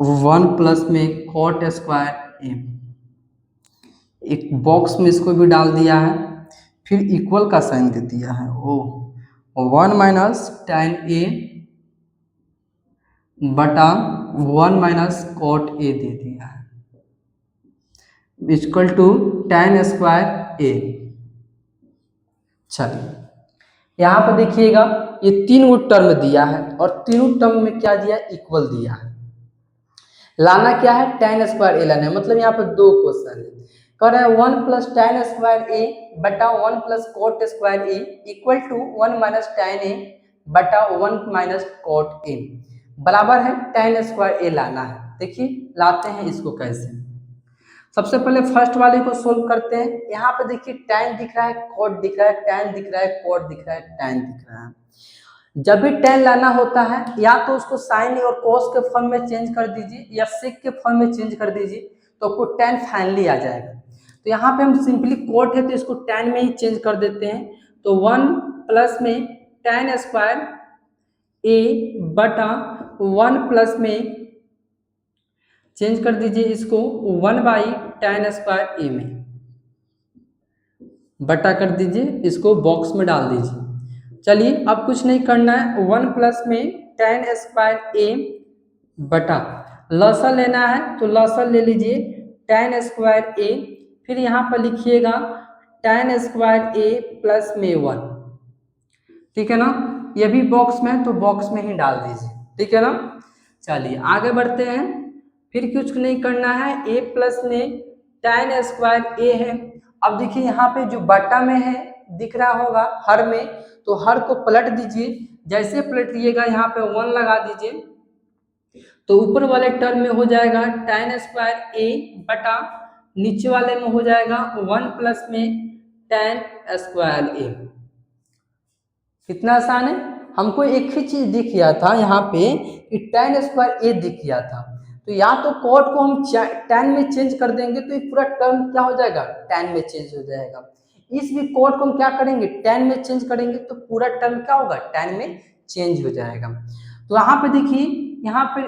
1 प्लस में cot स्क्वायर ए। एक बॉक्स में इसको भी डाल दिया है, फिर इक्वल का साइन दे दिया है, ओ 1 माइनस tan ए बटा 1 माइनस cot ए दे दिया है, इक्वल टू tan स्क्वायर ए। चलिए यहाँ पर देखिएगा, ये 3 टर्म दिया है, और तीनों टर्म में क्या दिया, इक्वल दिया है। लाना क्या है, tan स्क्वायर ए लाना है, मतलब यहाँ पर 2 क्वेश्चन है। कह रहा है 1 प्लस tan स्क्वायर ए बटा 1 plus cot square a equal to 1 minus tan a बटा 1 माइनस cot ए बराबर है tan स्क्वायर ए लाना है। देखिए लाते हैं इसको कैसे। सबसे पहले फर्स्ट वाले को सोल्व करते हैं। यहाँ पे देखिए tan दिख रहा है, cot दिख रहा है, tan दिख रहा है, cot दिख रहा है, tan दिख रहा है। जब भी tan लाना होता है, या तो उसको साइन और cos के फॉर्म में चेंज कर दीजिए या sec के फॉर्म में चेंज कर दीजिए, तो आपको tan फाइनली आ जाएगा। तो यहाँ पे हम सिंपली cot है तो इसको tan में ही चेंज कर देते हैं, तो 1 प्लस में tan स्क्वायर ए बटा 1 प्लस में चेंज कर दीजिए इसको 1 बाई tan स्क्वायर ए में, बटा कर दीजिए, इसको बॉक्स में डाल दीजिए। चलिए अब कुछ नहीं करना है, 1 प्लस में tan स्क्वायर ए बटा लसा लेना है, तो लसा ले लीजिए tan स्क्वायर ए, फिर यहाँ पर लिखिएगा tan स्क्वायर ए प्लस में 1, ठीक है ना। ये भी बॉक्स में, तो बॉक्स में ही डाल दीजिए, ठीक है ना। चलिए आगे बढ़ते हैं। फिर कुछ नहीं करना है, a प्लस में tan स्क्वायर ए है। अब देखिए यहाँ पे जो बटा में है दिख रहा होगा हर में, तो हर को पलट दीजिए। जैसे पलटिएगा यहाँ पे 1 लगा दीजिए, तो ऊपर वाले टर्म में हो जाएगा tan स्क्वायर ए बटा नीचे वाले में हो जाएगा 1 प्लस में tan स्क्वायर ए। कितना आसान है। हमको एक ही चीज दिख गया था यहाँ पे कि tan स्क्वायर ए दिख गया था, तो या तो cot को हम tan में चेंज कर देंगे तो ये पूरा टर्म क्या हो जाएगा, tan में चेंज हो जाएगा। इस भी cot को हम क्या करेंगे, tan में चेंज करेंगे तो पूरा टर्म क्या होगा, tan में चेंज हो जाएगा। तो यहाँ पे देखिए, यहाँ पे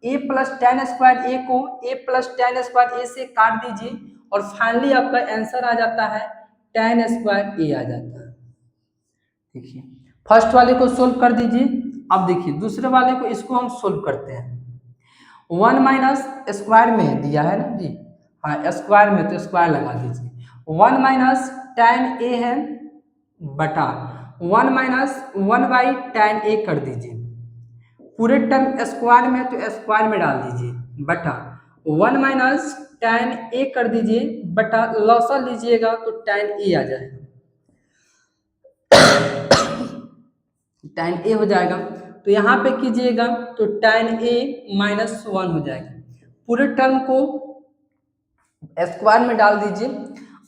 a plus tan square a को a प्लस tan स्क्वायर ए से काट दीजिए, और फाइनली आपका आंसर आ जाता है tan स्क्वायर ए आ जाता है। देखिए फर्स्ट वाले को सोल्व कर दीजिए। अब देखिए दूसरे वाले को, इसको हम सोल्व करते हैं। 1 माइनस स्क्वायर में दिया है ना जी, हाँ स्क्वायर में तो स्क्वायर लगा दीजिए। 1 माइनस tan a है बटा 1 माइनस 1 बाई tan a कर दीजिए। पूरे टर्म स्क्वायर में तो स्क्वायर में डाल दीजिए बटा 1 माइनस tan a कर दीजिए बटा लॉसा लीजिएगा तो tan a आ जाएगा। tan a हो जाएगा तो यहाँ पे कीजिएगा तो tan a माइनस 1 हो जाएगा। पूरे टर्म को स्क्वायर में डाल दीजिए।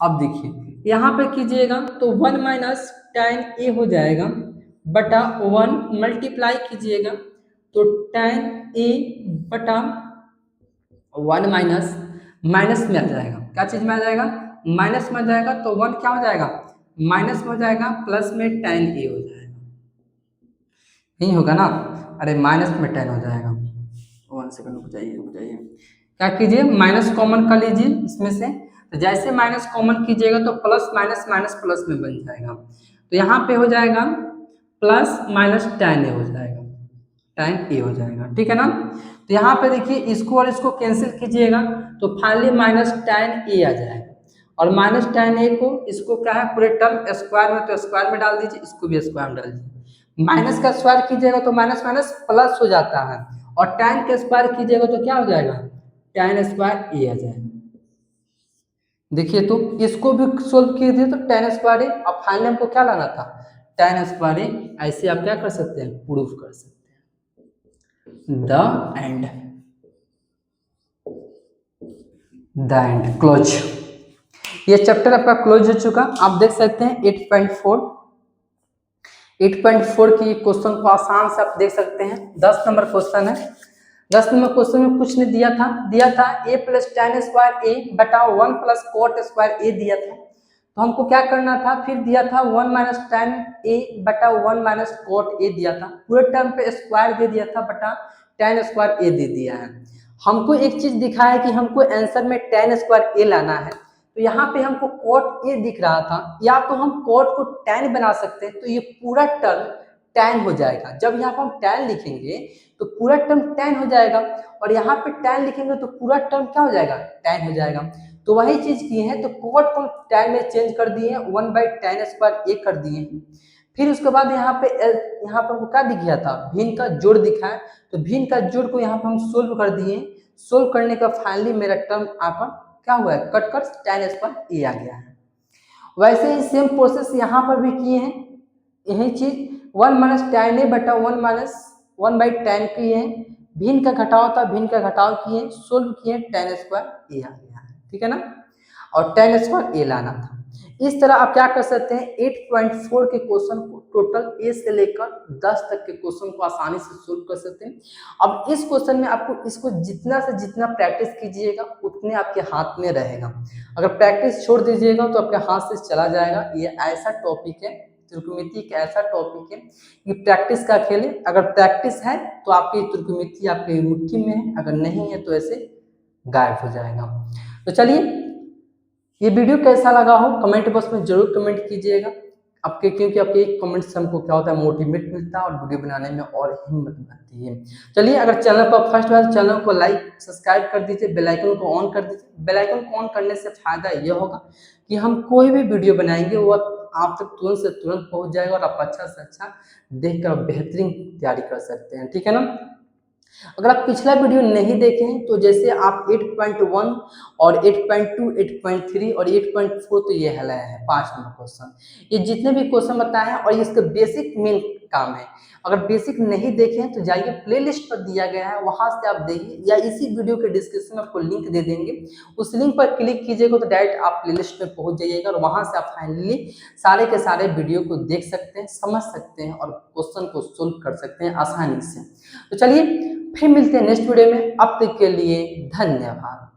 अब देखिए यहाँ पे कीजिएगा तो 1 माइनस tan a हो जाएगा बटा 1 मल्टीप्लाई कीजिएगा तो tan a बटा 1 माइनस माइनस में आ जाएगा। क्या चीज में आ जाएगा? माइनस में आ जाएगा तो 1 क्या हो जाएगा? माइनस में हो जाएगा, प्लस में tan a हो जाएगा। नहीं होगा ना? अरे माइनस में 10 हो जाएगा। 1 सेकंड रुक जाइए। क्या कीजिए, माइनस कॉमन कर लीजिए इसमें से। तो जैसे माइनस कॉमन कीजिएगा तो प्लस माइनस माइनस प्लस में बन जाएगा। तो यहाँ पे हो जाएगा प्लस माइनस tan a हो जाएगा, tan a हो जाएगा। ठीक है ना? तो यहाँ पे देखिए इसको और इसको कैंसिल कीजिएगा तो फाइनली माइनस tan a आ जाएगा। और माइनस tan a को इसको क्या है, पूरे टर्म स्क्वायर में तो स्क्वायर में डाल दीजिए, इसको भी स्क्वायर में डाल दीजिए। माइनस का स्क्वायर कीजिएगा तो माइनस माइनस प्लस हो जाता है, और tan का स्क्वायर कीजिएगा तो क्या हो जाएगा? tan स्क्वायर a आ जाएगा। देखिए तो इसको भी सोल्व कीजिए तो tan स्क्वायर a। अब फाइनली हमको क्या लाना था? tan square a। ऐसे आप क्या कर सकते हैं, प्रूफ कर सकते हैं। The end close. ये चैप्टर आपका क्लोज हो चुका। आप देख सकते हैं 8.4 की क्वेश्चन को आसान से आप देख सकते हैं। 10 नंबर क्वेश्चन है। 10 नंबर क्वेश्चन में कुछ नहीं दिया था a plus tan square a बटा 1 प्लस कोट स्क्वायर a दिया था। तो हमको क्या करना था, फिर दिया था 1 माइनस tan a बटा 1 माइनस कोट a दिया था। पूरे टर्म पे स्क्वायर दे दिया था बटा tan स्क्वायर a दे दिया है। हमको एक चीज दिखा है कि हमको आंसर में tan स्क्वायर a लाना है। तो यहाँ पे हमको कोट a दिख रहा था, या तो हम कोट को tan बना सकते हैं, तो ये पूरा टर्म tan हो जाएगा। जब यहाँ पर हम tan लिखेंगे तो पूरा टर्म tan हो जाएगा, और यहाँ पे tan लिखेंगे तो पूरा टर्म क्या हो जाएगा? tan हो जाएगा। तो वही चीज किए हैं, तो कोट को tan में चेंज कर दिए हैं, 1 बाई tan स्क्वायर a कर दिए हैं। फिर उसके बाद यहाँ पे हमको क्या दिख गया था? भिन्न का जोड़ दिखा है, तो भिन्न का जोड़ को यहाँ पे हम सोल्व कर दिए। सोल्व करने का फाइनली मेरा टर्म आपका क्या हुआ है? कट कर tan स्क्वायर a आ गया है। वैसे ही सेम प्रोसेस यहाँ पर भी किए हैं। यही चीज 1 माइनस tan a बटा 1 माइनस 1 बाई tan किए हैं। भिन्न का घटाव था, भिन्न का घटाव किए, सोल्व किए, tan स्क्वायर a आ गया है। ठीक है ना? और tan स्क्वायर a लाना था। इस तरह आप क्या कर सकते हैं, 8.4 के क्वेश्चन को टोटल a से लेकर 10 तक के क्वेश्चन को आसानी से सोल्व कर सकते हैं। अब इस क्वेश्चन में आपको इसको जितना से जितना प्रैक्टिस कीजिएगा उतने आपके हाथ में रहेगा। अगर प्रैक्टिस छोड़ दीजिएगा तो आपके हाथ से चला जाएगा। ये ऐसा टॉपिक है, त्रिकोणमिति एक ऐसा टॉपिक है कि प्रैक्टिस का खेल है। अगर प्रैक्टिस है तो आपकी त्रिकोणमिति आपके मुट्ठी में है, अगर नहीं है तो ऐसे गायब हो जाएगा। तो चलिए, ये वीडियो कैसा लगा हो कमेंट बॉक्स में जरूर कमेंट कीजिएगा। आपके, क्योंकि आपके एक कमेंट से हमको क्या होता है, मोटिवेट मिलता है और वीडियो बनाने में और हिम्मत बनती है। चलिए, अगर चैनल पर फर्स्ट बार चैनल को लाइक सब्सक्राइब कर दीजिए, बेल आइकन को ऑन कर दीजिए। बेल आइकन को ऑन करने से फायदा ये होगा कि हम कोई भी वीडियो बनाएंगे वो आप तक तुरंत से तुरंत पहुंच जाएगा, और आप अच्छा से अच्छा देखकर बेहतरीन तैयारी कर सकते हैं। ठीक है ना? अगर आप पिछला वीडियो नहीं देखे हैं तो जैसे आप 8.1 और 8.2, 8.3 और 8.4 तो ये हलाया है 5 नंबर क्वेश्चन। ये जितने भी क्वेश्चन बताए हैं और इसका बेसिक मेन काम है। अगर बेसिक नहीं देखे हैं तो जाइए, प्लेलिस्ट पर दिया गया है, वहां से आप देखिए, या इसी वीडियो के डिस्क्रिप्शन में आपको लिंक दे देंगे। उस लिंक पर क्लिक कीजिएगा तो डायरेक्ट आप प्लेलिस्ट में पहुंच जाइएगा, और वहां से आप फाइनली सारे के सारे वीडियो को देख सकते हैं, समझ सकते हैं और क्वेश्चन को सोल्व कर सकते हैं आसानी से। तो चलिए, फिर मिलते हैं नेक्स्ट वीडियो में। अब तक के लिए धन्यवाद।